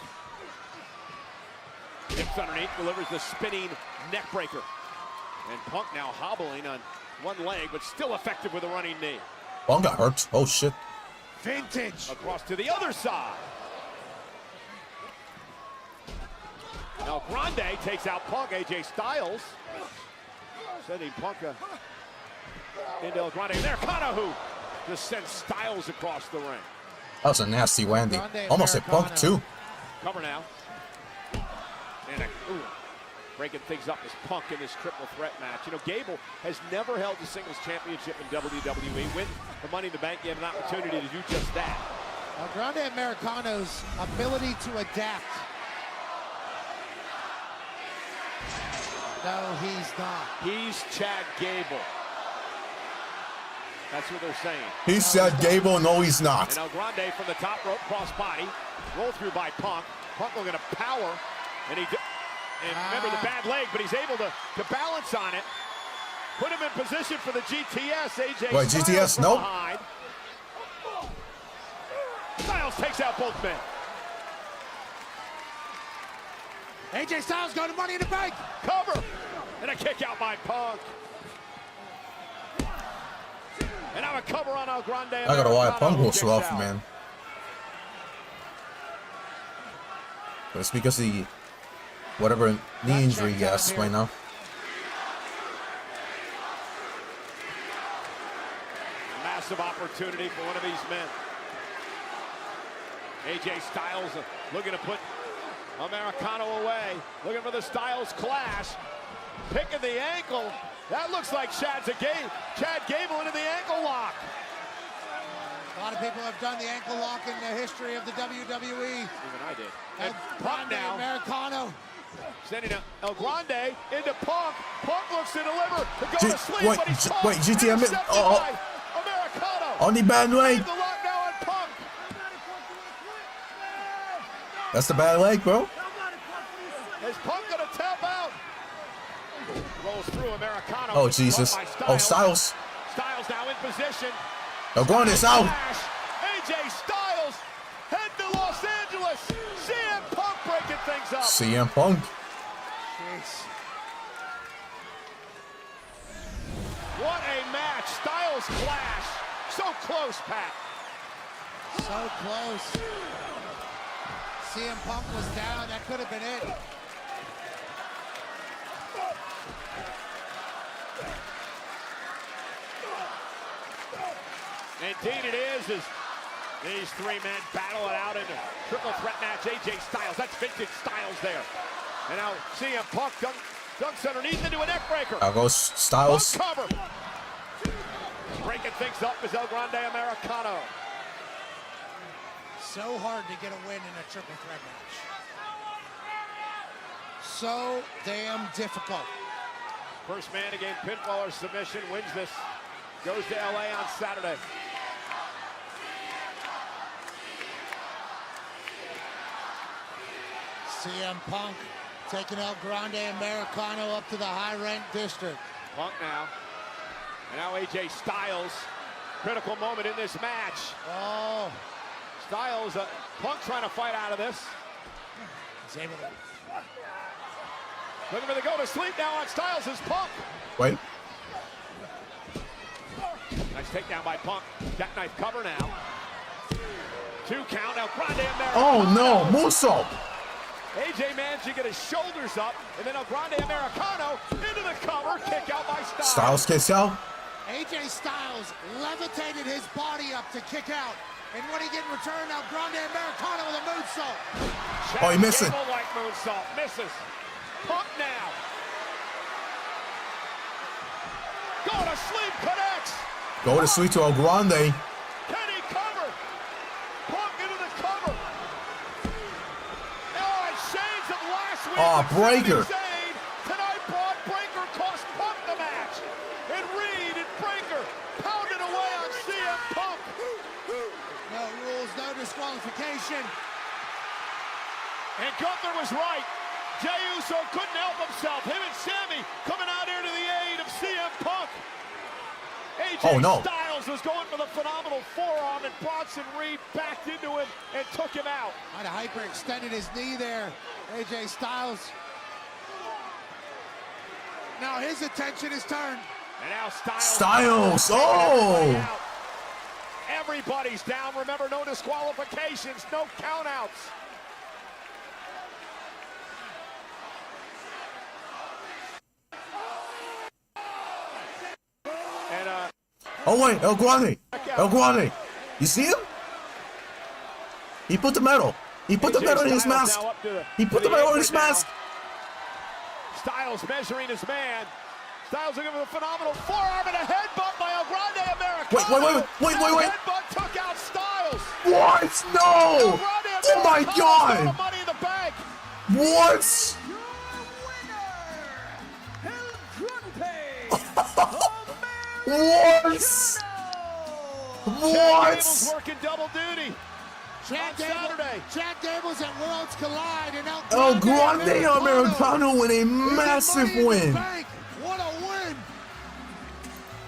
Hips underneath, delivers the spinning neck breaker. And Punk now hobbling on one leg, but still effective with a running knee. Punk got hurt. Oh, shit. Vintage. Across to the other side. Now Grande takes out Punk. AJ Styles sending Punk into El Grande. There, Americano just sends Styles across the ring. That was a nasty Wendy. Almost hit Punk too. Cover now. And breaking things up as Punk in this triple threat match. You know, Gable has never held the singles championship in WWE. Win the Money in the Bank, you have an opportunity to do just that. Now, Grande Americano's ability to adapt. No, he's not. He's Chad Gable. That's what they're saying. He's Chad Gable. No, he's not. And now Grande from the top rope, cross body, roll through by Punk. Punk looking to power, and remember the bad leg, but he's able to balance on it. Put him in position for the GTS. AJ Wait, GTS? Nope. Behind. Styles takes out both men. AJ Styles going to Money in the Bank. Cover. And a kick out by Punk. And now a cover on El Grande. I gotta why Punk was rough, man. But it's because the whatever knee injury he has right now. Massive opportunity for one of these men. AJ Styles looking to put Americano away. Looking for the Styles clash. Picking the ankle. That looks like Chad Gable into the ankle lock. A lot of people have done the ankle lock in the history of the WWE. Even I did. And Punk now. Americano. Sending El Grande into Punk. Punk looks to deliver. To go to sleep, but he's wait, GTM. Americano. On the bad leg. The lock now on Punk. That's the bad leg, bro. Is Punk gonna tap out? Rolls through Americano. Oh, Jesus. Oh, Styles. Styles now in position. El Grande's out. AJ Styles head to Los Angeles. CM Punk breaking things up. CM Punk. Jeez. What a match. Styles clash. So close, Pat. So close. CM Punk was down. That could have been it. Indeed it is, as these three men battle it out in a triple threat match. AJ Styles, that's vintage Styles there. And now CM Punk dunks underneath into a neck breaker. Out goes Styles. Punk cover. Breaking things up is El Grande Americano. So hard to get a win in a triple threat match. So damn difficult. First man to gain pinfall or submission wins this. Goes to LA on Saturday. CM Punk taking El Grande Americano up to the high rent district. Punk now. And now AJ Styles. Critical moment in this match. Oh. Styles, Punk trying to fight out of this. He's able to. Looking for the go to sleep now on Styles is Punk. Wait. Nice takedown by Punk. Jackknife cover now. 2 count. Now Grande Americano. Oh no, moonsault. AJ managed to get his shoulders up, and then El Grande Americano into the cover. Kick out by Styles. Styles kicks out. AJ Styles levitated his body up to kick out. And what he get in return, El Grande Americano with a moonsault. Oh, he missed it. Like moonsault. Misses. Punk now. Go to sleep, connects. Go to sleep to El Grande. Can he cover? Punk into the cover. Oh, and shades of last week. Oh, breaker. Zayn. Tonight, Braun Breaker cost Punk the match. And Reed and Breaker pounded away on CM Punk. No rules, no disqualification. And Gunther was right. Jey Uso couldn't help himself. Him and Sami coming out here to the aid of CM Punk. AJ Styles was going for the phenomenal forearm, and Bronson Reed backed into him and took him out. Might have hyperextended his knee there, AJ Styles. Now his attention is turned. And now Styles. Styles, oh! Everybody's down. Remember, no disqualifications, no countouts. And oh wait, El Grande. El Grande. You see him? He put the medal. He put the medal in his mask. He put the medal in his mask. Styles measuring his man. Styles looking for the phenomenal forearm and a headbutt by El Grande Americano. Wait. Headbutt took out Styles. What? No! Oh my God! Money in the bank. What? What? What? Working double duty. Chad Gable's at Worlds Collide, and El Grande Americano with a massive win. What a win!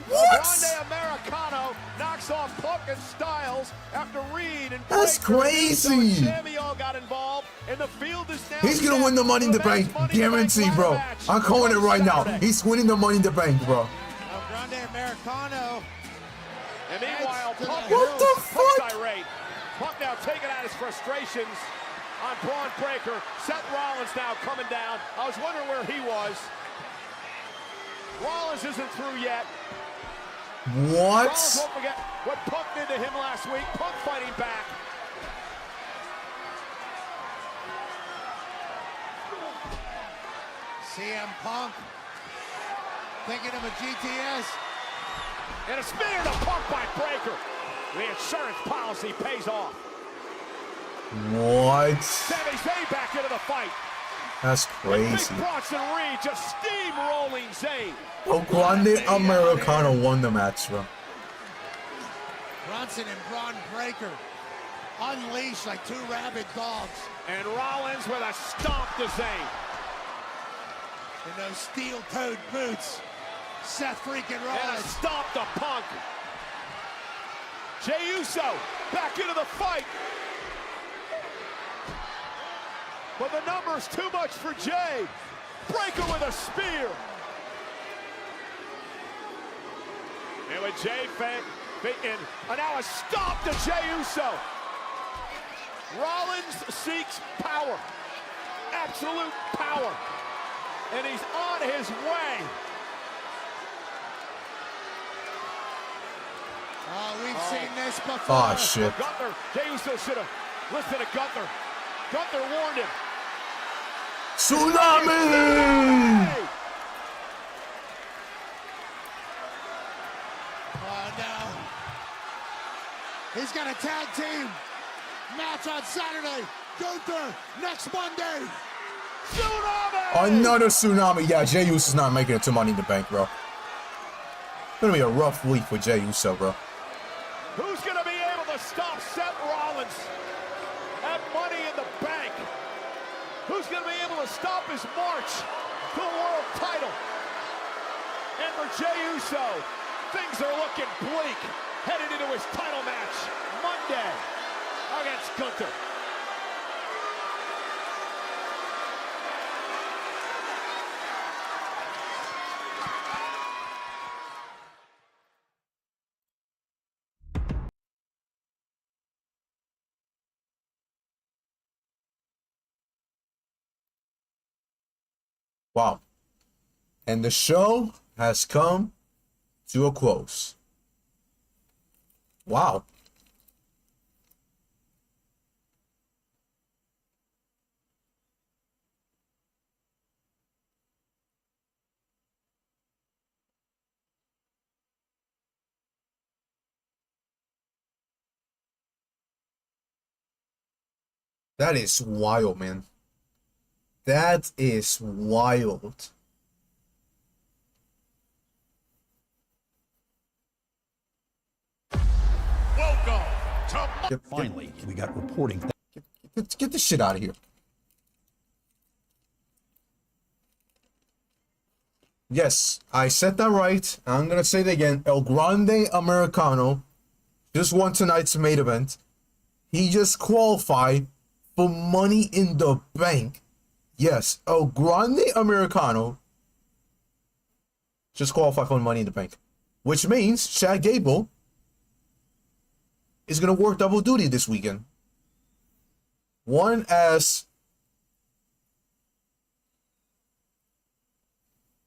What? Grande Americano knocks off Punk and Styles after Reed and That's crazy. Sami all got involved, and the field is now. He's gonna win the Money in the Bank, guaranteed, bro. I'm calling it right now. He's winning the Money in the Bank, bro. El Grande Americano. And meanwhile, Punk what the fuck? irate. Punk now taking out his frustrations on Braun Breaker. Seth Rollins now coming down. I was wondering where he was. Rollins isn't through yet. What? Rollins won't forget what Punk did to him last week. Punk fighting back. CM Punk thinking of a GTS. And a spear to Punk by Breaker. The insurance policy pays off. What? Sami Zayn back into the fight. That's crazy. Big Bronson Reed just steamrolling Zayn. El Grande Americano won the match, bro. Bronson and Braun Breaker unleashed like two rabid dogs. And Rollins with a stomp to Zayn. In those steel-toed boots. Seth freaking Rollins. And a stomp to Punk. Jey Uso back into the fight. But the number's too much for Jey. Breaker with a spear. And with Jey and now a stop to Jey Uso. Rollins seeks power. Absolute power. And he's on his way. Oh, we've seen this before. Oh, shit. Gunther, Jey Uso should have listened to Gunther. Gunther warned him. Tsunami! Oh, no. He's got a tag team match on Saturday. Gunther next Monday. Tsunami! Another tsunami. Yeah, Jey Uso's not making it to Money in the Bank, bro. Gonna be a rough week for Jey Uso, bro. Who's gonna be able to stop Seth Rollins at Money in the Bank? Who's gonna be able to stop his march to the world title? And for Jey Uso, things are looking bleak heading into his title match Monday against Gunther. Wow. And the show has come to a close. Wow. That is wild, man. That is wild. Welcome to Finally, we got reporting. Get this shit out of here. Yes, I said that right. I'm gonna say it again. El Grande Americano just won tonight's main event. He just qualified for Money in the Bank. Yes, El Grande Americano just qualified for Money in the Bank. Which means Chad Gable is gonna work double duty this weekend. One as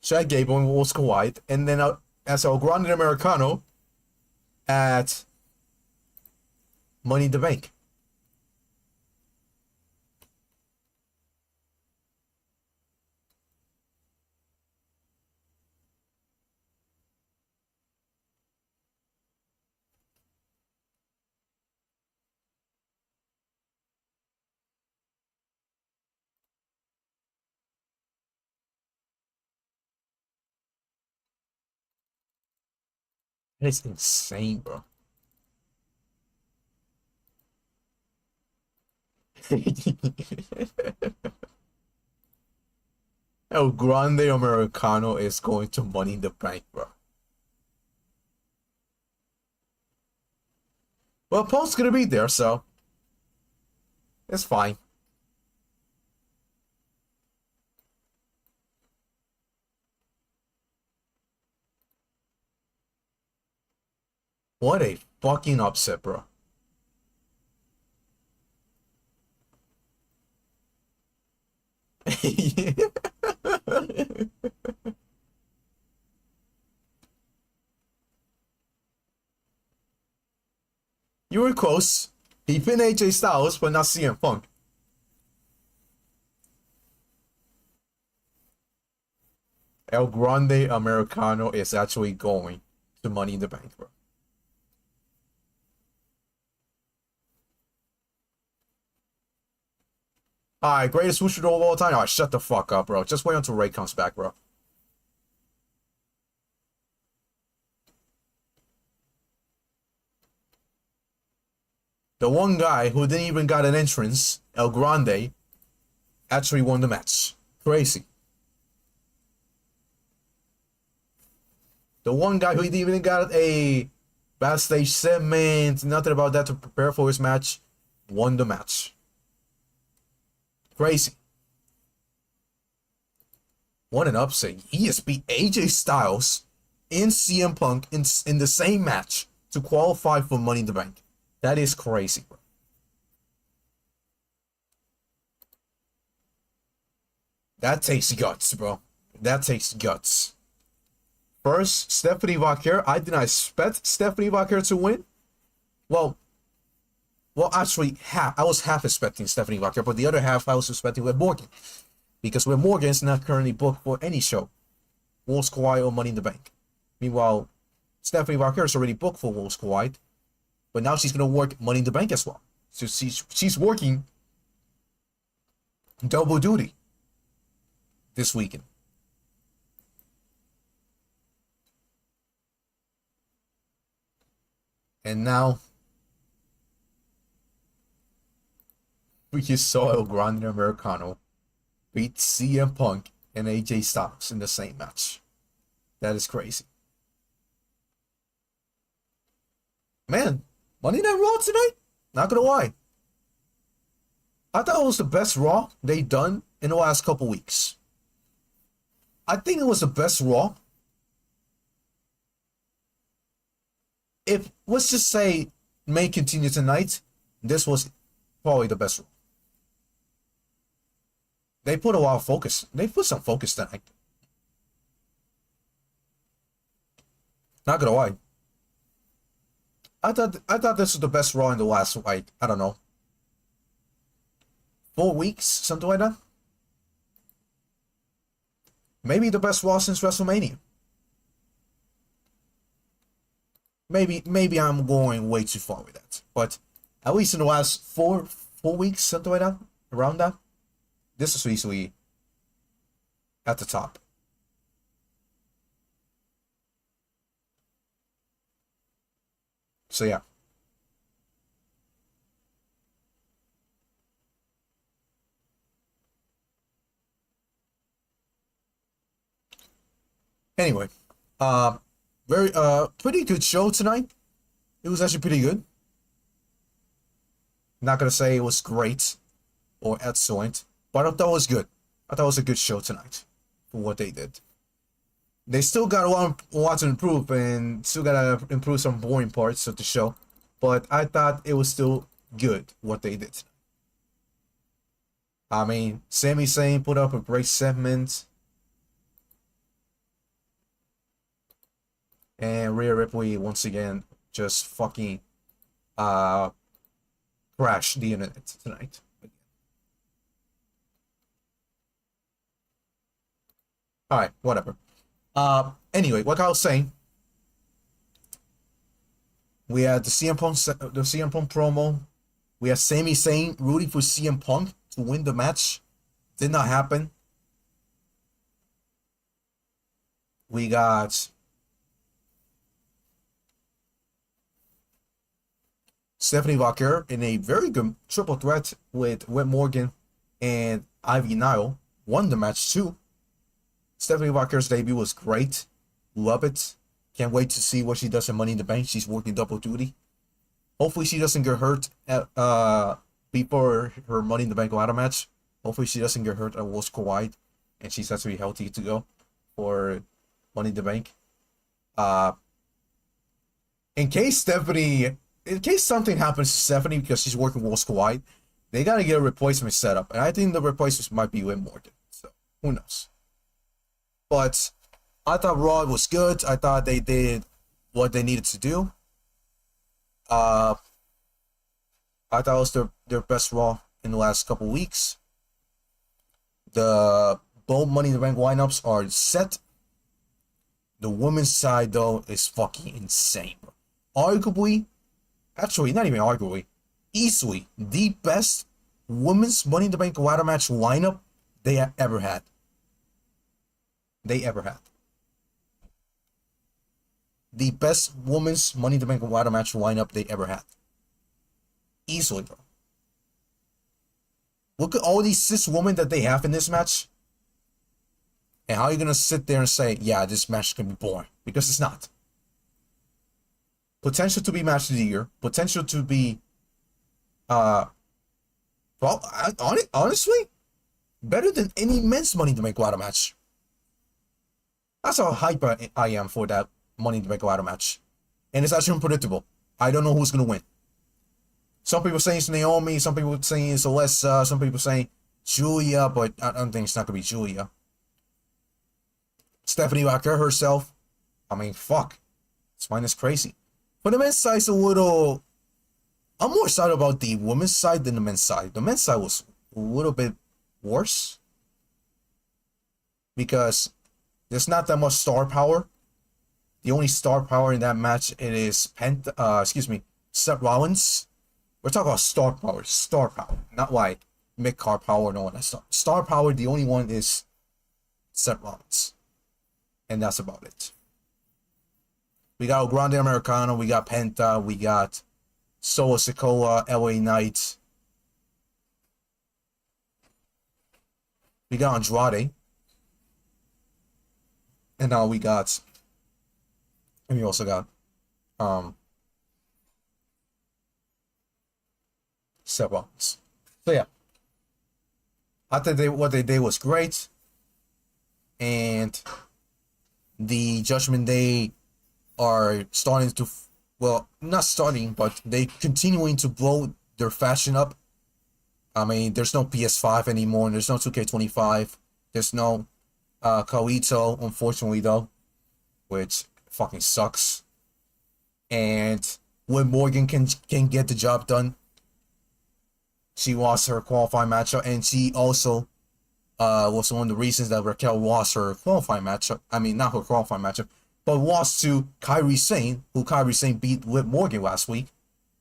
Chad Gable and Oscar White, and then as El Grande Americano at Money in the Bank. It's insane, bro. El Grande Americano is going to Money in the Bank, bro. Well, Punk's gonna be there, so it's fine. What a fucking upset, bro. You were close. He pinned AJ Styles, but not CM Punk. El Grande Americano is actually going to Money in the Bank, bro. Alright, greatest Luchador of all time. Alright, shut the fuck up, bro. Just wait until Ray comes back, bro. The one guy who didn't even got an entrance, El Grande, actually won the match. Crazy. The one guy who didn't even got a backstage segment, nothing about that to prepare for his match, won the match. Crazy. What an upset. He just beat AJ Styles and CM Punk in the same match to qualify for Money in the Bank. That is crazy, bro. That takes guts, bro. That takes guts. First, Stephanie Vaquer. I did not expect Stephanie Vaquer to win. Well, actually, I was half expecting Stephanie Vaquer, but the other half I was expecting Liv Morgan. Because Liv Morgan is not currently booked for any show. Wolf's Kawhi or Money in the Bank. Meanwhile, Stephanie Vaquer is already booked for Wolf's Kawhi. But now she's going to work Money in the Bank as well. So she's working double duty this weekend. And now we just saw El Grande Americano beat CM Punk and AJ Styles in the same match. That is crazy. Man, Monday Night Raw tonight? Not gonna lie. I thought it was the best Raw they done in the last couple weeks. I think it was the best Raw. If, let's just say, may continue tonight, this was probably the best Raw. They put a lot of focus. They put some focus tonight. Not gonna lie. I thought this was the best Raw in the last, like, I don't know, 4 weeks, something like that. Maybe the best Raw since WrestleMania. Maybe I'm going way too far with that. But at least in the last four weeks, something like that, around that, this is easily at the top. So yeah. Anyway, pretty good show tonight. It was actually pretty good. Not gonna say it was great or excellent, but I thought it was good. I thought it was a good show tonight for what they did. They still got a lot to improve and still gotta improve some boring parts of the show. but I thought it was still good what they did. I mean, Sami Zayn put up a great segment. And Rhea Ripley, once again, just fucking crashed the internet tonight. Alright, whatever. Anyway, like I was saying, we had the CM Punk promo. We had Sami Zayn rooting for CM Punk to win the match. Did not happen. We got Stephanie Vaquer in a very good triple threat with Whit Morgan and Ivy Nile. Won the match too. Stephanie Vaquer's debut was great. Love it. Can't wait to see what she does in Money in the Bank. She's working double duty. Hopefully she doesn't get hurt at, before her Money in the Bank ladder match. Hopefully she doesn't get hurt at Worlds Collide. And she's actually healthy to go for Money in the Bank. In case something happens to Stephanie because she's working Worlds Collide, they gotta get a replacement set up. And I think the replacement might be Whit Morgan. So who knows? But I thought Raw was good. I thought they did what they needed to do. I thought it was their best Raw in the last couple weeks. The both Money in the Bank lineups are set. The women's side, though, is fucking insane. Arguably, actually, not even arguably, easily the best women's Money in the Bank ladder match lineup they have ever had. The best women's Money in the Bank ladder match lineup they ever had. Easily, bro. Look at all these cis women that they have in this match. And how are you going to sit there and say, yeah, this match is going to be boring? Because it's not. Potential to be match of the year. Potential to be, well, honestly, better than any men's Money in the Bank ladder match. That's how hype I am for that Money in the Bank ladder match. And it's actually unpredictable. I don't know who's going to win. Some people saying it's Naomi. Some people saying it's Alessa. Some people saying Julia. But I don't think it's not going to be Julia. Stephanie Vaquer herself. I mean, fuck. This mine is crazy. But the men's side is a little... I'm more excited about the women's side than the men's side. The men's side was a little bit worse. Because there's not that much star power. The only star power in that match it is Seth Rollins. We're talking about star power, not like mid-card power and all that stuff. Star power, the only one is Seth Rollins. And that's about it. We got Grande Americano, we got Penta, we got Solo Sikoa, LA Knight. We got Andrade. And now we got... And we also got... Seth Rollins. So yeah. I think what they did was great. And... the Judgment Day are starting to, well, not starting, but they continuing to blow their fashion up. I mean, there's no PS5 anymore. There's no 2K25. There's no Kaito, unfortunately, though, which fucking sucks. And when Morgan can get the job done, she lost her qualifying matchup, and she also was one of the reasons that Raquel lost her qualifying matchup. I mean, not her qualifying matchup, but lost to Kairi Sane, who Kairi Sane beat Liv Morgan last week.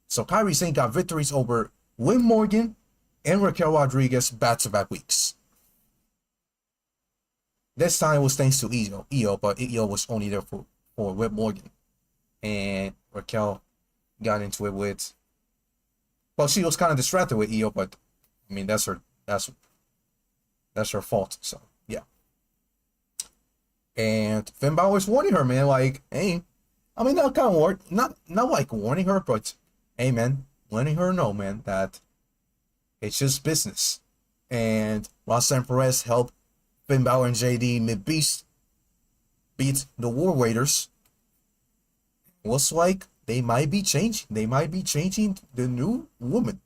So Kairi Sane got victories over Liv Morgan and Raquel Rodriguez back-to-back weeks. This time it was thanks to Io, but Io was only there for Liv Morgan. And Raquel got into it with... Well, she was kind of distracted with Io, but I mean, that's her fault. So yeah. And Finn Balor's warning her, man, like, hey, I mean, not kind of not like warning her, but hey, man, letting her know, man, that it's just business. And Roxanne Perez helped Finn Balor and JD McBeast beat the War Raiders. Looks like they might be changing. They might be changing the new woman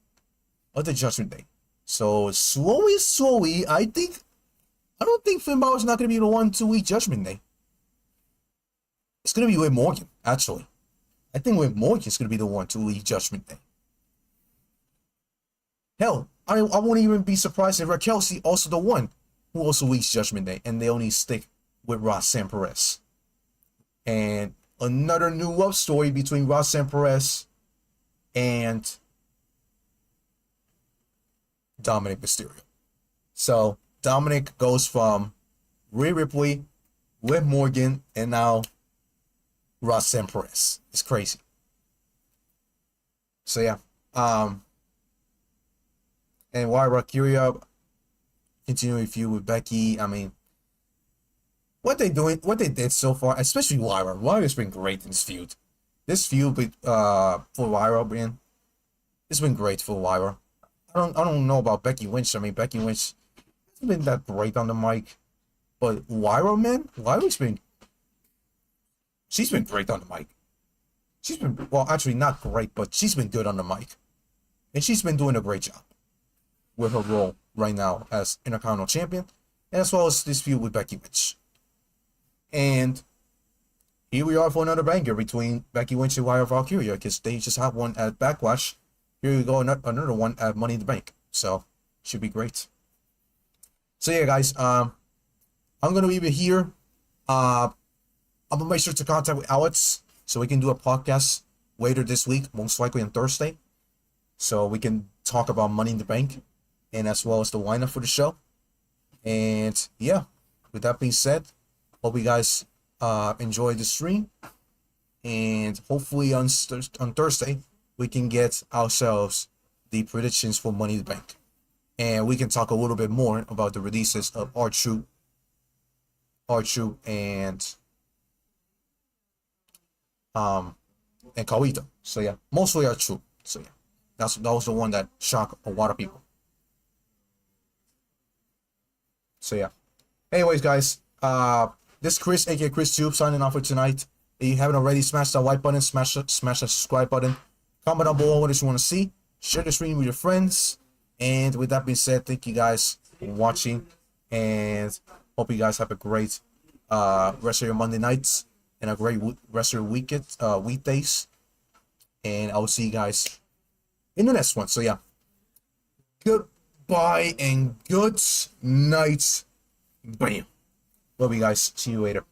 of the Judgment Day. So slowly, I don't think Finn Balor's not gonna be the one to lead Judgment Day. It's gonna be with Morgan, actually. I think with Morgan's gonna be the one to lead Judgment Day. Hell, I won't even be surprised if Raquel's also the one who also leads Judgment Day, and they only stick with Roxanne Perez. And another new love story between Roxanne Perez and Dominic Mysterio. So Dominic goes from Rhea Ripley with Morgan and now Roxanne Perez. It's crazy. So yeah. And why Valkyria continuing feud with Becky. I mean, what they did so far, especially Lyra. Lyra's been great in this feud. This feud with for Lyra, man, it's been great for Lyra. I don't know about Becky Lynch. I mean, Becky Lynch hasn't been that great on the mic, but Lyra, man, she's been great on the mic. She's been, well, actually not great, but she's been good on the mic, and she's been doing a great job with her role right now as Intercontinental Champion, and as well as this feud with Becky Lynch. And here we are for another banger between Becky Lynch and Lyra Valkyria, because they just had one at Backlash. Here we go, another one at Money in the Bank. So, should be great. So yeah, guys, I'm gonna leave it here. I'm gonna make sure to contact with Alex so we can do a podcast later this week, most likely on Thursday, so we can talk about Money in the Bank and as well as the lineup for the show. And yeah, with that being said, hope you guys enjoy the stream, and hopefully on Thursday we can get ourselves the predictions for Money in the Bank, and we can talk a little bit more about the releases of R-Truth and Kawita. So yeah, mostly R-Truth. So yeah, that was the one that shocked a lot of people. So yeah. Anyways, guys, this is Chris, aka Chris Tube, signing off for tonight. If you haven't already, smash that like button, smash that subscribe button. Comment down below what you want to see. Share the stream with your friends. And with that being said, thank you guys for watching, and hope you guys have a great rest of your Monday nights and a great rest of your weekdays. And I will see you guys in the next one. So yeah, goodbye and good night. Bam. Love you guys. See you later.